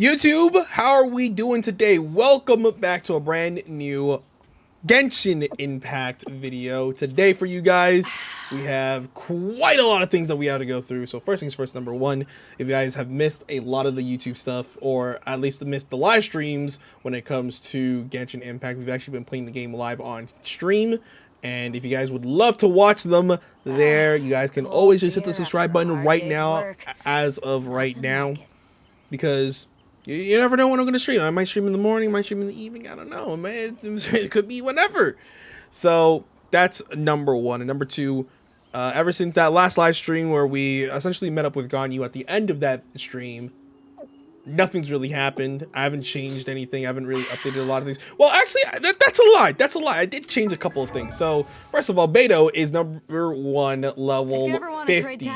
YouTube, how are we doing today? Welcome back to a brand new Genshin Impact video. Today for you guys, we have quite a lot of things that we have to go through. So first things first, number one, if you guys have missed a lot of the YouTube stuff, or at least missed the live streams when it comes to Genshin Impact, we've actually been playing the game live on stream. And if you guys would love to watch them there, you guys can always just hit the subscribe button right now, as of right now, because you never know when I'm going to stream. I might stream in the morning, I might stream in the evening. I don't know, man. It could be whenever. So that's number one. And number two, ever since that last live stream where we essentially met up with Ganyu at the end of that stream, nothing's really happened. I haven't changed anything. I haven't really updated a lot of things. Well, actually, that's a lie. That's a lie. I did change a couple of things. So first of all, Beto is number one, level 50.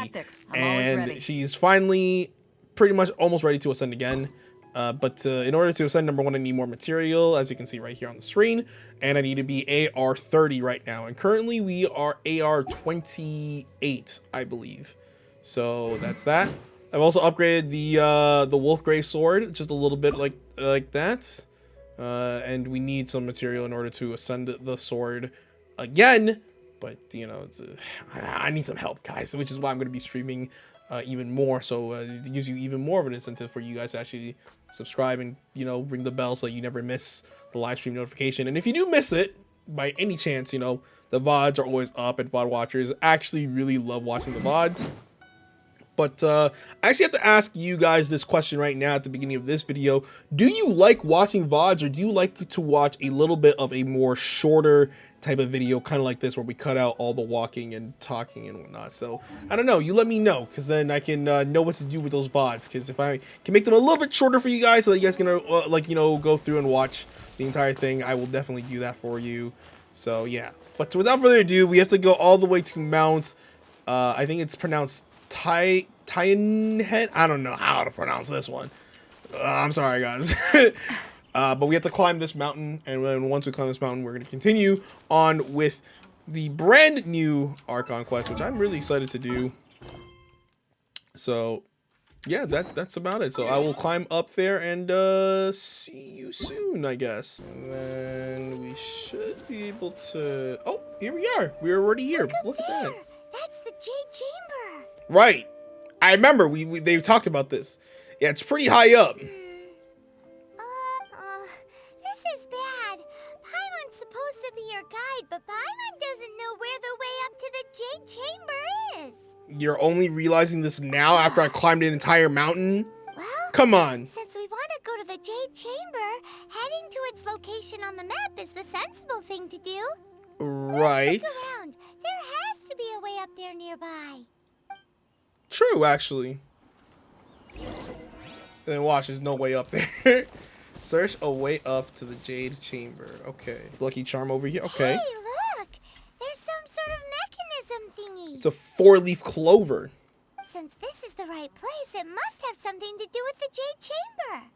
And she's finally pretty much almost ready to ascend again. But in order to ascend number one, I need more material, as you can see right here on the screen, and I need to be AR 30 right now. And currently we are AR 28, I believe. So that's that. I've also upgraded the Wolf Grey sword just a little bit like that, and we need some material in order to ascend the sword again. But you know, I need some help, guys, which is why I'm going to be streaming even more, so it gives you even more of an incentive for you guys to actually subscribe and, you know, ring the bell so that you never miss the live stream notification. And if you do miss it by any chance, you know, the VODs are always up, and VOD watchers actually really love watching the VODs. But I actually have to ask you guys this question right now at the beginning of this video. Do you like watching VODs, or do you like to watch a little bit of a more shorter type of video, kind of like this, where we cut out all the walking and talking and whatnot? So I don't know, you let me know, because then I can know what to do with those VODs, because if I can make them a little bit shorter for you guys so that you guys can like, you know, go through and watch the entire thing, I will definitely do that for you. So yeah, but without further ado, we have to go all the way to Mount I think it's pronounced Tianhead. I don't know how to pronounce this one. I'm sorry, guys. But we have to climb this mountain, and then once we climb this mountain, we're going to continue on with the brand new Archon quest, which I'm really excited to do. So yeah, that's about it. So I will climb up there and see you soon, I guess. And then we should be able to... Oh, here we are. We're already here. Look at that. That's the Jade Chamber. Right. I remember they talked about this. Yeah, it's pretty high up. This is bad. Paimon's supposed to be your guide, but Paimon doesn't know where the way up to the Jade Chamber is. You're only realizing this now after I climbed an entire mountain? Well, come on. Since we want to go to the Jade Chamber, heading to its location on the map is the sensible thing to do. Right. Let's look around. There has to be a way up there nearby. True, actually. And then watch, there's no way up there. Search a way up to the Jade Chamber. Okay. Lucky charm over here. Okay. Hey, look! There's some sort of mechanism thingy. It's a 4-leaf clover. Since this is the right place, it must have something to do with the Jade Chamber.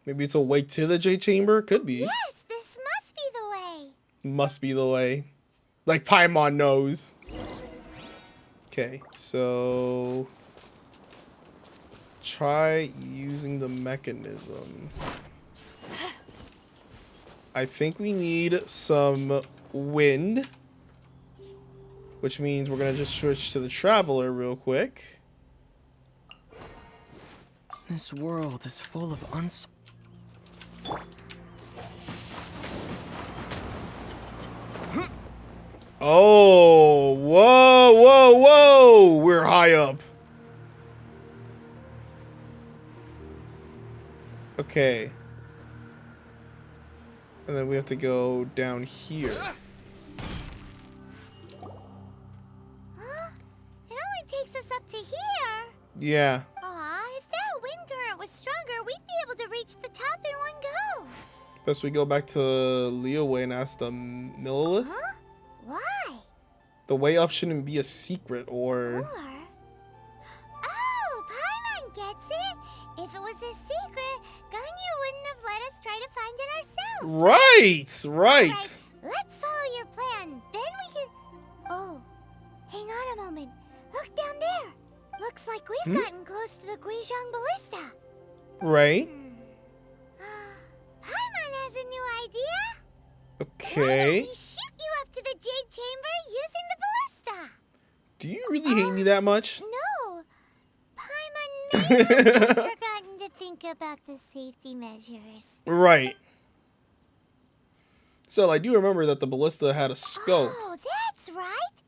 Maybe it's a way to the Jade Chamber? Could be. Yes, this must be the way. Must be the way. Like Paimon knows. Okay, so try using the mechanism. I think we need some wind, which means we're gonna just switch to the Traveler real quick. This world is full of Oh, whoa, whoa, whoa! We're high up. Okay. And then we have to go down here. Huh? It only takes us up to here. Yeah. Aw, if that wind current was stronger, we'd be able to reach the top in one go. Best we go back to Liyue and ask the Millilith. Huh? Why? The way up shouldn't be a secret, or... Oh, Paimon gets it. If it was a secret, Ganyu wouldn't have let us try to find it ourselves. Right, right. Alright, let's follow your plan. Then we can... Oh, hang on a moment. Look down there. Looks like we've gotten close to the Guizhong ballista. Right. Paimon has a new idea. Why Okay. don't we shoot you up to the Jade Chamber using the ballista? Do you really hate me that much? No. Paimon may have just forgotten to think about the safety measures. Right. So I do remember that the ballista had a scope. Oh, that's right.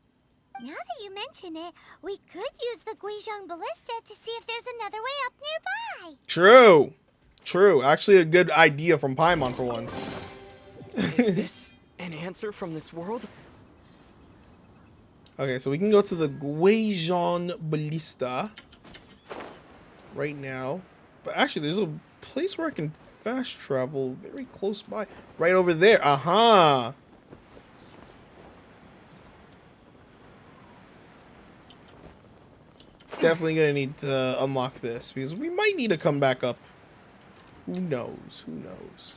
Now that you mention it, we could use the Guizhong ballista to see if there's another way up nearby. True. True. Actually, a good idea from Paimon for once. Is this an answer from this world? Okay, so we can go to the Guizhong ballista right now. But actually, there's a place where I can fast travel very close by. Right over there. Aha. Definitely gonna need to unlock this because we might need to come back up. Who knows? Who knows?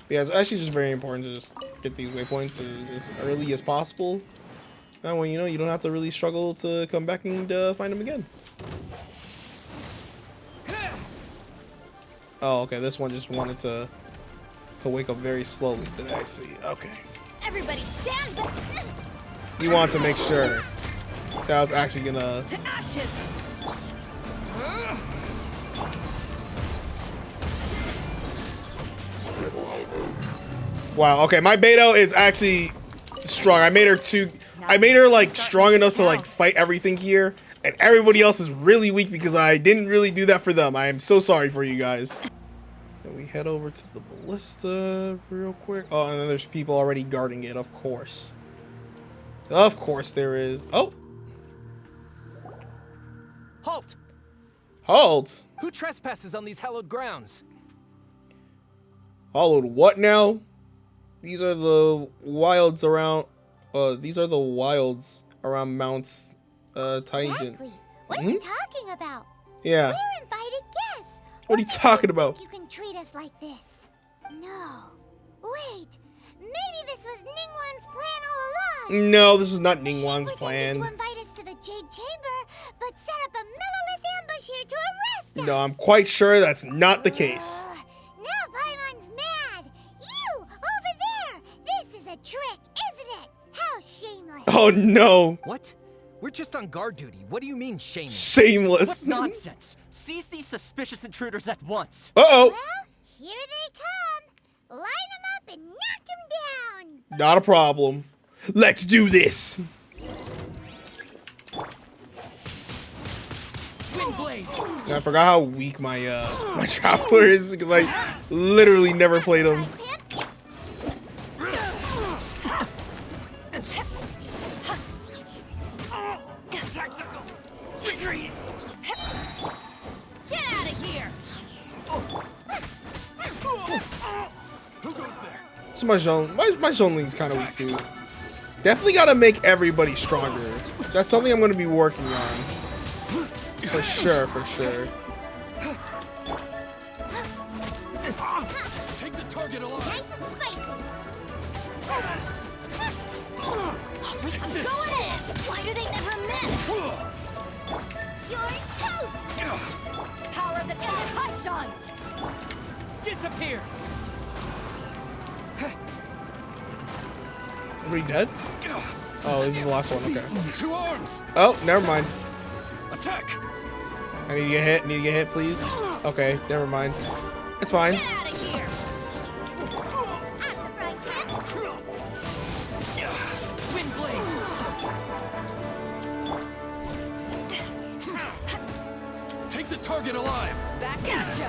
Yeah, it's actually just very important to just get these waypoints as early as possible. That way, you know, you don't have to really struggle to come back and find them again. Oh, okay. This one just wanted to wake up very slowly today. I see. Okay. Everybody stand back. You want to make sure that was actually gonna. To ashes. Wow. Okay, my Beto is actually strong. I made her like strong enough to like fight everything here, and everybody else is really weak because I didn't really do that for them. I am so sorry for you guys. And we head over to the ballista real quick. Oh, and then there's people already guarding it. Of course. Of course there is. Oh. Halt! Halt. Who trespasses on these hallowed grounds? Hallowed what now? These are the wilds around. These are the wilds around Mount Taijin. Exactly. What are you talking about? Yeah. We're invited guests. What are you talking about? You can treat us like this. No. Wait. Maybe this was Ningguang's plan all along. No, this was not She Ningguang's pretended plan. to invite us to the Jade Chamber, but set up a Millilith ambush here to arrest us. No, I'm quite sure that's not the case. Now Paimon's mad. You, over there. This is a trick, isn't it? How shameless. Oh no. What? We're just on guard duty. What do you mean, shameless? Shameless. What nonsense! Seize these suspicious intruders at once! Uh-oh. Well, here they come. Line them up and knock them down. Not a problem. Let's do this. Windblade! I forgot how weak my my traveler is because I literally never played him. Tactical! Retreat! Get out of here. Who goes there? So my Zhongling's kind of weak too. Definitely gotta make everybody stronger. That's something I'm gonna be working on. For sure, for sure. Take the target alive! Nice and spicy. Take this! Go in. Why do they never miss? You're toast. Power of the Kaishan. Disappear! Everybody dead? Oh, this is the last one. Okay. Two arms! Oh, never mind. Attack! I need to get hit. Need to get hit, please. Okay, never mind. It's fine. Get out of here. Out of the frying pan. Windblade! Take the target alive! Back at you.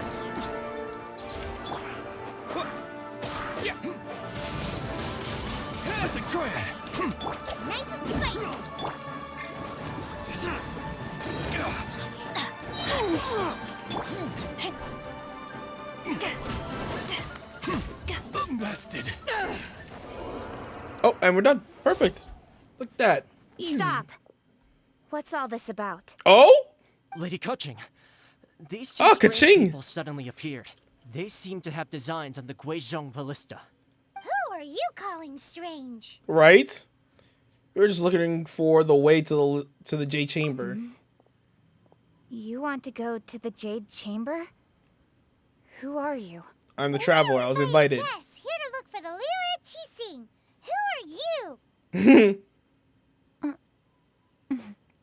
Mythic Triad! Nice and spicy. Busted! Oh, and we're done. Perfect. Look at that. Easy. Stop. What's all this about? Oh? Lady Keqing, these two Oh, strange Keqing. people suddenly appeared. They seem to have designs on the Guizhong ballista. Who are you calling strange? Right? We were just looking for the way to the Jade Chamber. You want to go to the Jade Chamber? Who are you? I'm the traveler. I was invited. Yes, here to look for the Liyue. Who are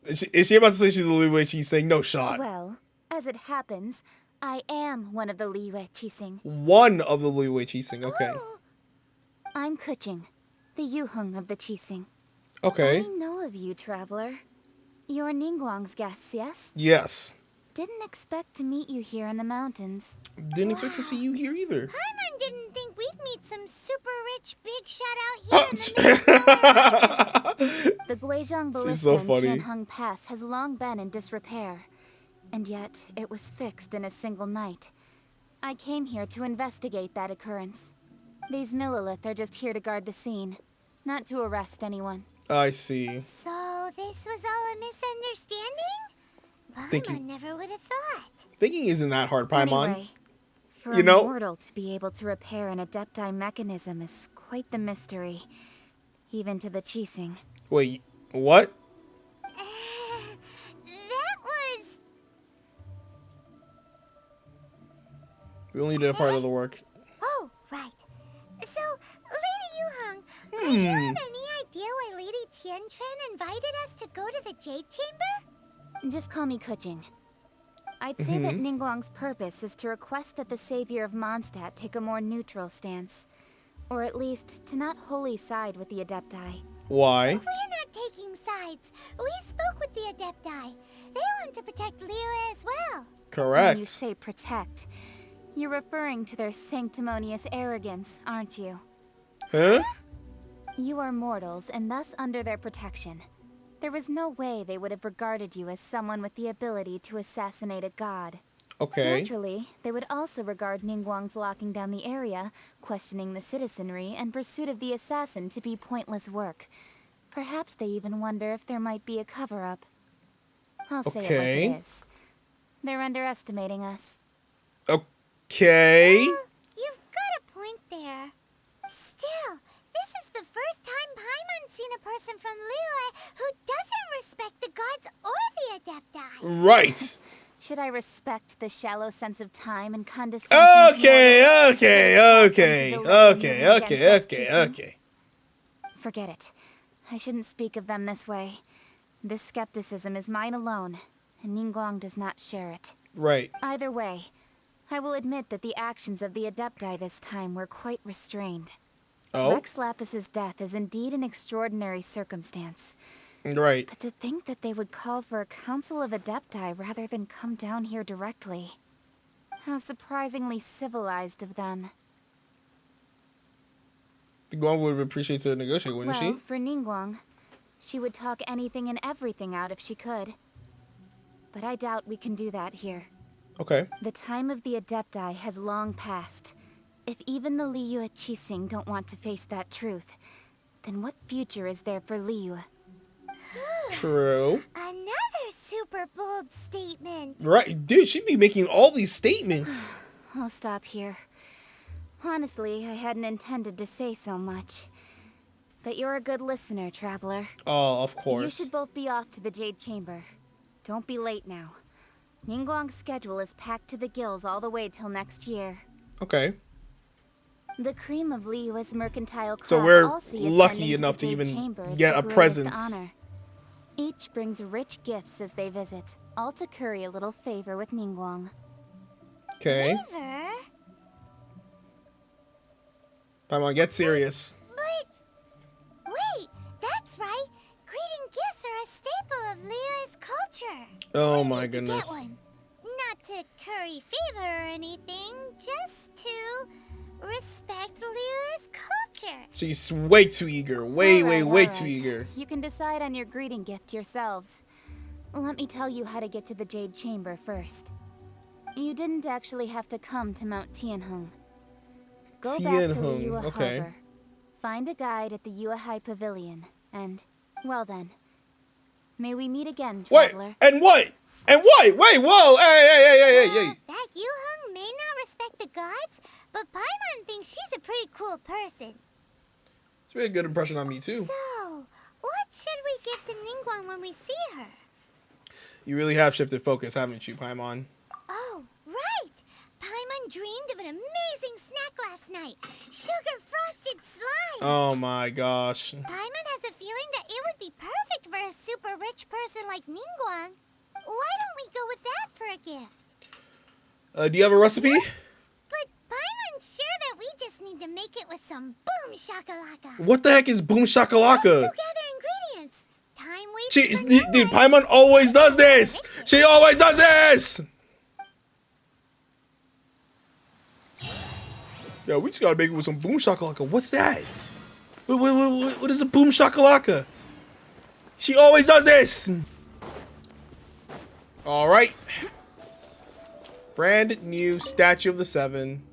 you? Is she about to say she's the Liyue? She's saying no shot. Well, as it happens, I am one of the Liyue. One of the Liyue. Okay. Oh. I'm Keqing, the Yuheng of the Qixing. Okay. I know of you, traveler. You're Ningguang's guests, yes? Yes. Didn't expect to meet you here in the mountains. Didn't expect to see you here either. Paimon didn't think we'd meet some super rich big shot out here in the The Guizhong ballista so in funny. Tianheng Pass has long been in disrepair. And yet, it was fixed in a single night. I came here to investigate that occurrence. These Millilith are just here to guard the scene, not to arrest anyone. I see. So, this was all a misunderstanding? Paimon never would have thought. Thinking isn't that hard, Paimon. Anyway, for You a know- mortal to be able to repair an Adepti mechanism is quite the mystery. Even to the Qixing. Wait, what? That was... We only did a part of the work. Oh, right. So, Lady Yuheng, do you have any idea why Lady Tianquan invited us to go to the Jade Chamber? Just call me Keqing. I'd say that Ningguang's purpose is to request that the savior of Mondstadt take a more neutral stance. Or at least, to not wholly side with the Adepti. Why? We're not taking sides. We spoke with the Adepti. They want to protect Liyue as well. Correct. When you say protect, you're referring to their sanctimonious arrogance, aren't you? Huh? You are mortals, and thus under their protection. There was no way they would have regarded you as someone with the ability to assassinate a god. Okay. Naturally, they would also regard Ningguang's locking down the area, questioning the citizenry, and pursuit of the assassin to be pointless work. Perhaps they even wonder if there might be a cover-up. I'll say it like Okay. it is. They're underestimating us. Okay. You've got a point there. Still, this is the first time Paimon's seen a person from Liyue who doesn't respect the gods or the Adepti. Right. Should I respect the shallow sense of time and condescension? to Okay, mortals? okay, Those okay, constantly delay okay, moving okay, against us, okay, Qixing? okay. Forget it. I shouldn't speak of them this way. This skepticism is mine alone, and Ningguang does not share it. Right. Either way, I will admit that the actions of the Adepti this time were quite restrained. Oh, Rex Lapis's death is indeed an extraordinary circumstance. right. But to think that they would call for a council of Adepti rather than come down here directly. How surprisingly civilized of them. Guan would appreciate to negotiate, wouldn't Well, for Ningguang, she would talk anything and everything out if she could. But I doubt we can do that here. she? Okay. The time of the Adepti has long passed. If even the Liyue Qixing don't want to face that truth, then what future is there for Liyue? True. Another super bold statement. Right. Dude, she'd be making all these statements. I'll stop here. Honestly, I hadn't intended to say so much. But you're a good listener, traveler. Oh, of course. You should both be off to the Jade Chamber. Don't be late now. Ningguang's schedule is packed to the gills all the way till next year. Okay. The cream of Liyue's mercantile crop So we're all see lucky ascending enough the to Jade even Chamber as get the a greatest presence. honor. Each brings rich gifts as they visit, all to curry a little favor with Ningguang. Okay. Favor? Come on, get serious. But... wait, that's right. Greeting gifts are a staple of Liyue's culture. Oh We my need to goodness. get one. Not to curry favor or anything, just to respect Liyue's culture. She's way too eager. Way Alright. too eager. You can decide on your greeting gift yourselves. Let me tell you how to get to the Jade Chamber first. You didn't actually have to come to Mount Tianheng. Go back to Tianheng, Liyue okay. Harbor. Find a guide at the Yuehai Pavilion, and, well then, may we meet again, Wait, traveler. and what? And what? Wait, whoa, hey. That Yuheng may not respect the gods, but Paimon thinks she's a pretty cool person. It's really a good impression on me too. So, what should we give to Ningguang when we see her? You really have shifted focus, haven't you, Paimon? Oh, right! Paimon dreamed of an amazing snack last night. Sugar-frosted slime! Oh my gosh. Paimon has a feeling that it would be perfect for a super rich person like Ningguang. Why don't we go with that for a gift? Do you have a recipe? But Paimon's sure that we just need to make it with some boom shakalaka. What the heck is boom shakalaka? Let's go gather ingredients. Time waits for Dude, no one. Paimon always does this. She always does this. Yeah, we just gotta make it with some boom shakalaka. What's that? What is a boom shakalaka? She always does this. All right. Brand new Statue of the Seven.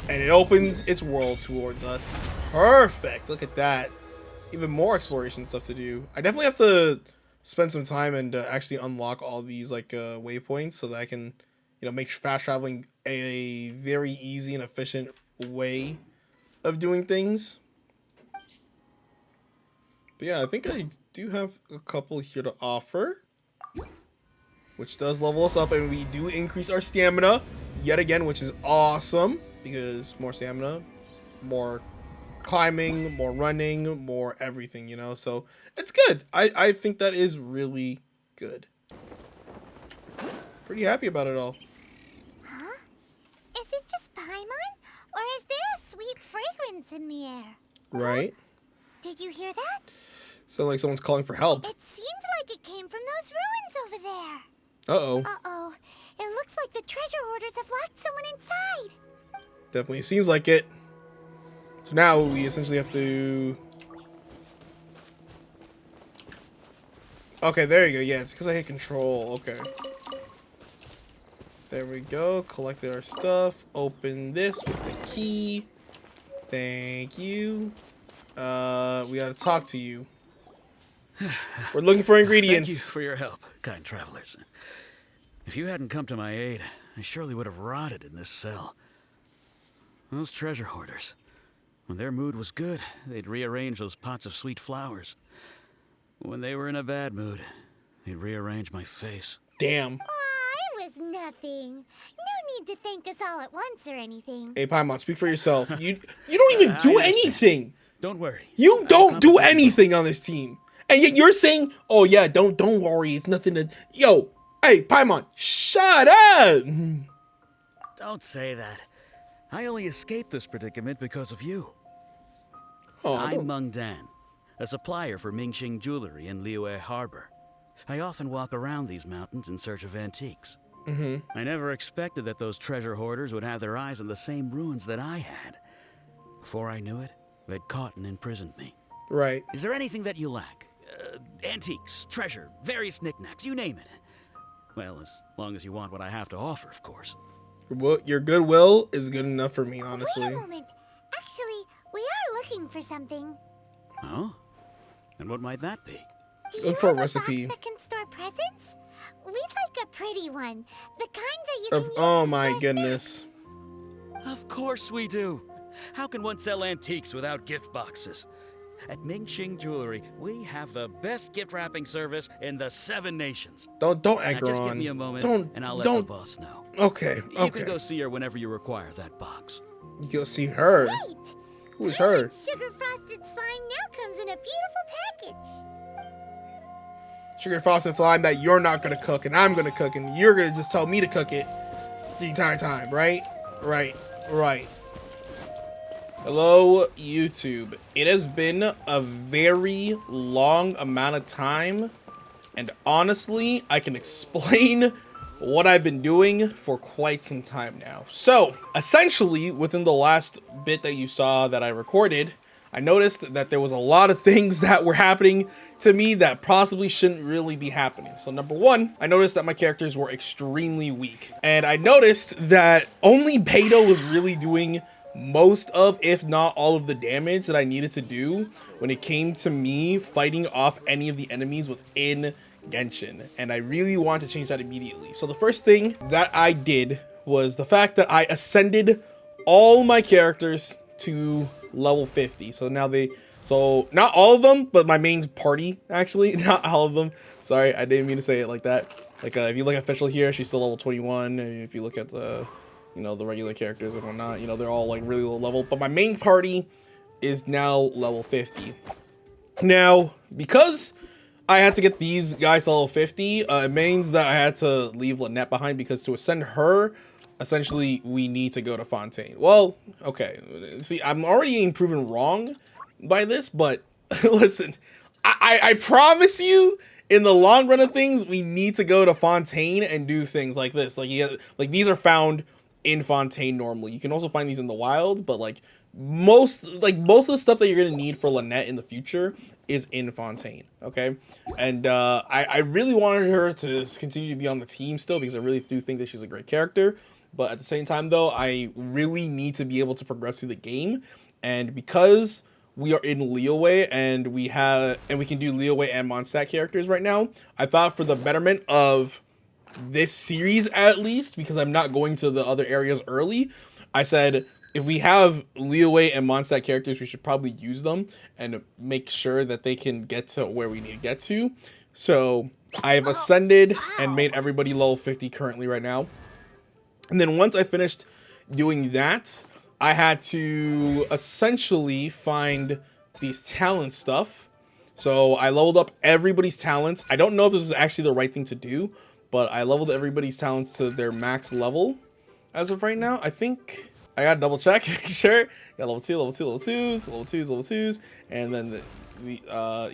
And it opens its world towards us. Perfect. Look at that. Even more exploration stuff to do. I definitely have to spend some time and actually unlock all these like waypoints so that I can, you know, make fast traveling a very easy and efficient way of doing things. But yeah, I think I do have a couple here to offer, which does level us up, and we do increase our stamina yet again, which is awesome because more stamina, more climbing, more running, more everything, you know, so it's good. I think that is really good. Pretty happy about it all. Huh? Is it just Paimon? Or is there a sweet fragrance in the air? Right? Did you hear that? Sounds like someone's calling for help. It seems like it came from those ruins over there. Uh-oh. Uh-oh. It looks like the treasure hoarders have locked someone inside. Definitely seems like it. So now we essentially have to... Okay, there you go. Yeah, it's because I hit control. Okay. There we go. Collected our stuff. Open this with the key. Thank you. We gotta talk to you. We're looking for ingredients. Thank you for your help, kind travelers. If you hadn't come to my aid, I surely would have rotted in this cell. Those treasure hoarders, when their mood was good, they'd rearrange those pots of sweet flowers. When they were in a bad mood, they'd rearrange my face. Damn. Aw, it was nothing. No need to thank us all at once or anything. Hey, Paimon, speak for yourself. You don't even do anything. Don't worry. You don't do anything on this team. And yet you're saying, oh yeah, don't worry, it's nothing to... Yo, hey, Paimon, shut up! Don't say that. I only escaped this predicament because of you. Oh, I'm Meng Dan, a supplier for Mingxing jewelry in Liyue Harbor. I often walk around these mountains in search of antiques. I never expected that those treasure hoarders would have their eyes on the same ruins that I had. Before I knew it, they'd caught and imprisoned me. Right. Is there anything that you lack? Antiques, treasure, various knickknacks, you name it. Well, as long as you want what I have to offer, of course. Well, your goodwill is good enough for me, honestly. Wait a moment. Actually, we are looking for something. Oh? And what might that be? Do Look you for a have recipe. box that can store presents? We'd like a pretty one. The kind that you can use Oh to my store goodness. Of course we do. How can one sell antiques without gift boxes? At Mingxing Jewelry, we have the best gift wrapping service in the 7 nations. Don't Now anchor just on. give me a moment, and I'll let the boss know. Okay, You can go see her whenever you require that box. You go see her. Wait! Who is her? Sugar frosted slime now comes in a beautiful package. Sugar frosted slime that you're not gonna cook and I'm gonna cook and you're gonna just tell me to cook it the entire time, right? Right. Hello, YouTube. It has been a very long amount of time, and honestly, I can explain what I've been doing for quite some time now. So, essentially, within the last bit that you saw that I recorded, I noticed that there was a lot of things that were happening to me that possibly shouldn't really be happening. So number one, I noticed that my characters were extremely weak. And I noticed that only Beidou was really doing most of, if not all of the damage that I needed to do when it came to me fighting off any of the enemies within Genshin. And I really want to change that immediately. So the first thing that I did was the fact that I ascended all my characters to level 50. So now so not all of them, but my main party, actually, not all of them. Sorry, I didn't mean to say it like that. Like, if you look at Fischl here, she's still level 21. And if you look at the, you know, the regular characters and whatnot, you know, they're all like really low level. But my main party is now level 50. Now, because I had to get these guys to level 50, it means that I had to leave Lynette behind, because to ascend her, essentially, we need to go to Fontaine. Well, okay. See, I'm already being proven wrong by this, but listen, I promise you, in the long run of things, we need to go to Fontaine and do things like this. Like, these are found in Fontaine normally. You can also find these in the wild, but like most of the stuff that you're gonna need for Lynette in the future is in Fontaine. Okay, and I really wanted her to continue to be on the team still, because I really do think that she's a great character. But at the same time, though, I really need to be able to progress through the game, and because we are in Liyue and we can do Liyue and Mondstadt characters right now, I thought for the betterment of this series, at least, because I'm not going to the other areas early, I said if we have Liyue and Mondstadt characters, we should probably use them and make sure that they can get to where we need to get to. So I've ascended and made everybody level 50 currently right now. And then once I finished doing that, I had to essentially find these talent stuff. So I leveled up everybody's talents. I don't know if this is actually the right thing to do, but I leveled everybody's talents to their max level as of right now. I think I gotta double check, sure. Got level 2, level 2, level 2s, level 2s, level 2s, and then the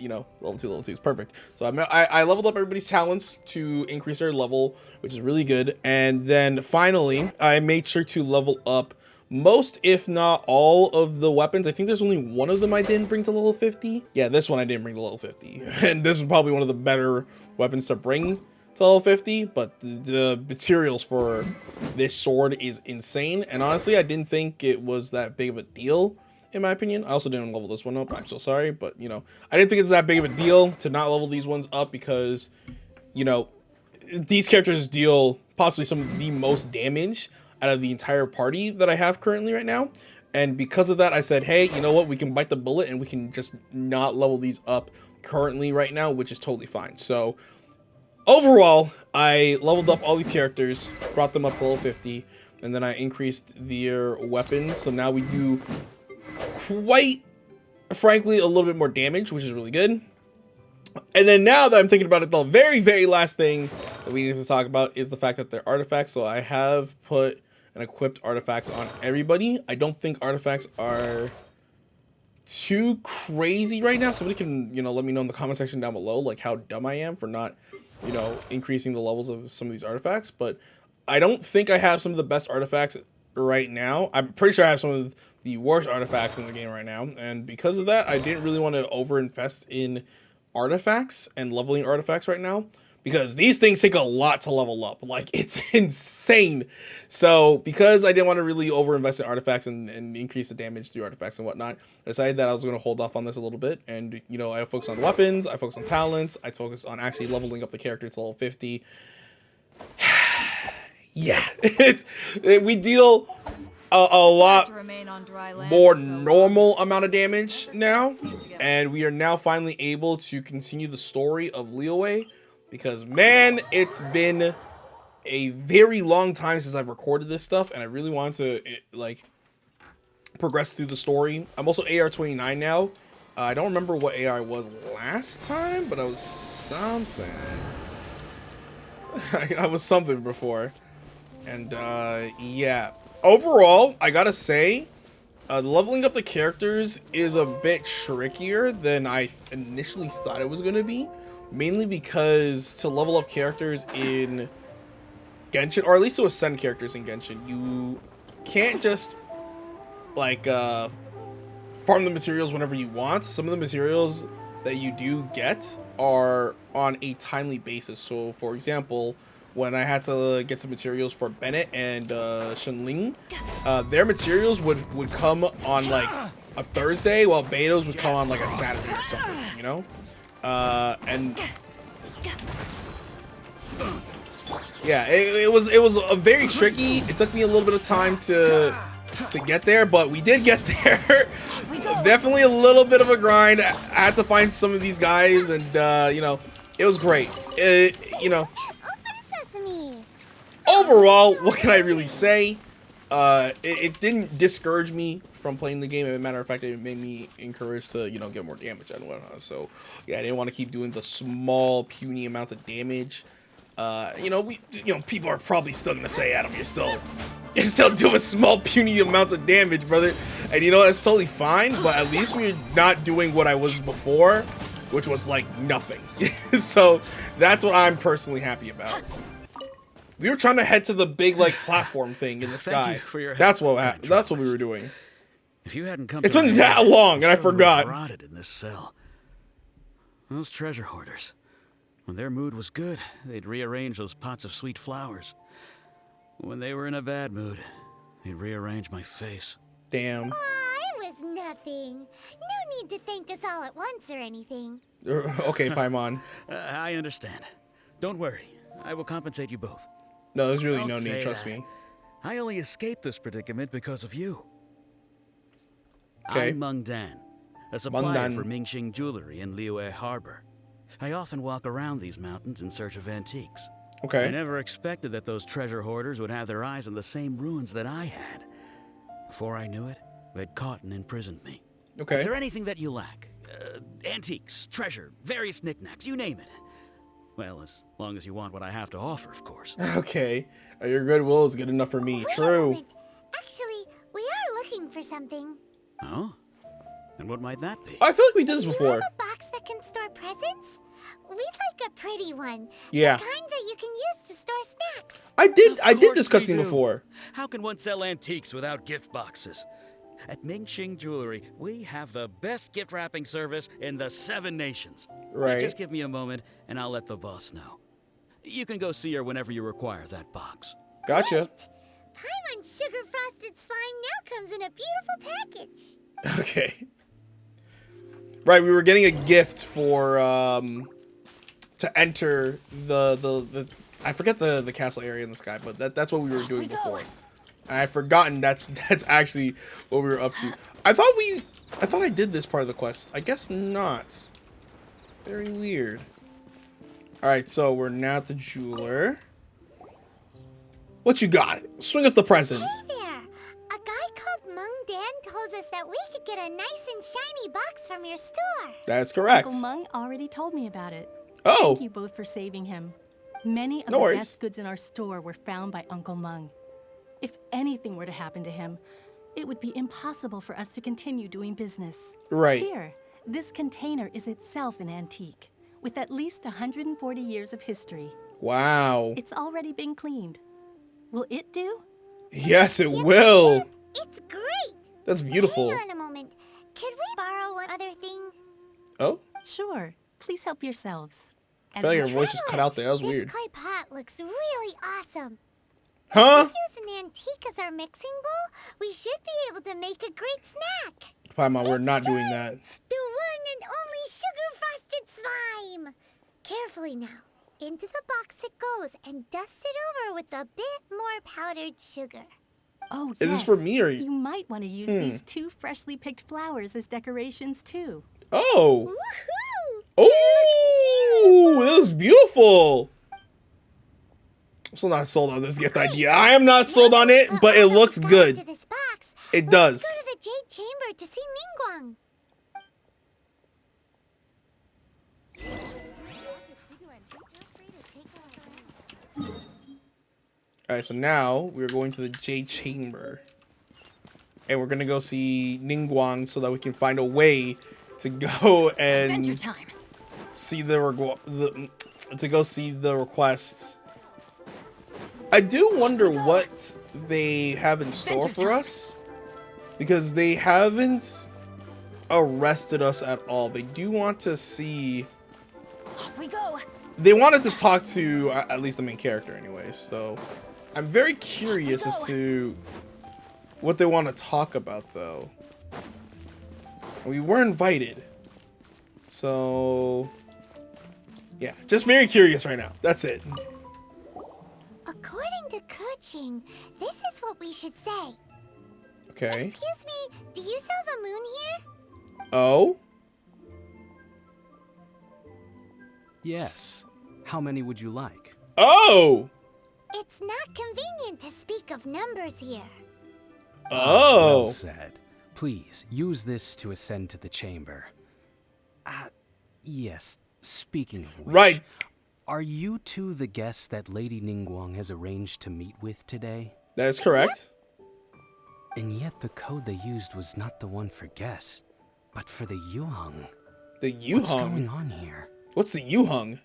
you know, level 2, level 2s, perfect. So I leveled up everybody's talents to increase their level, which is really good. And then finally, I made sure to level up most, if not all, of the weapons. I think there's only one of them I didn't bring to level 50. Yeah, this one I didn't bring to level 50. And this is probably one of the better weapons to bring to level 50, but the materials for this sword is insane. And honestly, I didn't think it was that big of a deal, in my opinion. I also didn't level this one up. I'm so sorry, but you know, I didn't think it's that big of a deal to not level these ones up, because, you know, these characters deal possibly some of the most damage out of the entire party that I have currently right now. And because of that, I said, hey, you know what, we can bite the bullet and we can just not level these up currently right now, which is totally fine. So overall, I leveled up all the characters, brought them up to level 50, and then I increased their weapons. So now we do, quite frankly, a little bit more damage, which is really good. And then now that I'm thinking about it, the very, very last thing that we need to talk about is the fact that they're artifacts. So I have put and equipped artifacts on everybody. I don't think artifacts are too crazy right now. Somebody can, you know, let me know in the comment section down below, like, how dumb I am for not, you know, increasing the levels of some of these artifacts. But I don't think I have some of the best artifacts right now. I'm pretty sure I have some of the worst artifacts in the game right now. And because of that, I didn't really want to overinvest in artifacts and leveling artifacts right now, because these things take a lot to level up. Like, it's insane. So because I didn't want to really overinvest in artifacts and increase the damage through artifacts and whatnot, I decided that I was going to hold off on this a little bit. And, you know, I focus on weapons, I focus on talents, I focus on actually leveling up the character to level 50. Yeah, we deal a lot more normal amount of damage now, and we are now finally able to continue the story of Liyue, because man, it's been a very long time since I've recorded this stuff, and I really want to like progress through the story. I'm also AR 29 now. I don't remember what AR I was last time, but I was something. I was something before, and yeah. Overall, I gotta say, leveling up the characters is a bit trickier than I initially thought it was going to be. Mainly because to level up characters in Genshin, or at least to ascend characters in Genshin, you can't just, like, farm the materials whenever you want. Some of the materials that you do get are on a timely basis. So, for example, when I had to get some materials for Bennett and Shenling, their materials would come on like a Thursday, while Beto's would come on like a Saturday or something, you know? And yeah, it was a very tricky. It took me a little bit of time to get there, but we did get there. Definitely a little bit of a grind. I had to find some of these guys and you know, It was great. You know, Open sesame. overall, what can I really say? It didn't discourage me from playing the game. As a matter of fact, it made me encouraged to, you know, get more damage and whatnot. So, yeah, I didn't want to keep doing the small, puny amounts of damage. You know, people are probably still gonna say, Adam, you're still doing small, puny amounts of damage, brother. And you know, that's totally fine. But at least we're not doing what I was before, which was like nothing. So that's what I'm personally happy about. We were trying to head to the big like platform thing in the Thank sky. you for your That's help, what kind that's what we travelers. were doing. If you hadn't come It's to been my that aid, long, and I surely would forgot. have rotted in this cell. Those treasure hoarders. When their mood was good, they'd rearrange those pots of sweet flowers. When they were in a bad mood, they'd rearrange my face. Damn. Aw, it was nothing. No need to thank us all at once or anything. Okay, Paimon. I understand. Don't worry. I will compensate you both. No, there's really Don't no say need. Trust that. me. I only escaped this predicament because of you. Okay. I'm Meng Dan, a supplier Meng Dan. for Mingxing Jewelry in Liyue Harbor. I often walk around these mountains in search of antiques. I Okay. never expected that those treasure hoarders would have their eyes on the same ruins that I had. Before I knew it, they'd caught and imprisoned me. Okay. Is there anything that you lack? Antiques, treasure, various knickknacks, you name it. Well, as long as you want what I have to offer, of course. Okay. Your goodwill is good enough for me. Wait a True. moment. Actually, we are looking for something. Oh? And what might that be? I feel like we did this Do you before. have a box that can store presents? We'd like a pretty one. Yeah. The kind that you can use to store snacks. I did Of this course we cutscene do. before. How can one sell antiques without gift boxes? At Mingxing Jewelry, we have the best gift wrapping service in the 7 nations. Right. Just give me a moment, and I'll let the boss know. You can go see her whenever you require that box. Gotcha. Paimon's sugar frosted slime now comes in a beautiful package. Okay. Right, we were getting a gift for to enter the I forget the castle area in the sky, but that's what we were doing before. And I'd forgotten that's actually what we were up to. I thought I did this part of the quest. I guess not. Very weird. Alright, so we're now at the jeweler. What you got? Swing us the present. Hey there! A guy called Meng Dan told us that we could get a nice and shiny box from your store. That's correct. Uncle Meng already told me about it. Oh, Thank you both for saving him. Many of No the worries. best goods in our store were found by Uncle Meng. If anything were to happen to him, it would be impossible for us to continue doing business. right. Here, this container is itself an antique, with at least 140 years of history. Wow. It's already been cleaned. Will it do? Yes, it will. It's great! That's beautiful. Hang on a moment. Could we borrow one other thing? Oh, Sure. Please help yourselves. I feel like your voice just cut out there. That was This weird. clay pot looks really awesome. Huh? If we use an antique as our mixing bowl, we should be able to make a great snack. Paimon, we're not doing that. The one and only sugar-frosted slime. Carefully now. Into the box it goes and dust it over with a bit more powdered sugar. Oh, Is this yes. for me or You might want to use these 2 freshly picked flowers as decorations, too. Oh. Woohoo! Oh, that was beautiful. I'm still not sold on this gift idea. I am not sold on it, but it looks good. This box, It does. Let's go to the Jade Chamber to see Ningguang. Alright, so now we're going to the Jade Chamber. And we're gonna go see Ningguang so that we can find a way to go Adventure and time. see the requests. I do wonder what they have in store for us, because they haven't arrested us at all. They do want to see. Off we go. They wanted to talk to at least the main character, anyway. So I'm very curious as to what they want to talk about, though. We were invited, so yeah, just very curious right now. That's it. According to Keqing, this is what we should say. Okay. Excuse me, do you sell the moon here? Oh. Yes. How many would you like? Oh! It's not convenient to speak of numbers here. Oh! Well said. Please, use this to ascend to the chamber. Yes, speaking of which... Right. Are you two the guests that Lady Ningguang has arranged to meet with today? That is correct. And yet the code they used was not the one for guests, but for the Yuheng. The What's going Yuheng. on here? What's the Yuheng?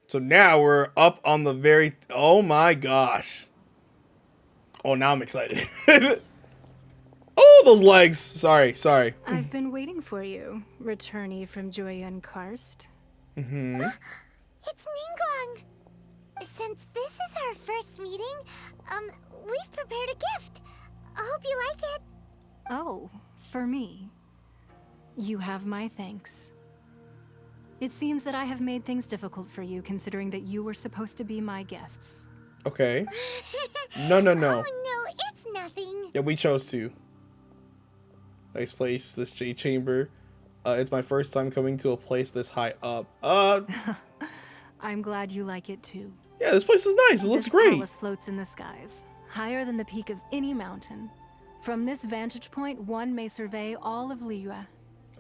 So now we're up on the very... Oh my gosh. Oh, now I'm excited. Oh, those legs. Sorry. I've been waiting for you, returnee from Joyun Karst. It's Ningguang. Since this is our first meeting, we've prepared a gift. I hope you like it. Oh, for me. You have my thanks. It seems that I have made things difficult for you, considering that you were supposed to be my guests. Okay. No. Oh no, it's nothing. Yeah, we chose to. Nice place, this Jade Chamber. It's my first time coming to a place this high up. I'm glad you like it too. Yeah, this place is nice. It looks This great. palace floats in the skies, higher than the peak of any mountain. From this vantage point, one may survey all of Liyue. I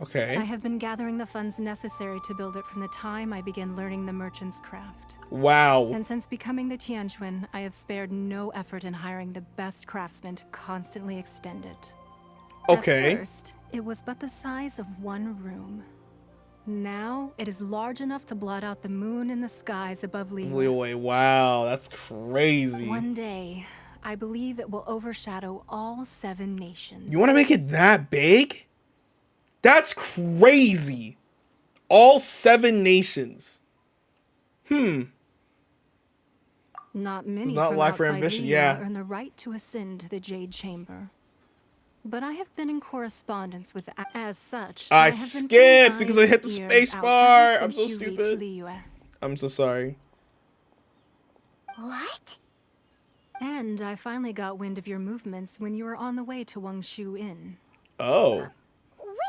Okay. have been gathering the funds necessary to build it from the time I began learning the merchant's craft. Wow. And since becoming the Tianquan, I have spared no effort in hiring the best craftsmen to constantly extend it. Okay. At first, it was but the size of one room. Now, it is large enough to blot out the moon in the skies above Liyue. Liyue, wow, that's crazy. One day, I believe it will overshadow all 7 nations. You want to make it that big? That's crazy. All 7 nations. Not many not from life for outside ambition, Liyue yeah. earn the right to ascend to the Jade Chamber. But I have been in correspondence with as such. I have been skipped putting because I eyes hit the and ears space out bar. ever I'm so since you reached stupid. Liyue. I'm so sorry. What? And I finally got wind of your movements when you were on the way to Wangshu Inn. Oh.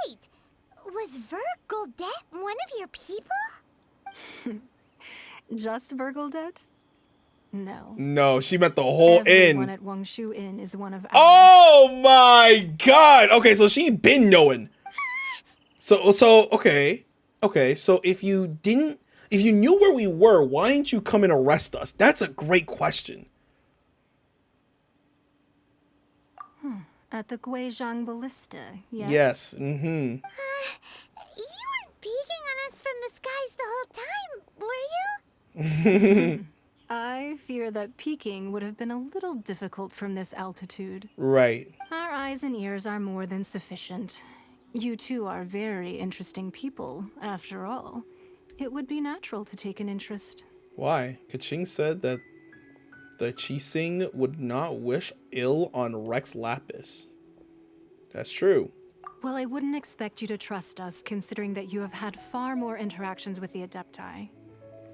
Wait, was Vergoldet one of your people? Just Vergoldet? No. No, she meant the whole Everyone inn. at Wangshu Inn is one of ours. Oh my god. Okay, so she been knowing. So okay. Okay, so if you knew where we were, why didn't you come and arrest us? That's a great question. At the Guizhang ballista, yes? Yes. You weren't peeking on us from the skies the whole time, were you? I fear that peeking would have been a little difficult from this altitude. Right. Our eyes and ears are more than sufficient. You two are very interesting people, after all. It would be natural to take an interest. Why? Keqing said that the Keqing would not wish ill on Rex Lapis. That's true. Well, I wouldn't expect you to trust us, considering that you have had far more interactions with the Adepti.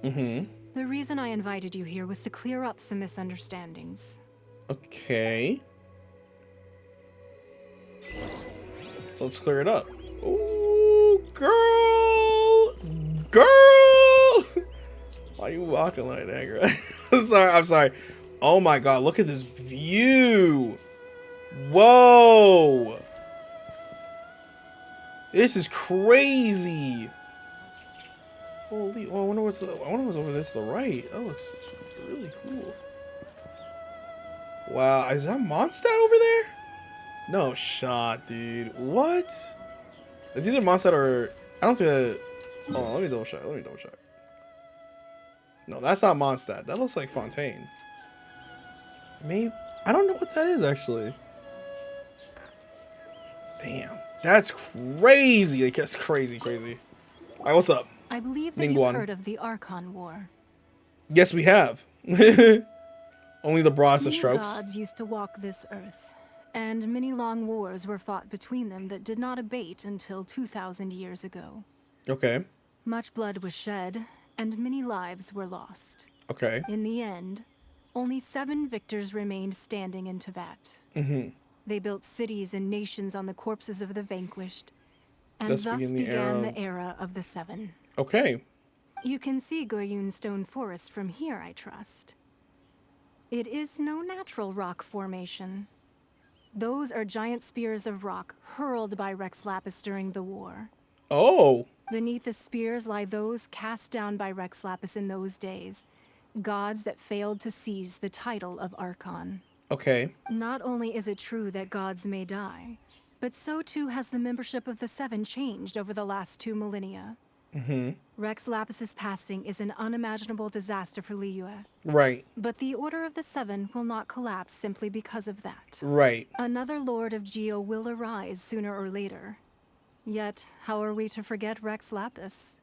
The reason I invited you here was to clear up some misunderstandings. Okay. So let's clear it up. Ooh, girl! Girl! Why are you walking like that, girl? I'm sorry. Oh my god, look at this view. Whoa! This is crazy. Holy, oh, I wonder what's over there to the right. That looks really cool. Wow, is that Mondstadt over there? No shot, dude. What? It's either Mondstadt or I don't think that. Oh, let me double check. No, that's not Mondstadt. That looks like Fontaine. Maybe I don't know what that is actually. Damn, that's crazy. Like, that's crazy. All right, what's up? I believe that Ningguang. you've heard of the Archon War. Yes, we have. Only the broadest of Many strokes. gods used to walk this earth, and many long wars were fought between them that did not abate until 2,000 years ago. Okay. Much blood was shed, and many lives were lost. Okay. In the end, only 7 victors remained standing in Teyvat. They built cities and nations on the corpses of the vanquished. And Thus thus began began the the era of the Seven. Okay. You can see Goyun Stone Forest from here, I trust. It is no natural rock formation. Those are giant spears of rock hurled by Rex Lapis during the war. Oh. Beneath the spears lie those cast down by Rex Lapis in those days, gods that failed to seize the title of Archon. Okay. Not only is it true that gods may die, but so too has the membership of the Seven changed over the last 2 millennia. Rex Lapis's passing is an unimaginable disaster for Liyue. Right. But the Order of the Seven will not collapse simply because of that. Right. Another Lord of Geo will arise sooner or later. Yet, how are we to forget Rex Lapis?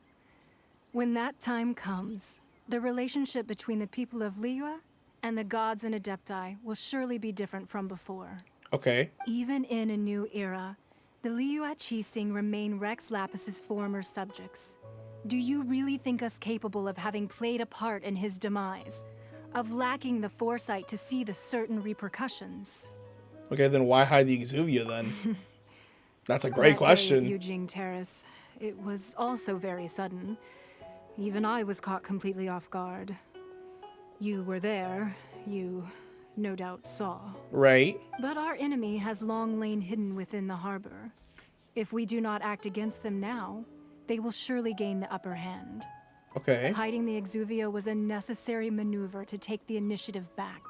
When that time comes, the relationship between the people of Liyue and the gods and Adepti will surely be different from before. Okay. Even in a new era, the Liyue Keqing remain Rex Lapis's former subjects. Do you really think us capable of having played a part in his demise? Of lacking the foresight to see the certain repercussions? Okay, then why hide the Exuvia then? That's a great That day at question. Eugene Terrace, it was also very sudden. Even I was caught completely off guard. You were there, you no doubt saw. Right. But our enemy has long lain hidden within the harbor. If we do not act against them now, they will surely gain the upper hand. Okay. Hiding the Exuvia was a necessary maneuver to take the initiative back,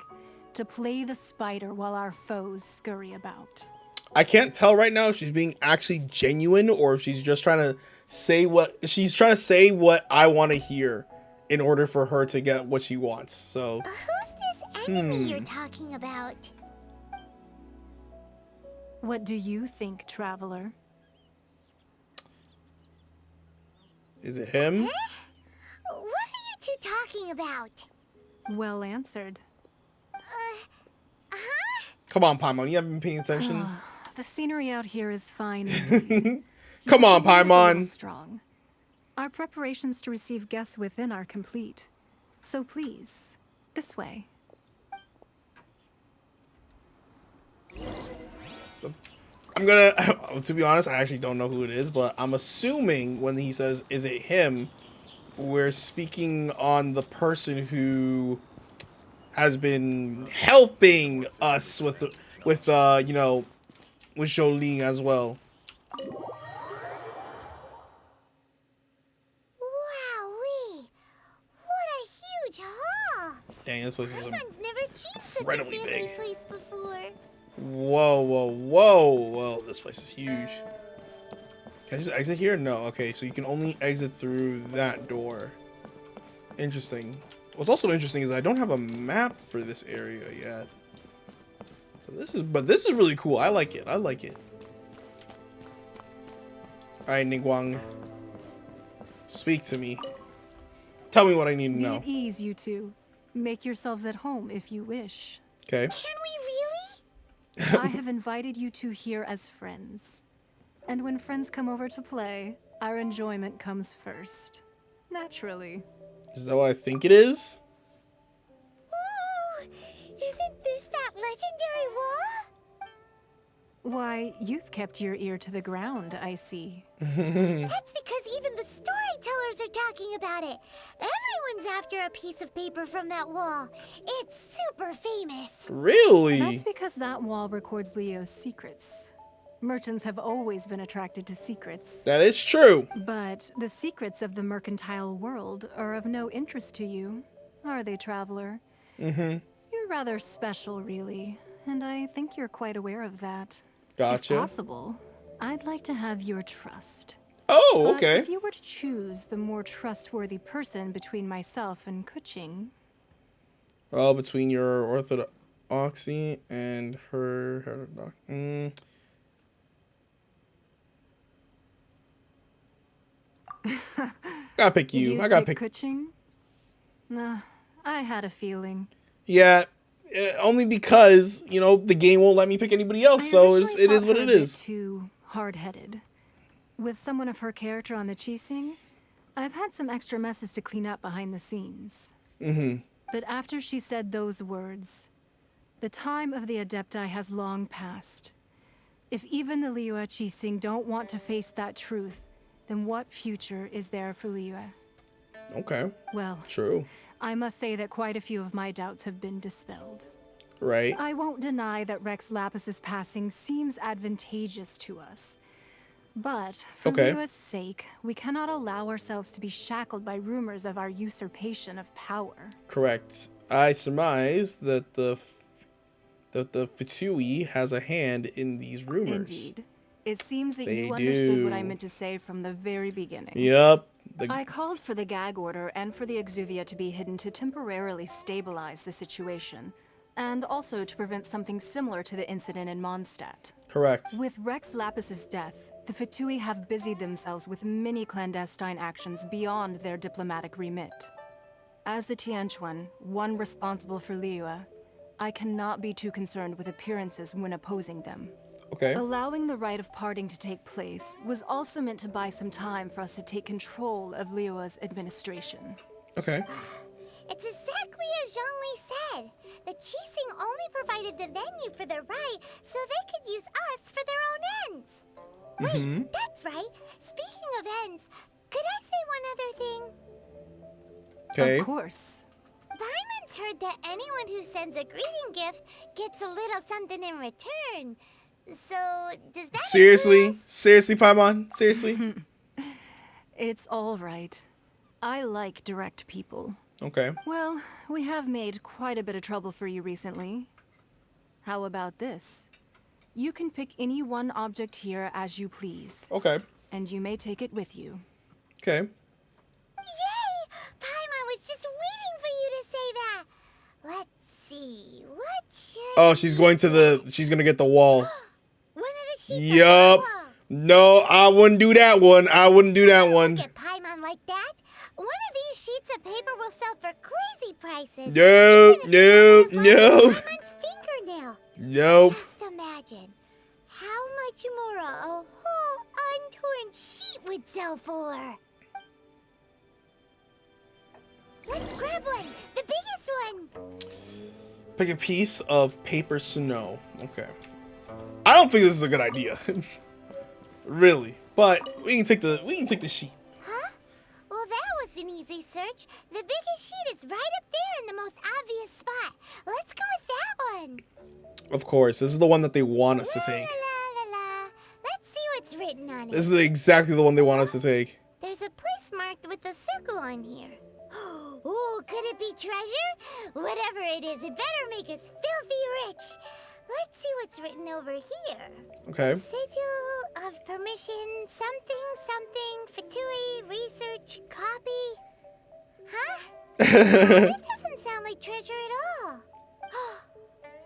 to play the spider while our foes scurry about. I can't tell right now if she's being actually genuine or if she's just trying to say what I want to hear in order for her to get what she wants. So Who's this enemy you're talking about? What do you think, traveler? is it him? What are you two talking about? Well answered. Come on, Paimon. You haven't been paying attention. The scenery out here is fine indeed. Come on, The wind is a little Paimon. strong. Our preparations to receive guests within are complete. So please, this way. I'm gonna, to be honest, I actually don't know who it is, but I'm assuming when he says, is it him, we're speaking on the person who has been helping us with you know, with Zhongli as well. Wowee! What a huge hall! Dang, this place is Everyone's never seen such a incredibly family big. place before. Whoa, this place is huge. Can I just exit here? No. Okay, so you can only exit through that door. Interesting. What's also interesting is I don't have a map for this area yet. So this is really cool. I like it. All right, Ningguang. Speak to me. Tell me what I need to Be know. at ease, you two. Make yourselves at home if you wish. Okay. Can we really? I have invited you two here as friends. And when friends come over to play, our enjoyment comes first. Naturally. Is that what I think it is? Ooh, isn't this that legendary wall? Why, you've kept your ear to the ground, I see. That's because even the storytellers are talking about it. Everyone's after a piece of paper from that wall. It's super famous. Really? That's because that wall records Leo's secrets. Merchants have always been attracted to secrets. That is true. But the secrets of the mercantile world are of no interest to you, are they, traveler? Mm-hmm. You're rather special, really, and I think you're quite aware of that. Gotcha. If possible, I'd like to have your trust. Oh, But okay. if you were to choose the more trustworthy person between myself and Keqing, Well, between your orthodoxy and her heterodoxy. Gotta pick you. I gotta pick. Keqing? Nah, I had a feeling. Yeah, only because you know the game won't let me pick anybody else. So it originally is thought what her it a bit is. Too hard-headed. With someone of her character on the Keqing, I've had some extra messes to clean up behind the scenes. Mm-hmm. But after she said those words, The time of the Adepti has long passed. If even the Liyue Keqing don't want to face that truth, then what future is there for Liyue? Okay. Well, True. I must say that quite a few of my doubts have been dispelled. Right. I won't deny that Rex Lapis's passing seems advantageous to us. But for Liyue's sake, we cannot allow ourselves to be shackled by rumors of our usurpation of power. Correct. I surmise that the Fatui has a hand in these rumors. Indeed. It seems that They you understood what I do. meant to say from the very beginning. Yep. I called for the gag order and for the exuvia to be hidden to temporarily stabilize the situation, and also to prevent something similar to the incident in Mondstadt. Correct. With Rex Lapis's death, the Fatui have busied themselves with many clandestine actions beyond their diplomatic remit. As the Tianquan, one responsible for Liyue, I cannot be too concerned with appearances when opposing them. Okay. Allowing the Rite of Parting to take place was also meant to buy some time for us to take control of Liyue's administration. Okay. It's exactly as Zhongli said. The Keqing only provided the venue for their rite so they could use us for their own ends. Wait, that's right. Speaking of ends, could I say one other thing? Okay. Of course. Paimon's heard that anyone who sends a greeting gift gets a little something in return. So, does that Seriously? include us? Seriously, Paimon? Seriously? It's all right. I like direct people. Okay. Well, we have made quite a bit of trouble for you recently. How about this? You can pick any one object here as you please, Okay. and you may take it with you. Okay. Yay! Paimon was just waiting for you to say that. Let's see. What should Oh, she's going to she's gonna get the wall. one of the sheets Yup. on the wall. No, I wouldn't do that one. I wouldn't do that one. Look at Paimon like that. One of these sheets of paper will sell for crazy prices. Nope, Even if it's nope, as long as nope. Paimon's fingernail. Nope. Just imagine how much more a whole untorn sheet would sell for. Let's grab one, the biggest one. Pick a piece of paper snow. Okay. I don't think this is a good idea. Really. But we can take the sheet. Huh? Well, that was an easy search. The biggest sheet is right up there in the most obvious spot. Let's go with that one. Of course, this is the one that they want us to La, take. la, la, la. Let's see what's written on This it. is exactly the one they want us to take. There's a place marked with a circle on here. Oh, could it be treasure? Whatever it is, it better make us filthy rich. Let's see what's written over here. Okay. Sigil of permission, something, Fatui, research, copy. Huh? That doesn't sound like treasure at all.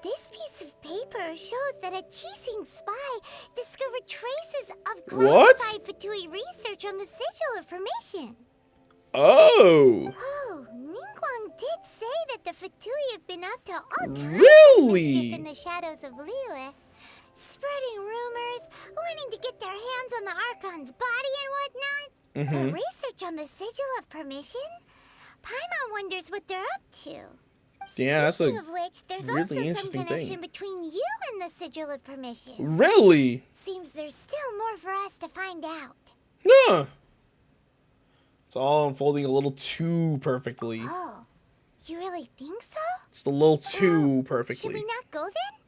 This piece of paper shows that a Keqing spy discovered traces of What? classified Fatui research on the Sigil of permission. Oh. Oh, Ningguang did say that the Fatui have been up to all kinds of Really? mischief in the shadows of Liyue, spreading rumors, wanting to get their hands on the Archon's body and whatnot. But research on the Sigil of Permission? Paimon wonders what they're up to. Yeah, that's Speaking a of which, there's really also some interesting connection thing. between you and the Sigil of Permission. Really? Seems there's still more for us to find out. Yeah. It's all unfolding a little too perfectly. Oh, you really think so? Just a little too Should perfectly. we not go then?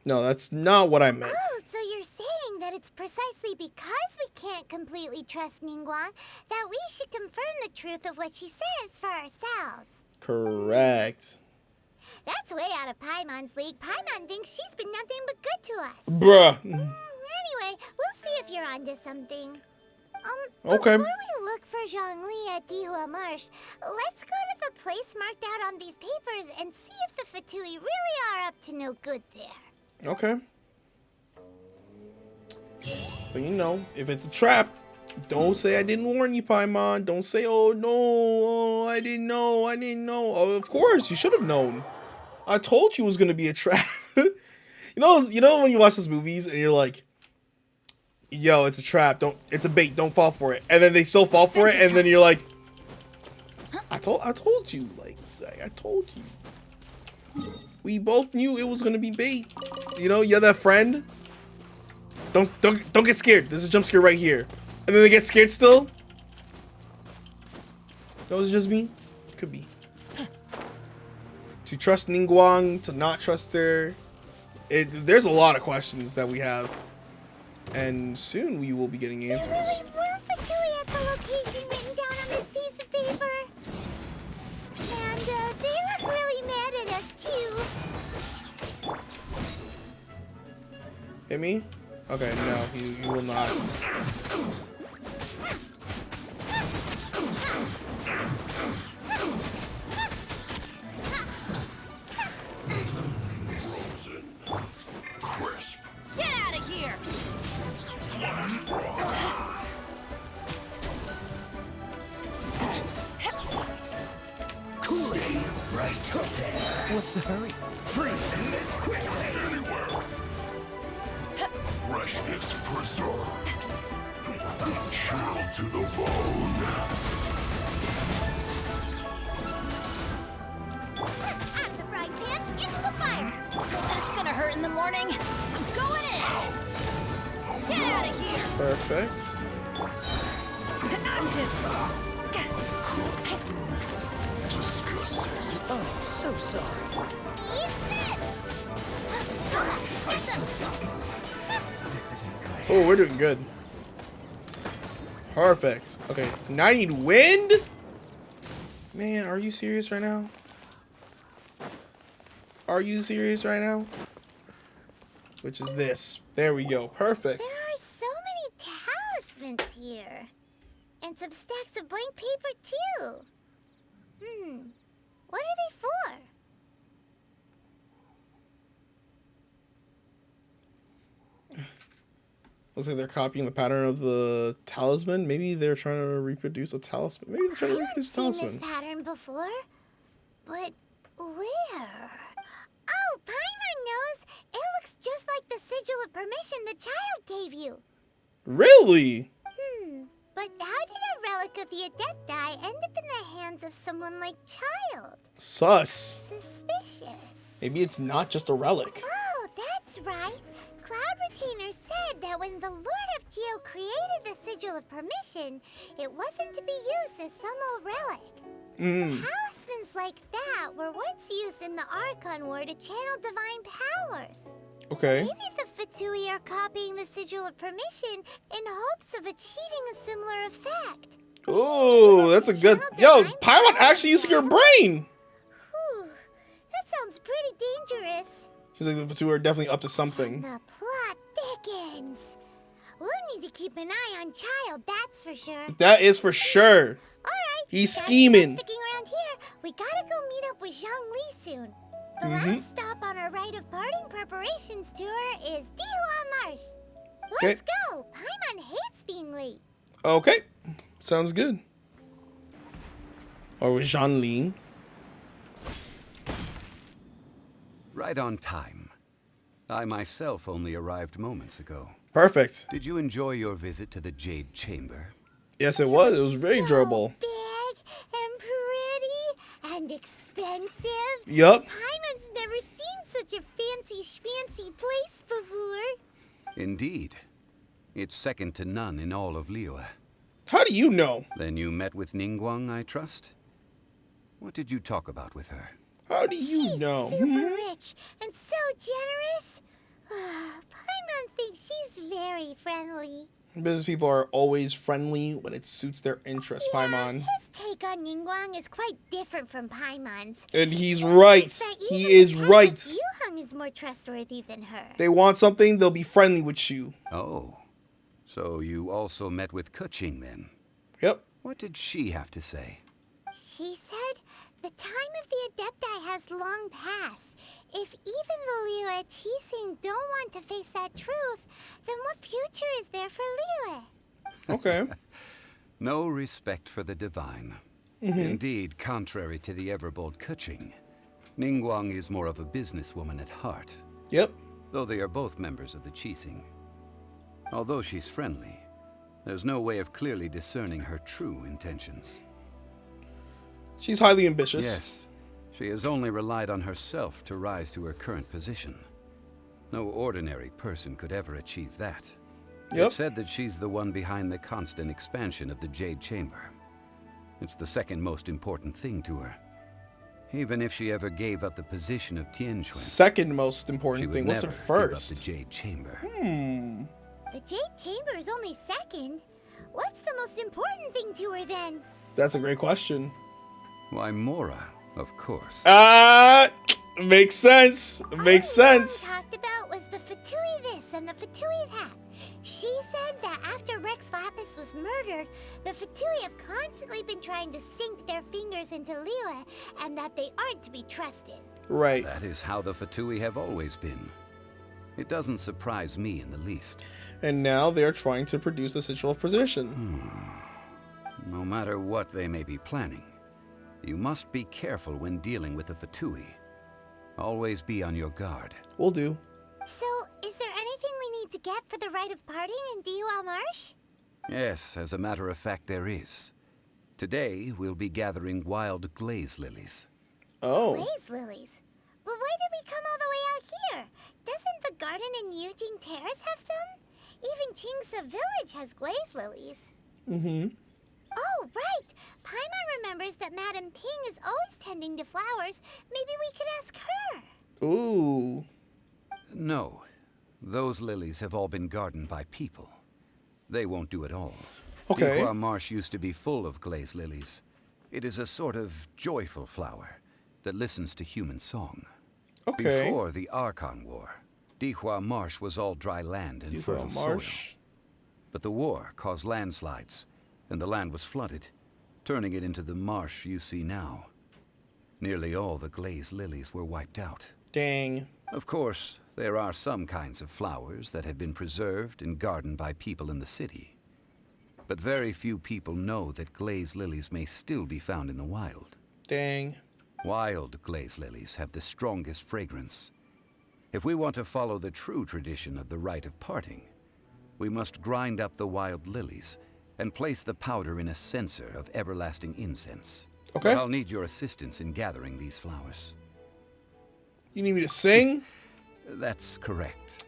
No, that's not what I meant. Oh, so you're saying that it's precisely because we can't completely trust Ningguang that we should confirm the truth of what she says for ourselves. Correct. That's way out of Paimon's league. Paimon thinks she's been nothing but good to us. Bruh. Anyway, we'll see if you're onto something. Okay. Before we look for Zhongli at Dihua Marsh, let's go to the place marked out on these papers and see if the Fatui really are up to no good there. Okay. But you know, if it's a trap, don't say I didn't warn you, Paimon. Don't say, oh no, oh, I didn't know. Oh, of course, you should have known. I told you it was gonna be a trap. you know when you watch those movies and you're like, yo, it's a trap. It's a bait. Don't fall for it. And then they still fall for it, and then you're like, I told you. Like I told you. We both knew it was gonna be bait. You know, you're that friend. Don't get scared. There's a jump scare right here. And then they get scared still? That was just me? Could be. To trust Ningguang, to not trust her. There's a lot of questions that we have. And soon we will be getting answers. There really were Fatui at the location written down on this piece of paper. And they look really mad at us too. Hit me? Okay, no, you will not. Get out of here! Cool it. Right there. What's the hurry? Freeze this quickly. Anywhere. Freshness preserved. Chill to the bone. Out of the frying pan, into the fire! That's gonna hurt in the morning. I'm going in! Get out of here! Perfect. To ashes! Disgusting. Oh, so sorry. Eat this! I slipped up. This isn't good. Oh, we're doing good. Perfect. Okay, now I need wind? Man, are you serious right now? Are you serious right now? Which is this. There we go. Perfect. There are so many talismans here. And some stacks of blank paper, too. What are they for? Looks like they're copying the pattern of the talisman. Maybe they're trying to reproduce a talisman. Maybe they're trying to reproduce a I've seen talisman. this pattern before. But where? Oh, Paimon knows. It looks just like the sigil of permission the child gave you. Really? But how did a relic of the Adepti end up in the hands of someone like Child? Sus. Suspicious. Maybe it's not just a relic. Oh, that's right. Cloud Retainer said that when the Lord of Geo created the Sigil of Permission, it wasn't to be used as some old relic. Talismans like that were once used in the Archon War to channel divine powers. Okay. Maybe the Fatui are copying the Sigil of Permission in hopes of achieving a similar effect. Oh, that's a good. Yo, Paimon actually using your brain. Whew, that sounds pretty dangerous. Seems like the two are definitely up to something. The plot thickens. We'll need to keep an eye on Child, that's for sure. That is for sure. Alright. He's that's scheming. enough sticking around here. We gotta go meet up with Zhongli soon. The last stop on our Rite of Parting preparations tour is Dihua Marsh. Let's go! Paimon hates being late. Okay. Sounds good. Or with Zhongli. Right on time. I myself only arrived moments ago. Perfect. Did you enjoy your visit to the Jade Chamber? Yes, it was. It was very durable. Big and pretty and expensive. Yup. Paimon's never seen such a fancy schmancy place before. Indeed. It's second to none in all of Liyue. How do you know? Then you met with Ningguang, I trust? What did you talk about with her? How do you She's know? super rich and so generous. Paimon thinks she's very friendly. Business people are always friendly when it suits their interests, Paimon. His take on Ningguang is quite different from Paimon's. And he's right. He is right. Yuheng is more trustworthy than her. They want something, they'll be friendly with you. Oh. So you also met with Keqing then? Yep. What did she have to say? She said the time of the Adepti has long passed. If even the Liyue Keqing don't want to face that truth, then what future is there for Liyue? Okay. No respect for the divine. Indeed, contrary to the ever-bold Keqing, Ningguang is more of a businesswoman at heart, Yep. though they are both members of the Keqing. Although she's friendly, there's no way of clearly discerning her true intentions. She's highly ambitious. Yes, She has only relied on herself to rise to her current position. No ordinary person could ever achieve that. Yep. It's said that she's the one behind the constant expansion of the Jade Chamber. It's the second most important thing to her. Even if she ever gave up the position of Tianquan, Second most she important would thing. What's never her give up the first? Jade Chamber. The Jade Chamber is only second. What's the most important thing to her then? That's a great question. Why, Mora, of course. Makes sense. Makes sense. All we talked about was the Fatui this and the Fatui that. She said that after Rex Lapis was murdered, the Fatui have constantly been trying to sink their fingers into Liyue, and that they aren't to be trusted. Right. That is how the Fatui have always been. It doesn't surprise me in the least. And now they're trying to produce the Sigil of Position. No matter what they may be planning, you must be careful when dealing with the Fatui. Always be on your guard. Will do. So, is there anything we need to get for the Rite of Parting in Diwa Marsh? Yes, as a matter of fact, there is. Today, we'll be gathering wild glaze lilies. Oh. Glaze lilies? Well, why did we come all the way out here? Doesn't the garden in Yujing Terrace have some? Even Qingsa Village has glaze lilies. Mm-hmm. Oh, right! Paimon remembers that Madame Ping is always tending to flowers. Maybe we could ask her. Ooh. No, those lilies have all been gardened by people. They won't do it all. Okay. Diwa Marsh used to be full of glaze lilies. It is a sort of joyful flower that listens to human song. Okay. Before the Archon War, Diwa Marsh was all dry land and fertile soil. But the war caused landslides, and the land was flooded, turning it into the marsh you see now. Nearly all the glaze lilies were wiped out. Dang. Of course, there are some kinds of flowers that have been preserved and gardened by people in the city. But very few people know that glaze lilies may still be found in the wild. Dang. Wild glaze lilies have the strongest fragrance. If we want to follow the true tradition of the Rite of Parting, we must grind up the wild lilies and place the powder in a censer of everlasting incense. Okay. But I'll need your assistance in gathering these flowers. You need me to sing? That's correct.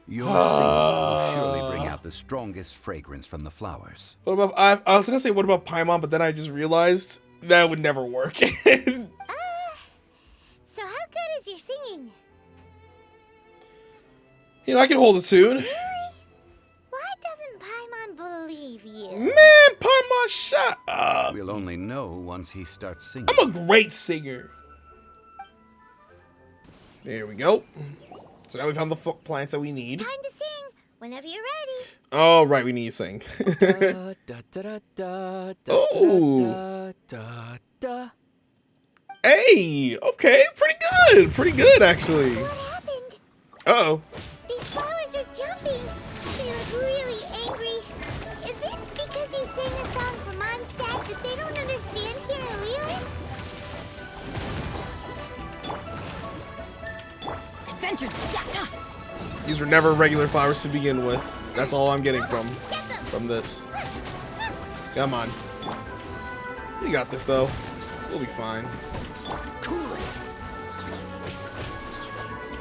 Your singing will surely bring out the strongest fragrance from the flowers. What about, I was gonna say what about Paimon, but then I just realized that would never work. So how good is your singing? You know, I can hold a tune. Really? Why doesn't Paimon believe you? Man, Paimon, shut up. We'll only know once he starts singing. I'm a great singer. There we go. So now we found the plants that we need. Time to sing whenever you're ready. Oh, right, we need to sing. Oh. Hey, okay, pretty good, actually. What happened? Uh-oh. These flowers are jumping. They look really angry. Is it because you sang a song for Mondstadt that they don't understand here in Liyue? Adventures! These were never regular flowers to begin with. That's all I'm getting from this. Come on. We got this, though. We'll be fine. Cool it.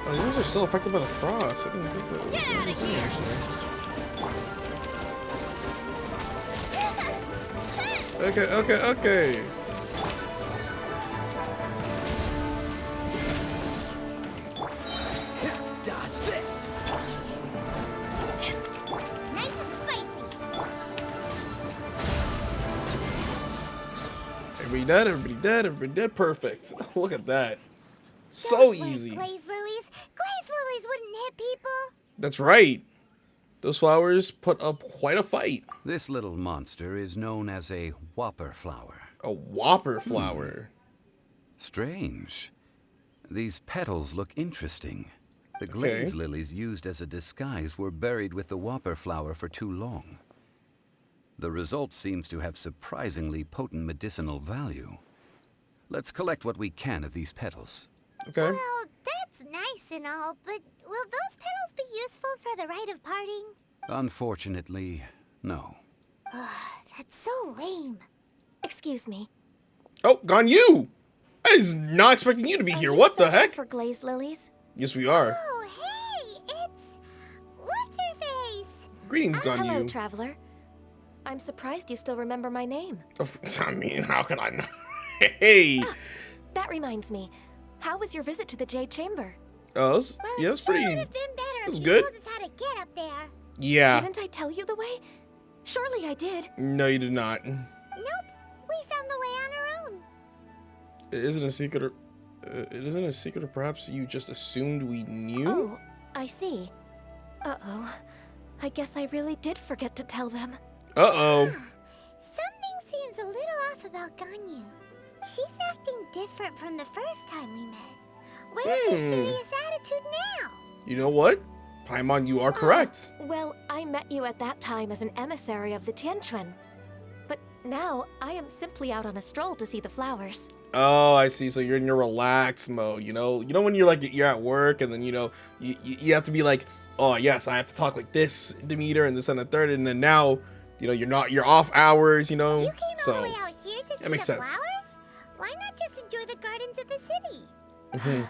Oh, these ones are still affected by the frost. I didn't think that was a thing, actually. Okay. Dodge this. Nice and spicy. Everybody dead. Perfect. Look at that. So Those weren't easy. Glaze lilies. Glaze lilies wouldn't hit people. That's right. Those flowers put up quite a fight. This little monster is known as a whopper flower. A whopper flower. Strange. These petals look interesting. The glaze lilies used as a disguise were buried with the whopper flower for too long. The result seems to have surprisingly potent medicinal value. Let's collect what we can of these petals. Okay. Well, that's nice and all, but will those petals be useful for the Rite of Parting? Unfortunately, no. That's so lame. Excuse me. Oh, Ganyu! I was not expecting you to be here. you What the searching heck? for glazed lilies? Yes, we are. Oh, hey, it's what's her face? Greetings, Ganyu. Hello, traveler. I'm surprised you still remember my name. I mean, how could I not? Hey. That reminds me. How was your visit to the Jade Chamber? Oh, yeah, it was pretty. Would have been better It was if good. you told us how to get up there. Yeah. Didn't I tell you the way? Surely I did. No, you did not. Nope, we found the way on our own. It isn't a secret. It isn't a secret, or perhaps you just assumed we knew. Oh, I see. Uh-oh. I guess I really did forget to tell them. Uh-oh. Something seems a little off about Ganyu. She's acting different from the first time we met. Where's her serious attitude now? You know what? Paimon, you are correct. Well, I met you at that time as an emissary of the Tianquan. But now, I am simply out on a stroll to see the flowers. Oh, I see. So you're in your relaxed mode, you know? You know when you're at work and then, you know, you have to be like, oh, yes, I have to talk like this, Demeter, and this and the third. And then now, you know, you're off hours, you know? You came all the way out here to see that makes the sense. flowers? Why not just enjoy the gardens of the city?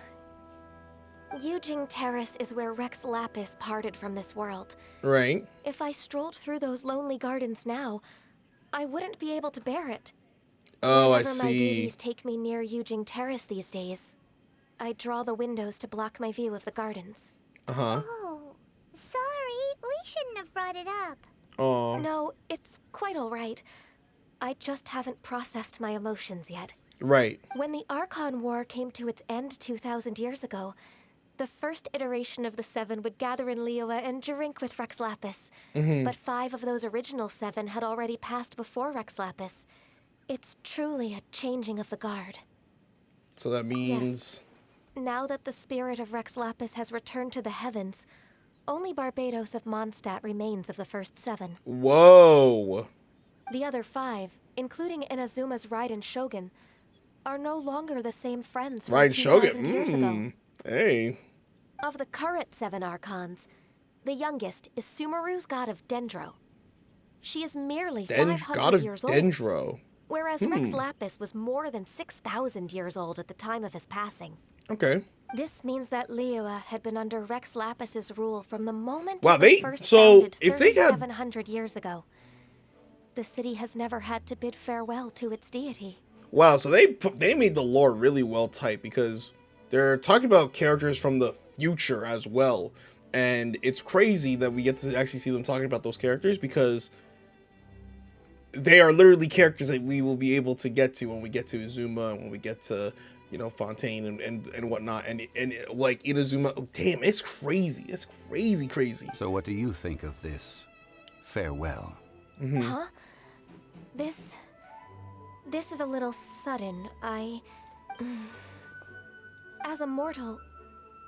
Yujing Terrace is where Rex Lapis parted from this world. Right. If I strolled through those lonely gardens now, I wouldn't be able to bear it. Oh, I Whenever my see. duties take me near Yujing Terrace these days, I draw the windows to block my view of the gardens. Uh-huh. Oh, sorry. We shouldn't have brought it up. Oh. No, it's quite all right. I just haven't processed my emotions yet. Right. When the Archon War came to its end 2,000 years ago, the first iteration of the Seven would gather in Liyue and drink with Rex Lapis. But 5 of those original 7 had already passed before Rex Lapis. It's truly a changing of the guard. So that means... Now that the spirit of Rex Lapis has returned to the heavens, only Barbados of Mondstadt remains of the first 7. Whoa. The other 5, including Inazuma's Raiden Shogun, are no longer the same friends from Raiden 2,000 years ago. Shogun. Hey. Of the current 7 Archons, the youngest is Sumeru's god of Dendro. She is merely 500 God of years old, Dendro. whereas Rex Lapis was more than 6,000 years old at the time of his passing. Okay. This means that Liyue had been under Rex Lapis's rule from the moment Wow, it was they- first so founded if they had- 3,700 years ago. The city has never had to bid farewell to its deity. Wow, so they made the lore really well typed because they're talking about characters from the future as well. And it's crazy that we get to actually see them talking about those characters because they are literally characters that we will be able to get to when we get to Izuma and when we get to, you know, Fontaine and whatnot. And like Inazuma, oh, damn, it's crazy. It's crazy. So what do you think of this farewell? Huh? This is a little sudden. As a mortal,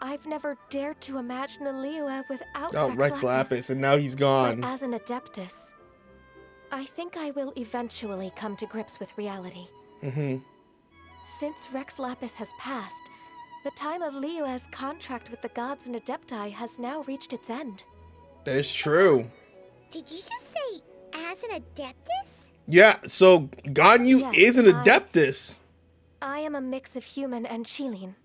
I've never dared to imagine a Liyue without Oh, Rex Lapis, and now he's gone. But as an Adeptus, I think I will eventually come to grips with reality. Since Rex Lapis has passed, the time of Liyue's contract with the gods and Adepti has now reached its end. That is true. Did you just say as an Adeptus? Yeah, so Ganyu Yes, is an Adeptus. I am a mix of human and Qilin.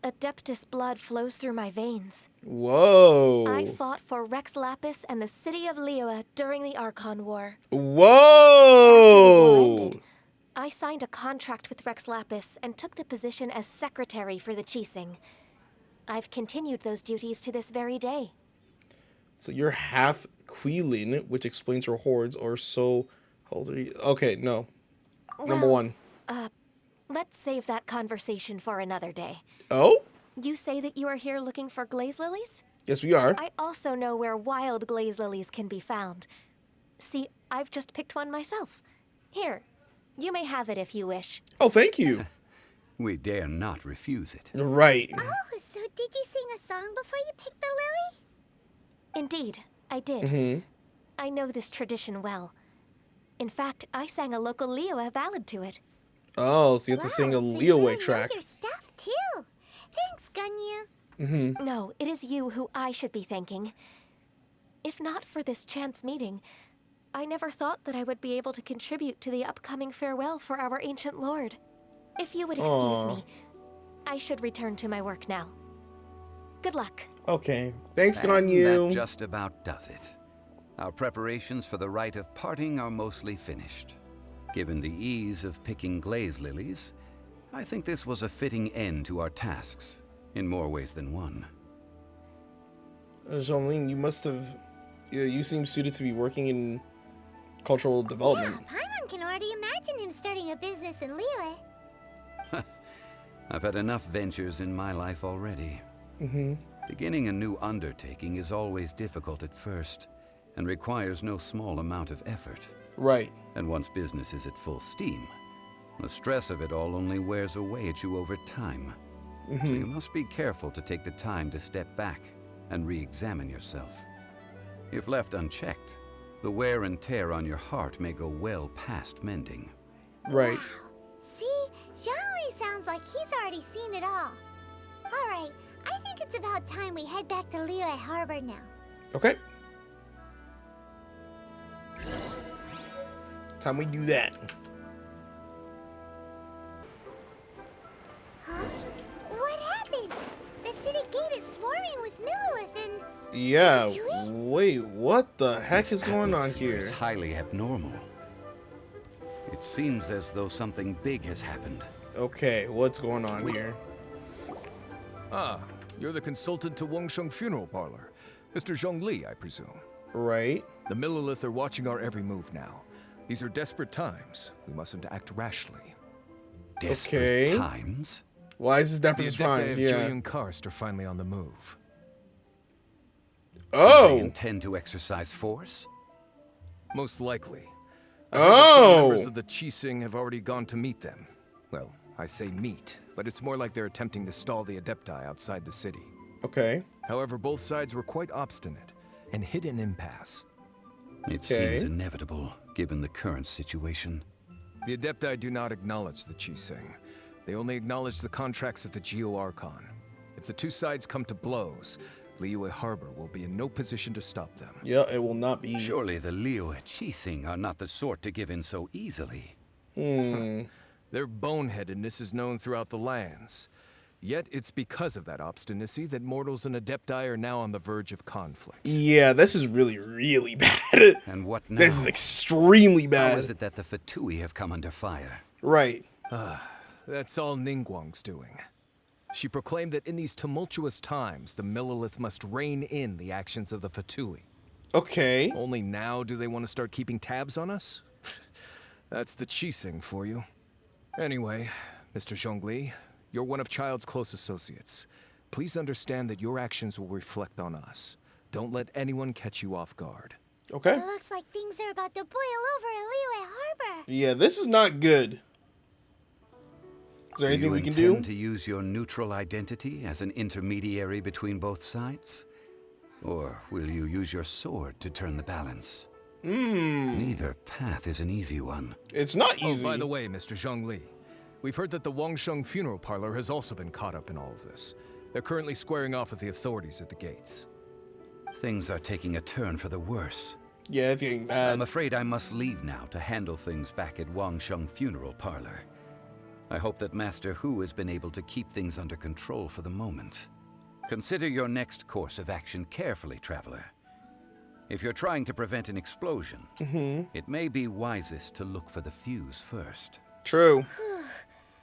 Adeptus blood flows through my veins. Whoa. I fought for Rex Lapis and the city of Liyue during the Archon War. Whoa. Ended, I signed a contract with Rex Lapis and took the position as secretary for the Keqing. I've continued those duties to this very day. So you're half Quilin, which explains her hordes, or so. How old are you? Okay, no. Number one. Let's save that conversation for another day. Oh? You say that you are here looking for glaze lilies? Yes, we are. I also know where wild glaze lilies can be found. See, I've just picked one myself. Here, you may have it if you wish. Oh, thank you. We dare not refuse it. Right. Oh, so did you sing a song before you picked the lily? Indeed, I did. I know this tradition well. In fact, I sang a local Liyue ballad to it. Oh, so you have to sing a so you Liyue really track. know your stuff, too. Thanks, Ganyu. No, it is you who I should be thanking. If not for this chance meeting, I never thought that I would be able to contribute to the upcoming farewell for our ancient lord. If you would excuse me, I should return to my work now. Good luck. Okay. Thanks, And Ganyu. that just about does it. Our preparations for the Rite of Parting are mostly finished. Given the ease of picking glaze lilies, I think this was a fitting end to our tasks, in more ways than one. Zhongli, you must have... You seem suited to be working in cultural development. Yeah, Paimon can already imagine him starting a business in Liyue. I've had enough ventures in my life already. Beginning a new undertaking is always difficult at first, and requires no small amount of effort. Right. And once business is at full steam, the stress of it all only wears away at you over time. So you must be careful to take the time to step back and re-examine yourself. If left unchecked, the wear and tear on your heart may go well past mending. Right. Wow. See? Zhongli sounds like he's already seen it all. Alright, I think it's about time we head back to Liyue Harbor now. Okay. Time we do that. Huh? What happened? The city gate is swarming with Millilith and... Yeah. Fatui? Wait, what the heck is going on Atmosphere here? is highly abnormal. It seems as though something big has happened. Okay, what's going on here? Ah, you're the consultant to Wangsheng Funeral Parlor. Mr. Zhongli, I presume. Right. The Millilith are watching our every move now. These are desperate times. We mustn't act rashly. Desperate Okay. times? Why is this The desperate Adepti times? of Yeah. Julian Karst are finally on the move. Do they Oh. intend to exercise force? Most likely. I heard that some Oh. members of the Keqing have already gone to meet them. Well, I say meet, but it's more like they're attempting to stall the Adepti outside the city. Okay. However, both sides were quite obstinate and hit an impasse. It Okay. seems inevitable, given the current situation. The Adepti do not acknowledge the Keqing. They only acknowledge the contracts of the Geo-Archon. If the two sides come to blows, Liyue Harbor will be in no position to stop them. Yeah, it will not be. Surely the Liyue Keqing are not the sort to give in so easily. Their boneheadedness is known throughout the lands. Yet it's because of that obstinacy that mortals and Adepti are now on the verge of conflict. Yeah, this is really, really bad. And what now? This is extremely bad. How is it that the Fatui have come under fire? Right. That's all Ningguang's doing. She proclaimed that in these tumultuous times, the Millilith must rein in the actions of the Fatui. Okay. Only now do they want to start keeping tabs on us? That's the Keqing for you. Anyway, Mr. Zhongli, you're one of Childe's close associates. Please understand that your actions will reflect on us. Don't let anyone catch you off guard. Okay. It looks like things are about to boil over in Liyue Harbor. Yeah, this is not good. Is there anything we can Do you do? intend to use your neutral identity as an intermediary between both sides? Or will you use your sword to turn the balance? Neither path is an easy one. It's not easy. Oh, by the way, Mr. Zhongli, we've heard that the Wangsheng Funeral Parlor has also been caught up in all of this. They're currently squaring off with the authorities at the gates. Things are taking a turn for the worse. Yeah, it's getting bad. I'm afraid I must leave now to handle things back at Wangsheng Funeral Parlor. I hope that Master Hu has been able to keep things under control for the moment. Consider your next course of action carefully, Traveler. If you're trying to prevent an explosion, it may be wisest to look for the fuse first. True.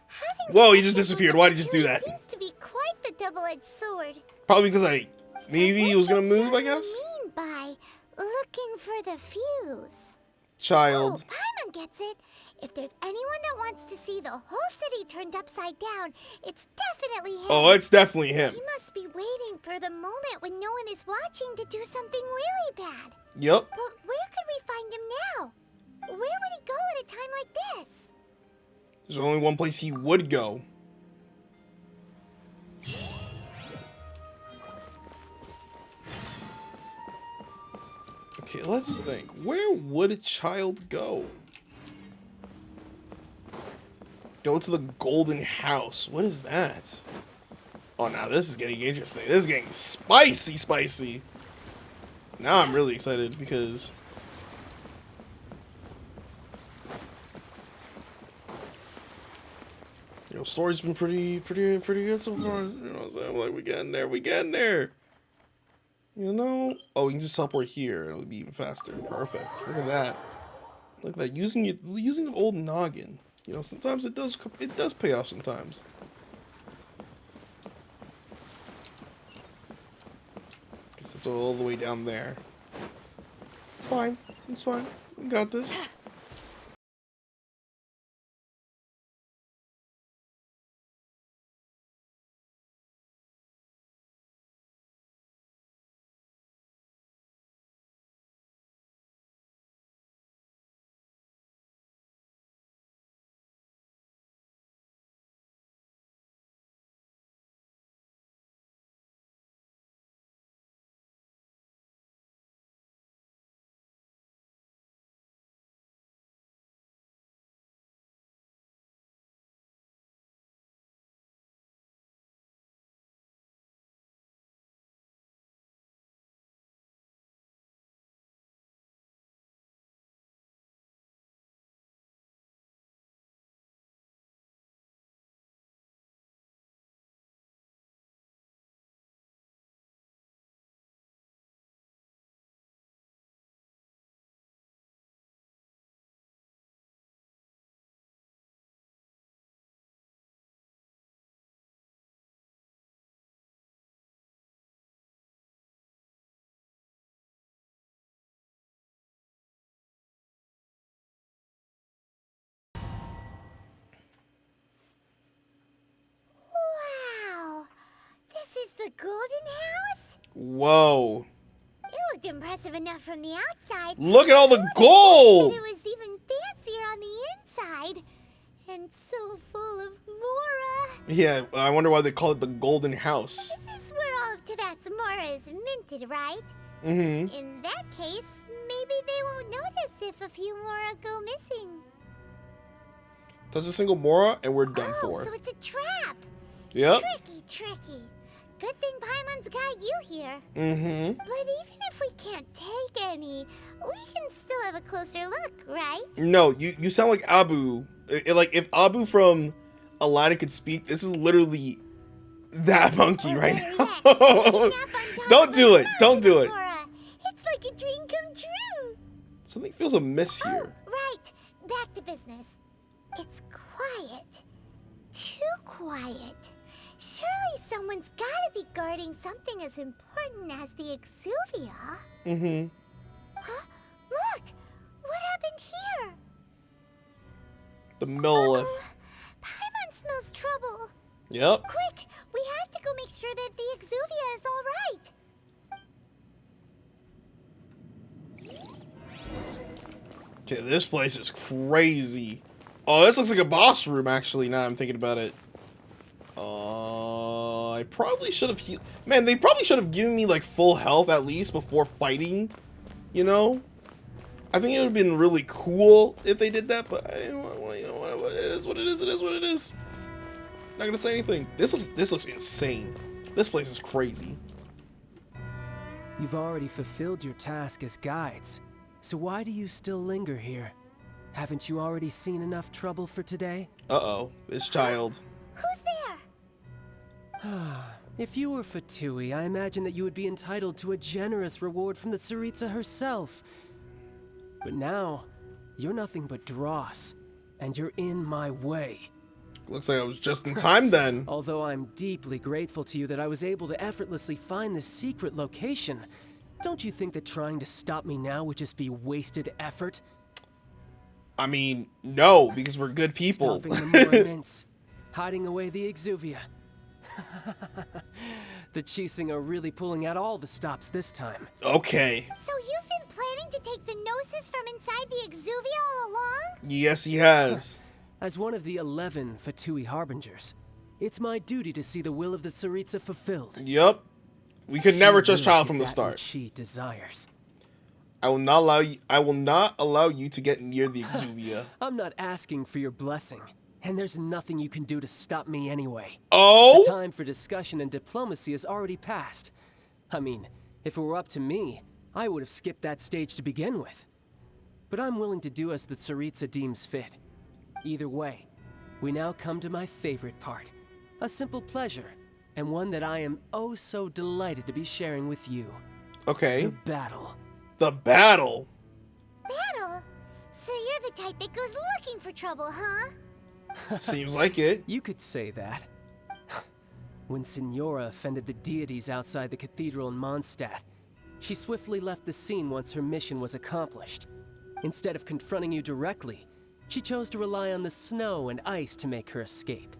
Having Whoa, he just connection disappeared. with Why'd the he just do Fatui that? Seems to be quite the double-edged sword. Probably because maybe he was gonna What move, does I guess? Zhongli mean by looking for the fuse? Child. Oh, Paimon gets it. If there's anyone that wants to see the whole city turned upside down, it's definitely him. Oh, it's definitely him. He must be waiting for the moment when no one is watching to do something really bad. Yep. But where could we find him now? Where would he go at a time like this? There's only one place he would go. Okay, let's think. Where would a child go? Go to the Golden House. What is that? Oh, now this is getting interesting. This is getting spicy. Now I'm really excited because... the story's been pretty good so far. You know what I'm saying? Like, we getting there. You know? Oh, we can just teleport here. It'll be even faster. Perfect. Look at that. Look at that. Using the old noggin. You know, sometimes it does pay off sometimes. Guess it's all the way down there. It's fine. It's fine. We got this. Wow! This is the Golden House? Whoa. It looked impressive enough from the outside. Look at all the gold! It was even fancier on the inside. And so full of mora. Yeah, I wonder why they call it the Golden House. This is where all of Tibet's mora is minted, right? Mm-hmm. In that case, maybe they won't notice if a few mora go missing. Touch a single Mora and we're done Oh, for. so it's a trap. Yep. Tricky. Good thing Paimon's got you here. Mm-hmm. But even if we can't take any, we can still have a closer look, right? No, you sound like Abu. Like, if Abu from Aladdin could speak, this is literally that monkey right now. Don't do it. Don't do it. It's like a dream come true. Something feels amiss here. Oh, right. Back to business. It's quiet. Too quiet. Surely someone's gotta be guarding something as important as the Exuvia. Mm-hmm. Huh? Look! What happened here? The Millith. Paimon smells trouble. Yep. Quick! We have to go make sure that the Exuvia is alright. Okay, this place is crazy. Oh, this looks like a boss room, actually, now I'm thinking about it. I probably should have healed. Man, they probably should have given me, like, full health at least before fighting, you know? I think it would have been really cool if they did that, but you know what, it is what it is, it is what it is. Not gonna say anything. This looks insane. This place is crazy. You've already fulfilled your task as guides, so why do you still linger here? Haven't you already seen enough trouble for today? Uh-oh, this child. Who's there? If you were Fatui, I imagine that you would be entitled to a generous reward from the Tsaritsa herself. But now, you're nothing but dross, and you're in my way. Looks like I was just in time then. Although I'm deeply grateful to you that I was able to effortlessly find this secret location, don't you think that trying to stop me now would just be wasted effort? I mean, no, because we're good people. Stopping the Mormons, hiding away the Exuvia. The Keqing are really pulling out all the stops this time. Okay. So you've been planning to take the Gnosis from inside the Exuvia all along? Yes, he has. As one of the 11 Fatui Harbingers, it's my duty to see the will of the Tsaritsa fulfilled. Yep. We could never trust She will Childe get from the that start. which she desires. I will not allow you to get near the Exuvia. I'm not asking for your blessing, and there's nothing you can do to stop me anyway. Oh? The time for discussion and diplomacy has already passed. I mean, if it were up to me, I would have skipped that stage to begin with. But I'm willing to do as the Tsaritsa deems fit. Either way, we now come to my favorite part. A simple pleasure, and one that I am oh so delighted to be sharing with you. Okay. The battle. The battle? Battle? So you're the type that goes looking for trouble, huh? Seems like it. You could say that. When Signora offended the deities outside the cathedral in Mondstadt, she swiftly left the scene once her mission was accomplished. Instead of confronting you directly, she chose to rely on the snow and ice to make her escape.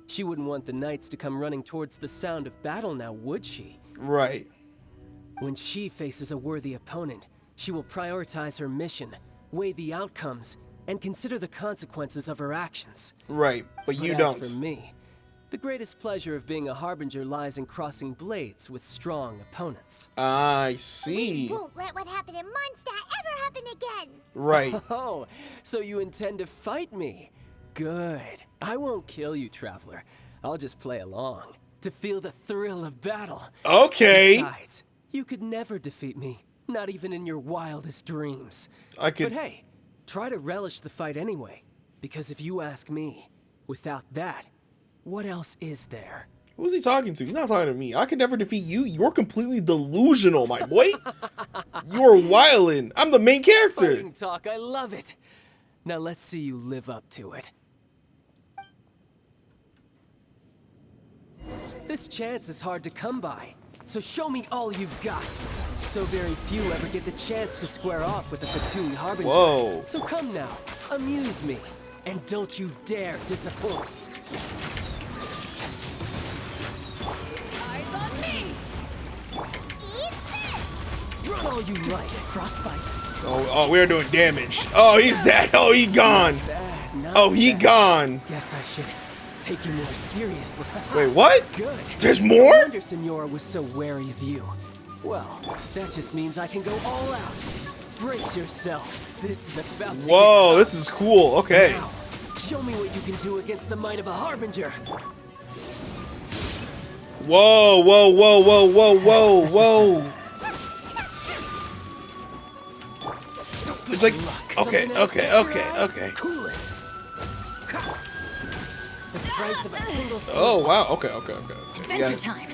She wouldn't want the knights to come running towards the sound of battle now, would she? Right. When she faces a worthy opponent, she will prioritize her mission, weigh the outcomes, and consider the consequences of her actions. Right, but you as don't. For me, the greatest pleasure of being a harbinger lies in crossing blades with strong opponents. I see. We won't let what happened in Mondstadt ever happen again. Right. Oh, so you intend to fight me? Good. I won't kill you, Traveler. I'll just play along, to feel the thrill of battle. Okay. Besides, you could never defeat me, not even in your wildest dreams. I could. But hey, try to relish the fight anyway, because if you ask me, without that, what else is there? Who's he talking to? He's not talking to me. I could never defeat you. You're completely delusional, my boy. You're wildin'. I'm the main character. Fighting talk, I love it. Now let's see you live up to it. This chance is hard to come by, so show me all you've got. So very few ever get the chance to square off with the Fatui Harbinger. Whoa. So come now, amuse me, and don't you dare disappoint. Eyes on me! Run all you like, Frostbite. Oh, we're doing damage. Oh, he's dead. Oh, he gone. Oh, he gone. Guess I should take you more seriously. Wait, what? Good. There's No more? wonder Signora was so wary of you. Well, that just means I can go all out. Brace yourself. This is about to Whoa, get this is cool. Okay. Now, show me what you can do against the might of a Harbinger. Whoa, whoa, whoa, whoa, whoa, whoa, whoa. It's like, okay. Cool it. The price of a single Oh, wow. Okay. You Adventure got it. time.